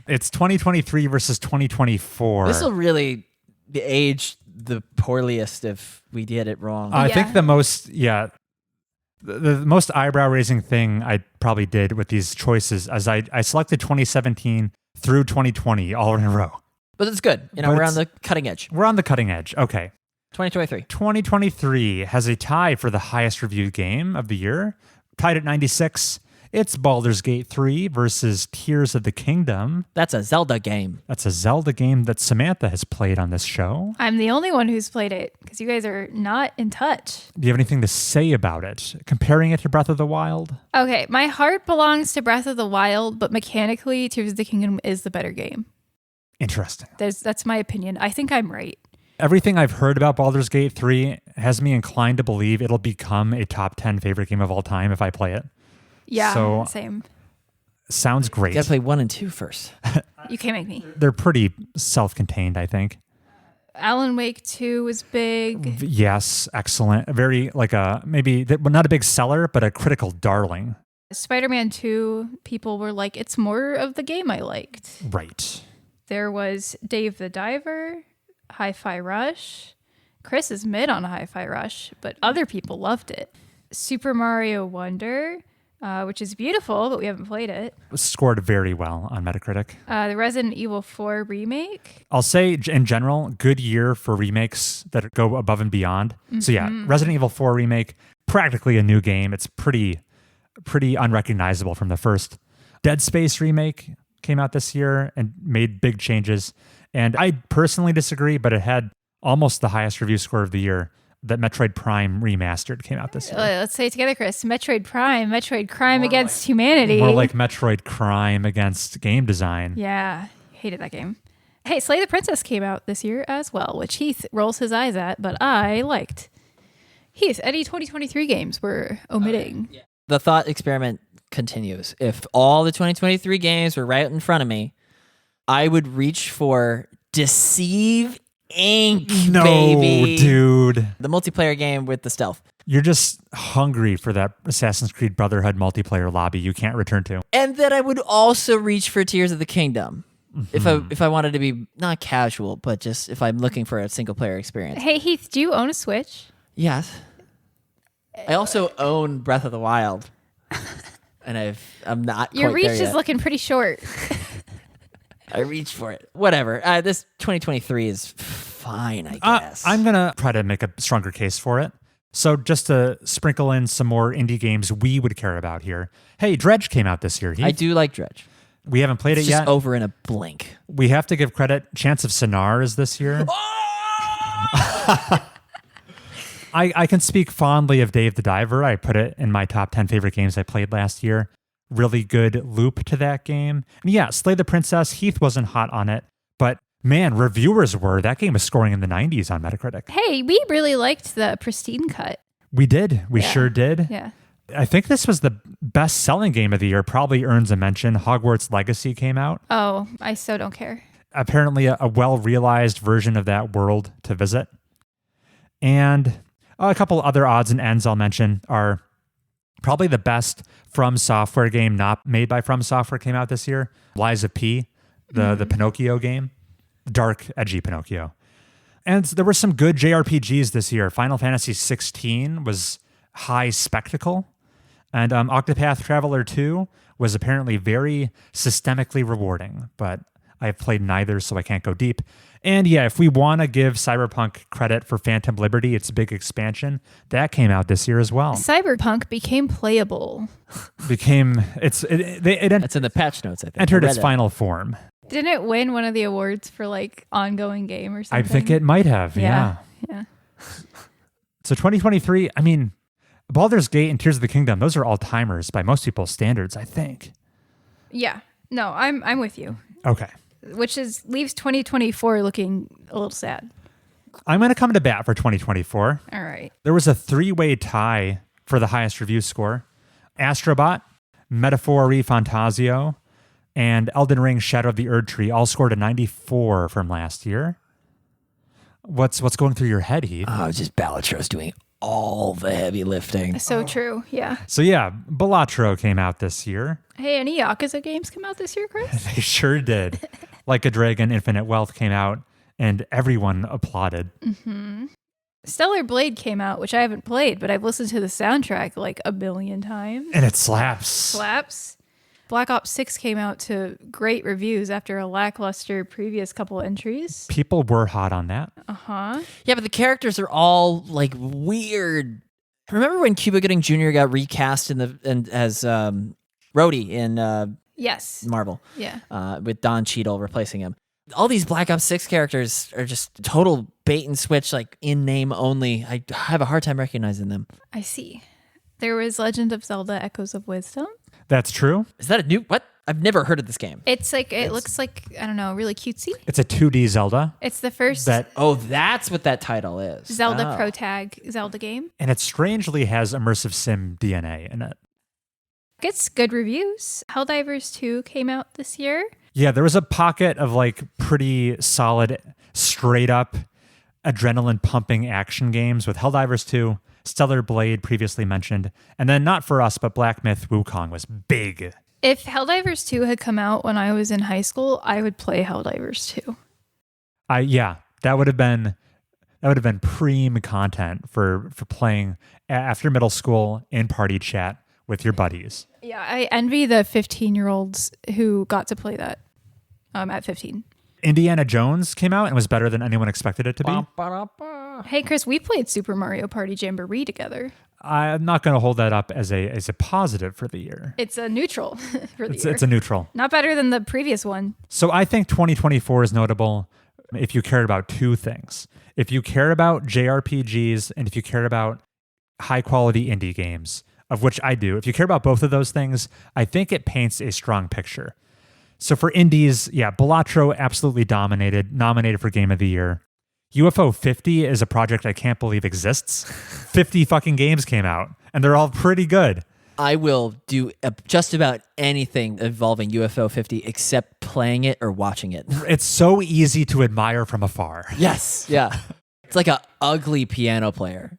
It's 2023 versus 2024.
This will really age the poorliest if we did it wrong.
I think the most eyebrow raising thing I probably did with these choices is I selected 2017 through 2020 all in a row.
But it's good. You know, we're on the cutting edge.
We're on the cutting edge. Okay.
2023.
2023 has a tie for the highest reviewed game of the year, tied at 96. It's Baldur's Gate 3 versus Tears of the Kingdom.
That's a Zelda game.
That's a Zelda game that Samantha has played on this show.
I'm the only one who's played it because you guys are not in touch.
Do you have anything to say about it? Comparing it to Breath of the Wild?
Okay, my heart belongs to Breath of the Wild, but mechanically, Tears of the Kingdom is the better game.
Interesting.
That's my opinion. I think I'm right.
Everything I've heard about Baldur's Gate 3 has me inclined to believe it'll become a top 10 favorite game of all time if I play it.
Yeah,
so,
same.
Sounds great.
You gotta play 1 and 2 first.
You can't make me.
They're pretty self-contained, I think.
Alan Wake 2 was big.
Yes, excellent. Very not a big seller, but a critical darling.
Spider-Man 2, people were like, it's more of the game I liked.
Right.
There was Dave the Diver, Hi-Fi Rush. Chris is mid on Hi-Fi Rush, but other people loved it. Super Mario Wonder, which is beautiful, but we haven't played it.
Scored very well on Metacritic.
The Resident Evil 4 remake.
I'll say, in general, good year for remakes that go above and beyond. Mm-hmm. So yeah, Resident Evil 4 remake, practically a new game. It's pretty unrecognizable from the first. Dead Space remake came out this year and made big changes. And I personally disagree, but it had almost the highest review score of the year. That Metroid Prime Remastered came out this year.
Let's say it together, Chris. Metroid Prime, Metroid Crime Against Humanity.
More like Metroid Crime against game design.
Yeah, hated that game. Hey, Slay the Princess came out this year as well, which Heath rolls his eyes at, but I liked. Heath, any 2023 games we're omitting?
Yeah. The thought experiment continues. If all the 2023 games were right in front of me, I would reach for Deceive Inc.
No,
baby.
Dude.
The multiplayer game with the stealth.
You're just hungry for that Assassin's Creed Brotherhood multiplayer lobby you can't return to.
And then I would also reach for Tears of the Kingdom. Mm-hmm. If I wanted to be not casual, but just if I'm looking for a single player experience.
Hey Heath, do you own a Switch?
Yes. I also own Breath of the Wild. And I'm not
Your
quite
reach
there
is
yet.
looking pretty short.
I reached for it. Whatever. This 2023 is fine, I guess.
I'm going to try to make a stronger case for it. So just to sprinkle in some more indie games we would care about here. Hey, Dredge came out this year. Heath.
I do like Dredge.
We haven't played
It's
it
just
yet.
over in a blink.
We have to give credit. Chance of Sonar is this year. I can speak fondly of Dave the Diver. I put it in my top 10 favorite games I played last year. Really good loop to that game. And yeah, Slay the Princess. Heath wasn't hot on it, but man, reviewers were. That game was scoring in the 90s on Metacritic.
Hey, we really liked the pristine cut.
We did. We sure did.
Yeah.
I think this was the best-selling game of the year. Probably earns a mention. Hogwarts Legacy came out.
Oh, I so don't care.
Apparently a well-realized version of that world to visit. And a couple other odds and ends I'll mention are probably the best From Software game not made by From Software came out this year. Lies of P, the Pinocchio game. Dark, edgy Pinocchio. And there were some good JRPGs this year. Final Fantasy 16 was high spectacle. And Octopath Traveler 2 was apparently very systemically rewarding, but I've played neither, so I can't go deep. And yeah, if we want to give Cyberpunk credit for Phantom Liberty, its big expansion, that came out this year as well.
Cyberpunk became playable.
It's in the patch notes, I think.
Entered its final form.
Didn't it win one of the awards for like ongoing game or something?
I think it might have, yeah. So 2023, I mean, Baldur's Gate and Tears of the Kingdom, those are all timers by most people's standards, I think.
Yeah. No, I'm with you.
Okay.
Which leaves 2024 looking a little sad.
I'm going to come to bat for 2024.
All right.
There was a 3-way tie for the highest review score. Astrobot, Metaphor Fantasio, and Elden Ring Shadow of the Erd Tree all scored a 94 from last year. What's going through your head, Heath?
Oh, just Ballatro's doing all the heavy lifting.
So true. Yeah.
So yeah, Balatro came out this year.
Hey, any Yakuza games come out this year, Chris?
They sure did. Like a Dragon Infinite Wealth came out, and everyone applauded.
Mm-hmm. Stellar Blade came out, which I haven't played, but I've listened to the soundtrack like a billion times.
And it slaps.
Slaps. Black Ops 6 came out to great reviews after a lackluster previous couple entries.
People were hot on that.
Uh-huh.
Yeah, but the characters are all like weird. Remember when Cuba Gooding Jr. got recast as Rhodey in
Yes.
Marvel?
Yeah.
With Don Cheadle replacing him. All these Black Ops 6 characters are just total bait and switch, like in name only. I have a hard time recognizing them.
I see. There was Legend of Zelda Echoes of Wisdom.
That's true.
Is that a new... What? I've never heard of this game.
It looks like, I don't know, really cutesy.
It's a 2D Zelda.
It's the first
That's what that title is.
Zelda Pro Tag Zelda game.
And it strangely has immersive sim DNA in it.
Gets good reviews. Helldivers 2 came out this year.
Yeah, there was a pocket of like pretty solid, straight up adrenaline pumping action games with Helldivers 2, Stellar Blade previously mentioned, and then not for us, but Black Myth Wukong was big.
If Helldivers 2 had come out when I was in high school, I would play Helldivers 2.
That would have been preem content for playing after middle school in party chat with your buddies.
Yeah, I envy the 15-year-olds who got to play that at 15.
Indiana Jones came out and was better than anyone expected it to be.
Hey, Chris, we played Super Mario Party Jamboree together.
I'm not going to hold that up as a positive for the year.
It's a neutral for the year.
It's a neutral.
Not better than the previous one.
So I think 2024 is notable if you cared about two things. If you cared about JRPGs and if you cared about high-quality indie games, of which I do. If you care about both of those things, I think it paints a strong picture. So for indies, yeah, Balatro absolutely nominated for Game of the Year. UFO 50 is a project I can't believe exists. 50 fucking games came out, and they're all pretty good.
I will do just about anything involving UFO 50 except playing it or watching it.
It's so easy to admire from afar.
Yes, yeah. It's like an ugly piano player.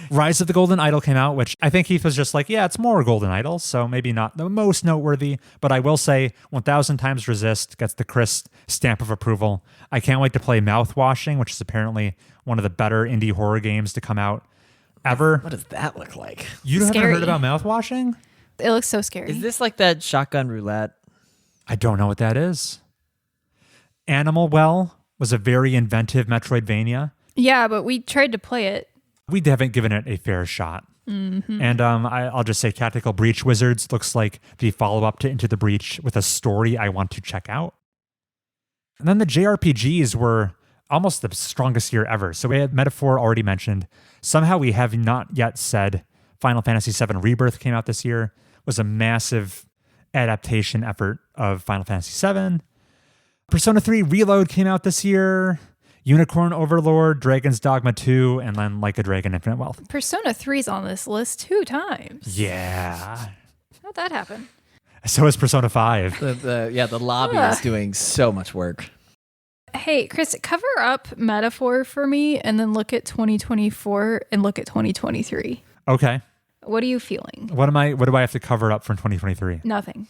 Rise of the Golden Idol came out, which I think Heath was just like, yeah, it's more Golden Idol, so maybe not the most noteworthy, but I will say 1000 Times Resist gets the Chris stamp of approval. I can't wait to play Mouthwashing, which is apparently one of the better indie horror games to come out ever.
What does that look like?
You haven't
Scary.
heard about Mouthwashing?
It looks so scary.
Is this like that shotgun roulette?
I don't know what that is. Animal Well was a very inventive Metroidvania.
Yeah, but we tried to play it.
We haven't given it a fair shot.
Mm-hmm.
And I'll just say Tactical Breach Wizards looks like the follow-up to Into the Breach with a story I want to check out. And then the JRPGs were almost the strongest year ever. So we had Metaphor already mentioned. Somehow we have not yet said Final Fantasy VII Rebirth came out this year. Was a massive adaptation effort of Final Fantasy VII. Persona 3 Reload came out this year. Unicorn Overlord, Dragon's Dogma 2, and then Like a Dragon Infinite Wealth.
Persona 3's on this list 2 times.
Yeah.
How'd that happen?
So is Persona 5.
The lobby is doing so much work.
Hey, Chris, cover up Metaphor for me and then look at 2024 and look at 2023.
Okay.
What are you feeling?
What do I have to cover up from 2023?
Nothing.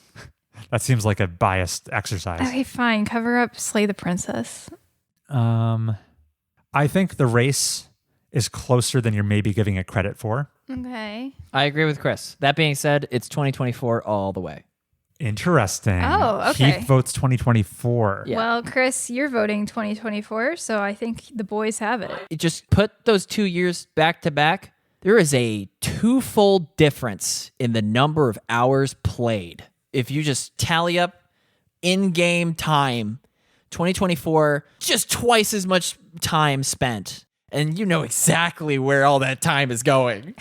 That seems like a biased exercise.
Okay, fine. Cover up Slay the Princess.
I think the race is closer than you're maybe giving it credit for.
Okay.
I agree with Chris. That being said, it's 2024 all the way.
Interesting.
Oh, okay.
Heath votes 2024.
Yeah.
Well, Chris, you're voting 2024, so I think the boys have it.
Just put those 2 years back to back. There is a twofold difference in the number of hours played. If you just tally up in-game time, 2024, just twice as much time spent. And you know exactly where all that time is going.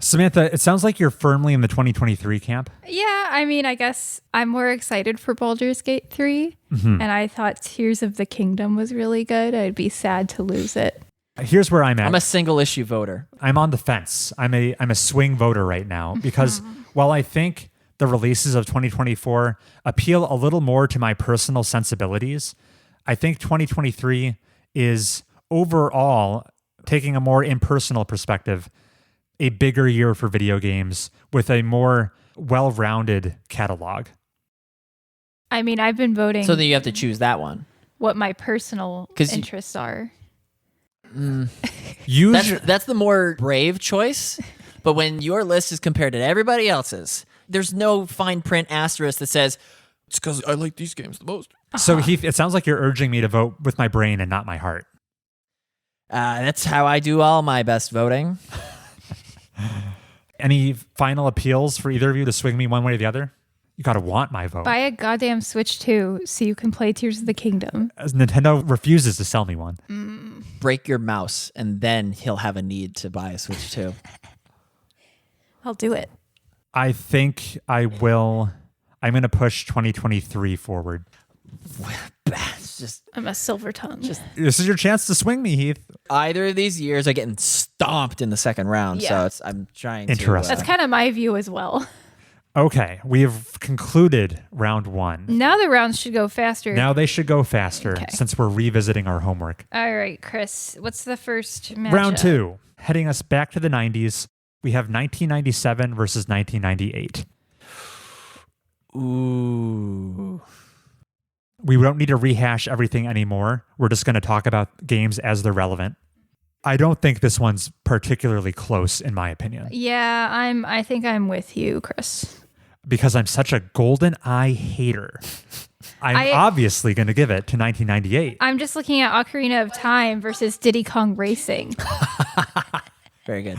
Samantha, it sounds like you're firmly in the 2023 camp.
Yeah, I mean, I guess I'm more excited for Baldur's Gate 3, and I thought Tears of the Kingdom was really good. I'd be sad to lose it.
Here's where I'm at.
I'm a single issue voter.
I'm on the fence. I'm a swing voter right now because while I think the releases of 2024 appeal a little more to my personal sensibilities, I think 2023 is overall, taking a more impersonal perspective, a bigger year for video games with a more well-rounded catalog.
I mean, I've been voting
So then you have to choose that one.
what my personal
'Cause you-
interests are.
That's the more brave choice. But when your list is compared to everybody else's, there's no fine print asterisk that says, it's because I like these games the most.
So Heath, it sounds like you're urging me to vote with my brain and not my heart.
That's how I do all my best voting.
Any final appeals for either of you to swing me one way or the other? You gotta want my vote.
Buy a goddamn Switch 2 so you can play Tears of the Kingdom.
As Nintendo refuses to sell me one.
Break your mouse, and then he'll have a need to buy a Switch 2.
I'll do it.
I think I will. I'm going to push 2023 forward.
It's just
I'm a silver tongue.
This is your chance to swing me, Heath.
either of these years are getting stomped in the second round.
Yeah.
So I'm trying
Interesting.
That's kind of my view as well.
Okay, we have concluded round one.
Now the rounds should go faster.
Now they should go faster
Okay.
since we're revisiting our homework.
All right, Chris, what's the first matchup?
Round two, heading us back to the 90s, we have 1997 versus 1998.
Ooh.
We don't need to rehash everything anymore. We're just going to talk about games as they're relevant. I don't think this one's particularly close, in my opinion,
Yeah, I think I'm with you, Chris.
because I'm such a golden eye hater. I'm obviously going to give it to 1998.
I'm just looking at Ocarina of Time versus Diddy Kong Racing.
Very good.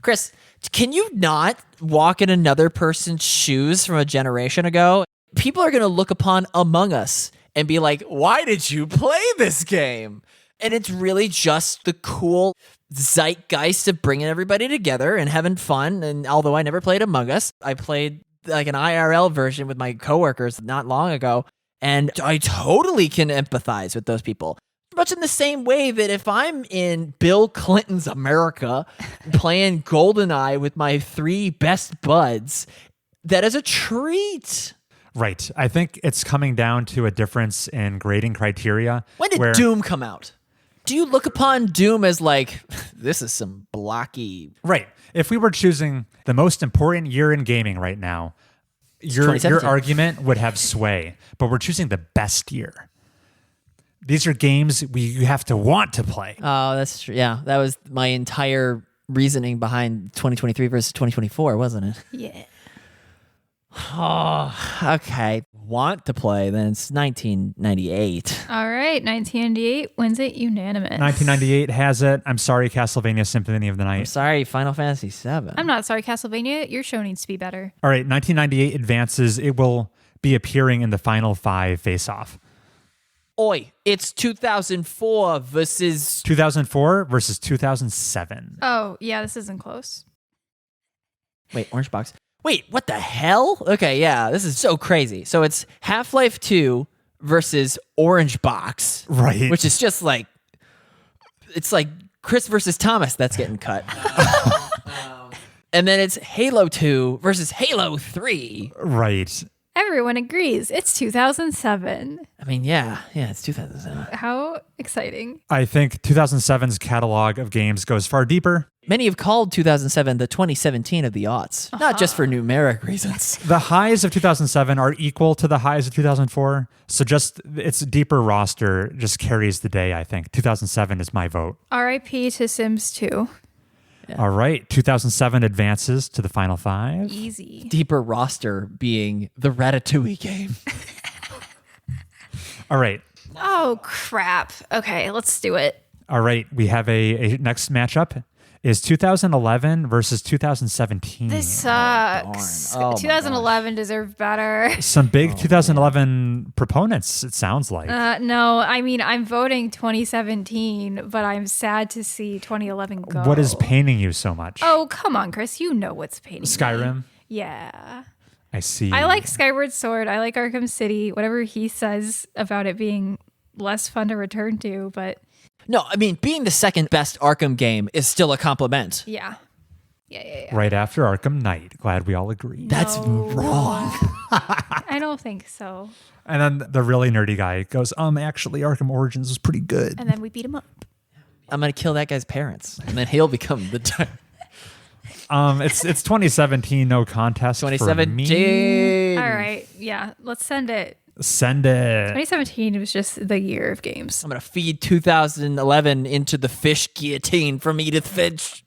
Chris, can you not walk in another person's shoes from a generation ago? People are going to look upon Among Us and be like, why did you play this game? And it's really just the cool zeitgeist of bringing everybody together and having fun. And although I never played Among Us, I played like an IRL version with my coworkers not long ago. And I totally can empathize with those people. Much in the same way that if I'm in Bill Clinton's America playing GoldenEye with my three best buds, that is a treat.
Right. I think it's coming down to a difference in grading criteria.
When did Doom come out? Do you look upon Doom as like, this is some blocky...
Right. If we were choosing the most important year in gaming right now, your
2017.
argument would have sway, but we're choosing the best year. These are games you have to want to play.
Oh, that's true. Yeah, that was my entire reasoning behind 2023 versus 2024, wasn't it?
Yeah.
Oh, okay. Want to play, then it's 1998.
All right, 1998 wins it unanimous.
1998 has it. I'm sorry, Castlevania Symphony of the
I'm
Night.
sorry, Final Fantasy VII.
I'm not sorry, Castlevania. Your show needs to be better.
All right, 1998 advances. It will be appearing in the final 5 face-off.
Oi, it's 2004 versus...
2004 versus 2007.
Oh, yeah, this isn't close.
Wait, Orange Box. Wait, what the hell? Okay, yeah, this is so crazy. So it's Half-Life 2 versus Orange Box.
Right.
Which is just like... It's like Chris versus Thomas that's getting cut. And then it's Halo 2 versus Halo 3.
Right.
Everyone agrees. It's 2007.
I mean, yeah, it's 2007.
How exciting.
I think 2007's catalog of games goes far deeper.
Many have called 2007 the 2017 of the aughts, not just for numeric reasons.
The highs of 2007 are equal to the highs of 2004. So just its deeper roster just carries the day, I think. 2007 is my vote.
R.I.P. to Sims 2.
Yeah.
All right. 2007 advances to the final 5.
Easy.
Deeper roster being the Ratatouille game.
All right.
Oh, crap. Okay, let's do it.
All right. We have a next matchup is 2011 versus 2017.
This sucks.
darn. Oh, my
2011 deserved better.
Some big 2011 proponents, it sounds like.
No, I mean, I'm voting 2017, but I'm sad to see 2011 go.
What is paining you so much?
Oh, come on, Chris. You know what's paining me.
Skyrim?
Yeah.
I see.
I like Skyward Sword. I like Arkham City. Whatever he says about it being less fun to return to, but
No, I mean, being the second best Arkham game is still a compliment.
yeah. Yeah.
Right after Arkham Knight. Glad we all agree.
That's
No.
wrong.
I don't think so.
And then the really nerdy guy goes, actually, Arkham Origins was pretty good.
And then we beat him up.
I'm going to kill that guy's parents, and then he'll become the
It's 2017, no contest for me.
2017.
All right. Yeah. Let's send it.
Send it.
2017 was just the year of games.
I'm going to feed 2011 into the fish guillotine from Edith Finch.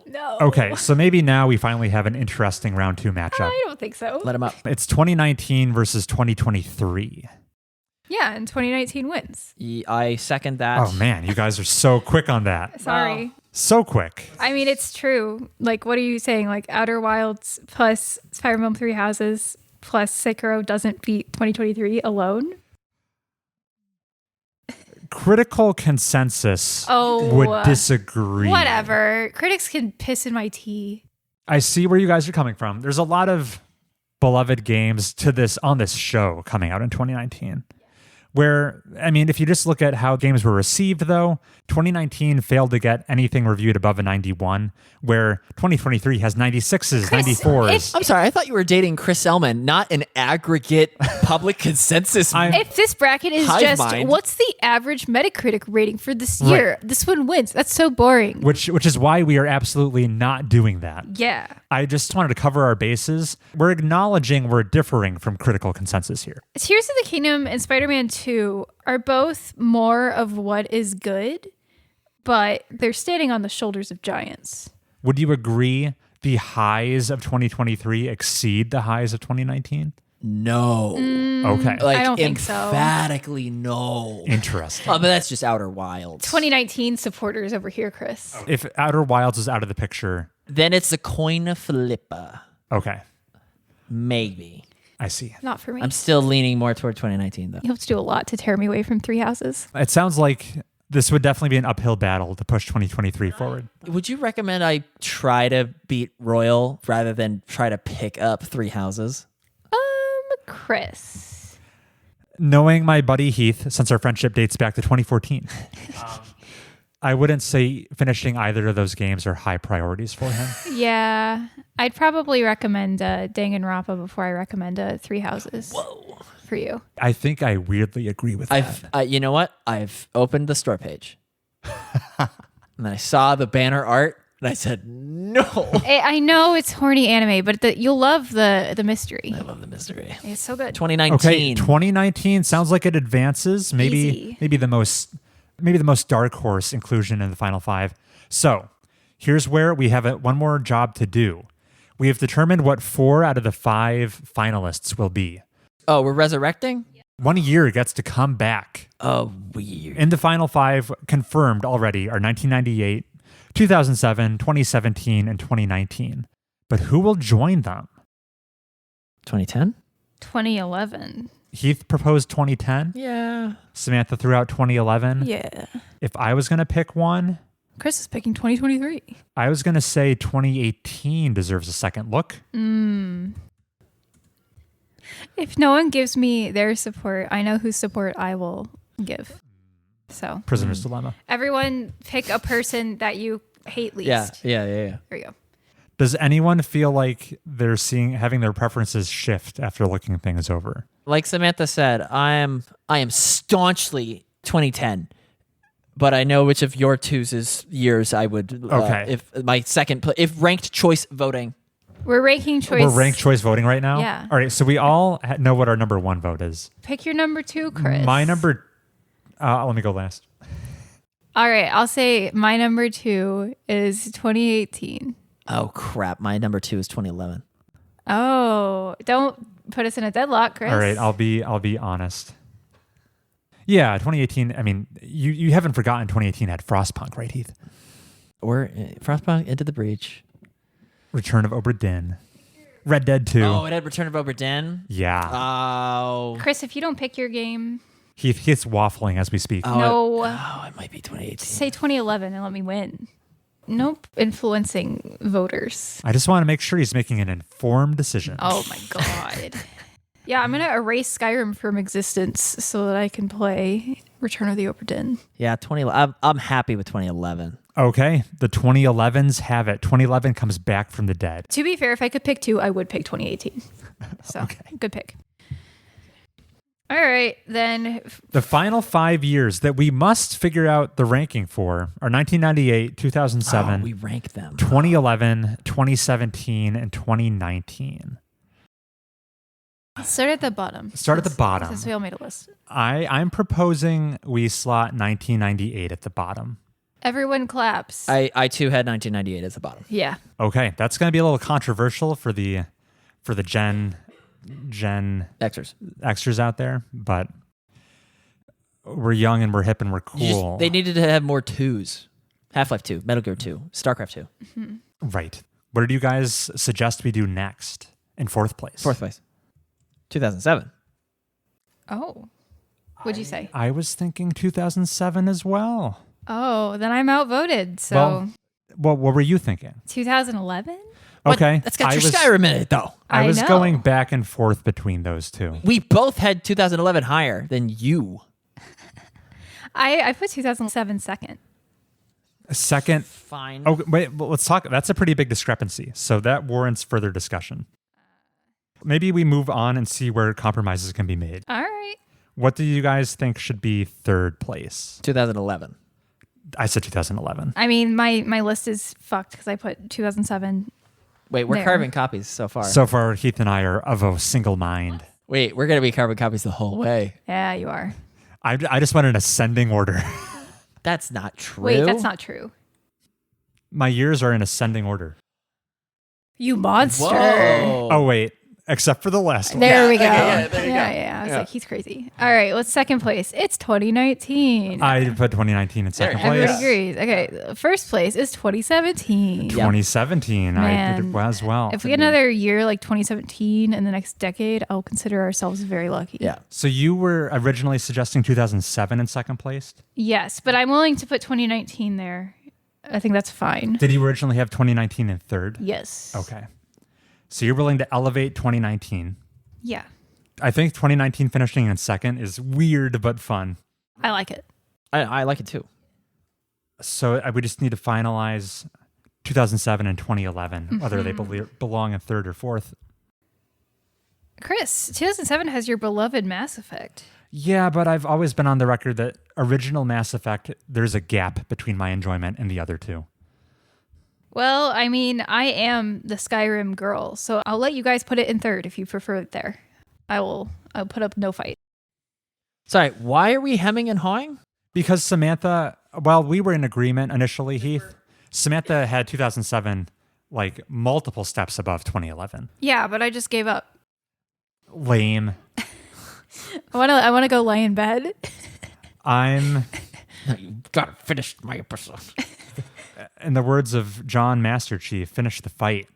No.
Okay, so maybe now we finally have an interesting round 2 matchup.
I don't think so.
Let him up.
It's 2019 versus 2023.
Yeah, and 2019 wins.
I second that.
Oh man, you guys are so quick on that.
Sorry.
So quick.
I mean, it's true. Like, what are you saying? Like, Outer Wilds plus Fire Emblem Three Houses plus Sekiro doesn't beat 2023 alone?
Critical consensus would disagree.
Whatever. Critics can piss in my tea.
I see where you guys are coming from. There's a lot of beloved games on this show coming out in 2019. Where, I mean, if you just look at how games were received, though, 2019 failed to get anything reviewed above a 91, where 2023 has 96s, 94s.
I'm sorry, I thought you were dating Chris Ellman, not an aggregate public consensus.
If this bracket is
Hive
just
mind.
what's the average Metacritic rating for this year, this one wins. That's so boring.
Which is why we are absolutely not doing that.
Yeah.
I just wanted to cover our bases. We're acknowledging we're differing from critical consensus here.
Tears of the Kingdom and Spider-Man 2 are both more of what is good, but they're standing on the shoulders of giants.
Would you agree the highs of 2023 exceed the highs of 2019?
No.
Okay.
Like,
I don't think so.
emphatically no.
Interesting.
Oh, but that's just Outer Wilds.
2019 supporters over here, Chris.
If Outer Wilds is out of the picture,
Then it's a coin flipper.
okay.
Maybe.
I see.
Not for me.
I'm still leaning more toward 2019, though.
You have to do a lot to tear me away from Three Houses.
It sounds like this would definitely be an uphill battle to push 2023 forward.
Would you recommend I try to beat Royal rather than try to pick up Three Houses?
Chris.
Knowing my buddy Heath, since our friendship dates back to 2014, I wouldn't say finishing either of those games are high priorities for him.
Yeah. I'd probably recommend Danganronpa before I recommend Three Houses.
Whoa.
For you.
I think I weirdly agree with that.
You know what? I've opened the store page. And then I saw the banner art and I said, no.
I know it's horny anime, but you'll love the mystery.
I love the mystery.
It's so good.
2019.
Okay, 2019 sounds like it advances.
Easy.
Maybe the most dark horse inclusion in the final 5. So here's where we have one more job to do. We have determined what 4 out of the 5 finalists will be.
Oh, we're resurrecting?
1 year gets to come back.
Oh, weird.
In the final 5 confirmed already are 1998, 2007, 2017, and 2019. But who will join them?
2010?
2011.
Heath proposed 2010.
Yeah.
Samantha threw out 2011.
Yeah.
If I was going to pick one,
Chris is picking 2023.
I was going to say 2018 deserves a second look.
If no one gives me their support, I know whose support I will give. So,
Prisoner's Dilemma.
everyone pick a person that you hate least.
Yeah.
There you go.
Does anyone feel like they're having their preferences shift after looking things over?
Like Samantha said, I am staunchly 2010. but I know which of your twos' years I would.
Okay.
If my if ranked choice voting.
We're ranking choice.
We're ranked choice voting right now?
Yeah.
All right, so we all know what our number 1 vote is.
Pick your number 2, Chris.
My number... let me go last.
All right, I'll say my number 2 is 2018.
Oh, crap. My number 2 is 2011.
Oh, don't put us in a deadlock, Chris.
All right, I'll be honest. Yeah, 2018, I mean, you haven't forgotten 2018 had Frostpunk, right, Heath?
Or Frostpunk, Into the Breach.
Return of Obra Dinn. Red Dead 2.
Oh, it had Return of Obra Dinn?
Yeah.
Oh.
Chris, if you don't pick your game,
Heath's waffling as we speak.
no.
It might be 2018.
Say 2011 and let me win. Nope. Influencing voters.
I just want to make sure he's making an informed decision.
Oh my God. Yeah, I'm going to erase Skyrim from existence so that I can play Return of the Obra Dinn.
Yeah, 2011. I'm happy with 2011.
Okay, the 2011s have it. 2011 comes back from the dead.
To be fair, if I could pick 2, I would pick 2018. So,
Okay.
Good pick. All right, then.
The final 5 years that we must figure out the ranking for are 1998, 2007,
we ranked them.
2011, 2017, and 2019.
Start at the bottom.
Start at the bottom.
Since we all made a list.
I'm proposing we slot 1998 at the bottom.
Everyone claps.
I too had 1998 as the bottom.
Yeah.
Okay, that's going to be a little controversial for the Gen Xers out there, but we're young and we're hip and we're cool.
They needed to have more 2s. Half-Life 2, Metal Gear 2, StarCraft 2.
Mm-hmm.
Right. What do you guys suggest we do next in 4th place?
4th place. 2007.
Oh. What'd you say?
I was thinking 2007 as well.
Oh, then I'm outvoted. So
Well, what were you thinking?
2011?
Okay.
That's got your Skyrim in it, though.
I was
know.
going back and forth between those two.
We both had 2011 higher than you.
I put 2007 second.
Second.
Fine.
Oh, wait, well, let's talk. That's a pretty big discrepancy. So that warrants further discussion. Maybe we move on and see where compromises can be made.
All right.
What do you guys think should be 3rd place?
2011.
I said 2011.
I mean, my list is fucked because I put 2007.
Wait, we're
There.
carbon copies so far.
So far, Heath and I are of a single mind.
Wait, we're going to be carbon copies the whole way.
Yeah, you are.
I just went in ascending order.
That's not true.
Wait, that's not true.
My years are in ascending order.
You monster.
Whoa.
Oh, wait. Except for the last one.
There we go.
yeah, there you go.
Yeah. I was like, he's crazy. All right, what's second place? It's 2019.
I put 2019 in second
There you
place.
go.
Everybody agrees. Okay, first place is 2017.
2017, I did it
Man.
as well.
If we get another year like 2017 in the next decade, I'll consider ourselves very lucky.
Yeah.
So you were originally suggesting 2007 in second place?
Yes, but I'm willing to put 2019 there. I think that's fine.
Did you originally have 2019 in third?
Yes.
Okay. So you're willing to elevate 2019.
Yeah,
I think 2019 finishing in second is weird but fun.
I like it.
I like it too.
So we just need to finalize 2007 and 2011, whether they belong in third or fourth.
Chris, 2007 has your beloved Mass Effect.
Yeah, but I've always been on the record that original Mass Effect, there's a gap between my enjoyment and the other two.
Well, I mean, I am the Skyrim girl, so I'll let you guys put it in third if you prefer it there. I'll put up no fight.
Sorry, why are we hemming and hawing?
Because Samantha, well, we were in agreement initially, Heath. Samantha had 2007 like multiple steps above 2011.
Yeah, but I just gave up.
Lame.
I want to go lie in bed.
You gotta finish my episode.
In the words of John Master Chief, finish the fight.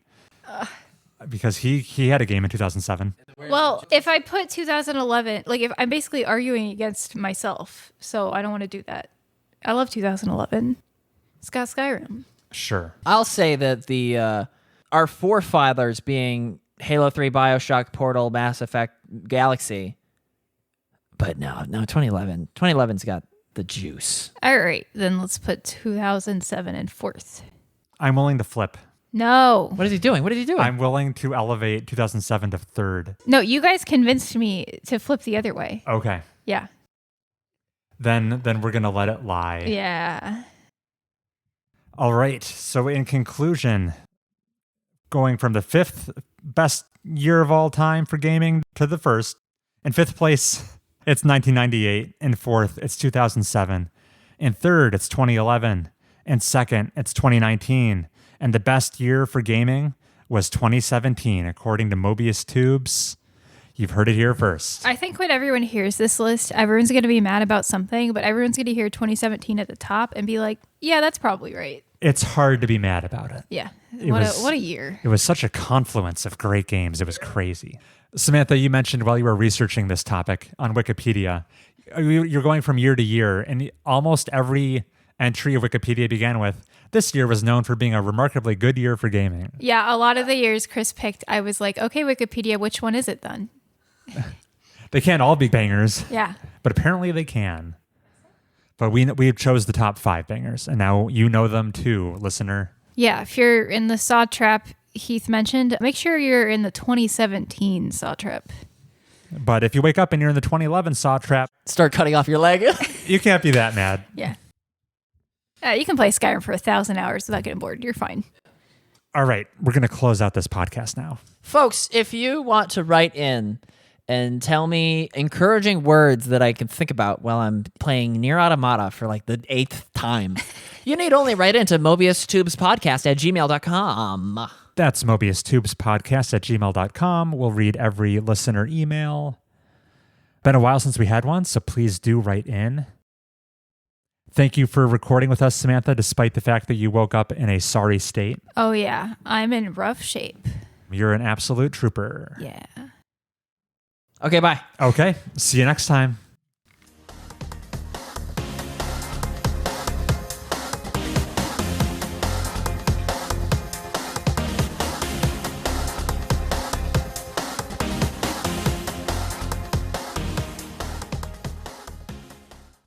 Because he had a game in 2007.
Well, if I put 2011, like if I'm basically arguing against myself, so I don't want to do that. I love 2011. It's got Skyrim.
Sure.
I'll say that our forefathers being Halo 3, BioShock, Portal, Mass Effect, Galaxy. But no, 2011. 2011's got the juice.
All right, then let's put 2007 in fourth.
I'm willing to flip.
No.
What is he doing?
I'm willing to elevate 2007 to third.
No, you guys convinced me to flip the other way.
Okay.
Yeah.
then we're going to let it lie.
Yeah.
All right. So in conclusion, going from the 5th best year of all time for gaming to the 1st, in 5th place, it's 1998. In 4th, it's 2007. In 3rd, it's 2011. In 2nd, it's 2019. And the best year for gaming was 2017, according to Mobius Tubes. You've heard it here first.
I think when everyone hears this list, everyone's going to be mad about something, but everyone's going to hear 2017 at the top and be like, yeah, that's probably right.
It's hard to be mad about it.
Yeah.
What
What a year.
It was such a confluence of great games. It was crazy. Samantha, you mentioned while you were researching this topic on Wikipedia, you're going from year to year, and almost every entry of Wikipedia began with, this year was known for being a remarkably good year for gaming.
Yeah, a lot of the years Chris picked, I was like, okay, Wikipedia, which one is it then?
They can't all be bangers.
Yeah.
But apparently they can. But we chose the top 5 bangers, and now you know them too, listener.
Yeah, if you're in the Saw Trap Heath mentioned, make sure you're in the 2017 Saw Trap.
But if you wake up and you're in the 2011 Saw Trap,
Start cutting off your leg.
you can't be that mad.
Yeah. You can play Skyrim for 1,000 hours without getting bored. You're fine.
All right, we're going to close out this podcast now.
Folks, if you want to write in and tell me encouraging words that I can think about while I'm playing Nier Automata for like the 8th time, you need only write into mobiustubespodcast@gmail.com.
That's mobiustubespodcast@gmail.com. We'll read every listener email. Been a while since we had one, so please do write in. Thank you for recording with us, Samantha, despite the fact that you woke up in a sorry state.
Oh, yeah. I'm in rough shape.
You're an absolute trooper.
Yeah.
Okay, bye.
Okay, see you next time.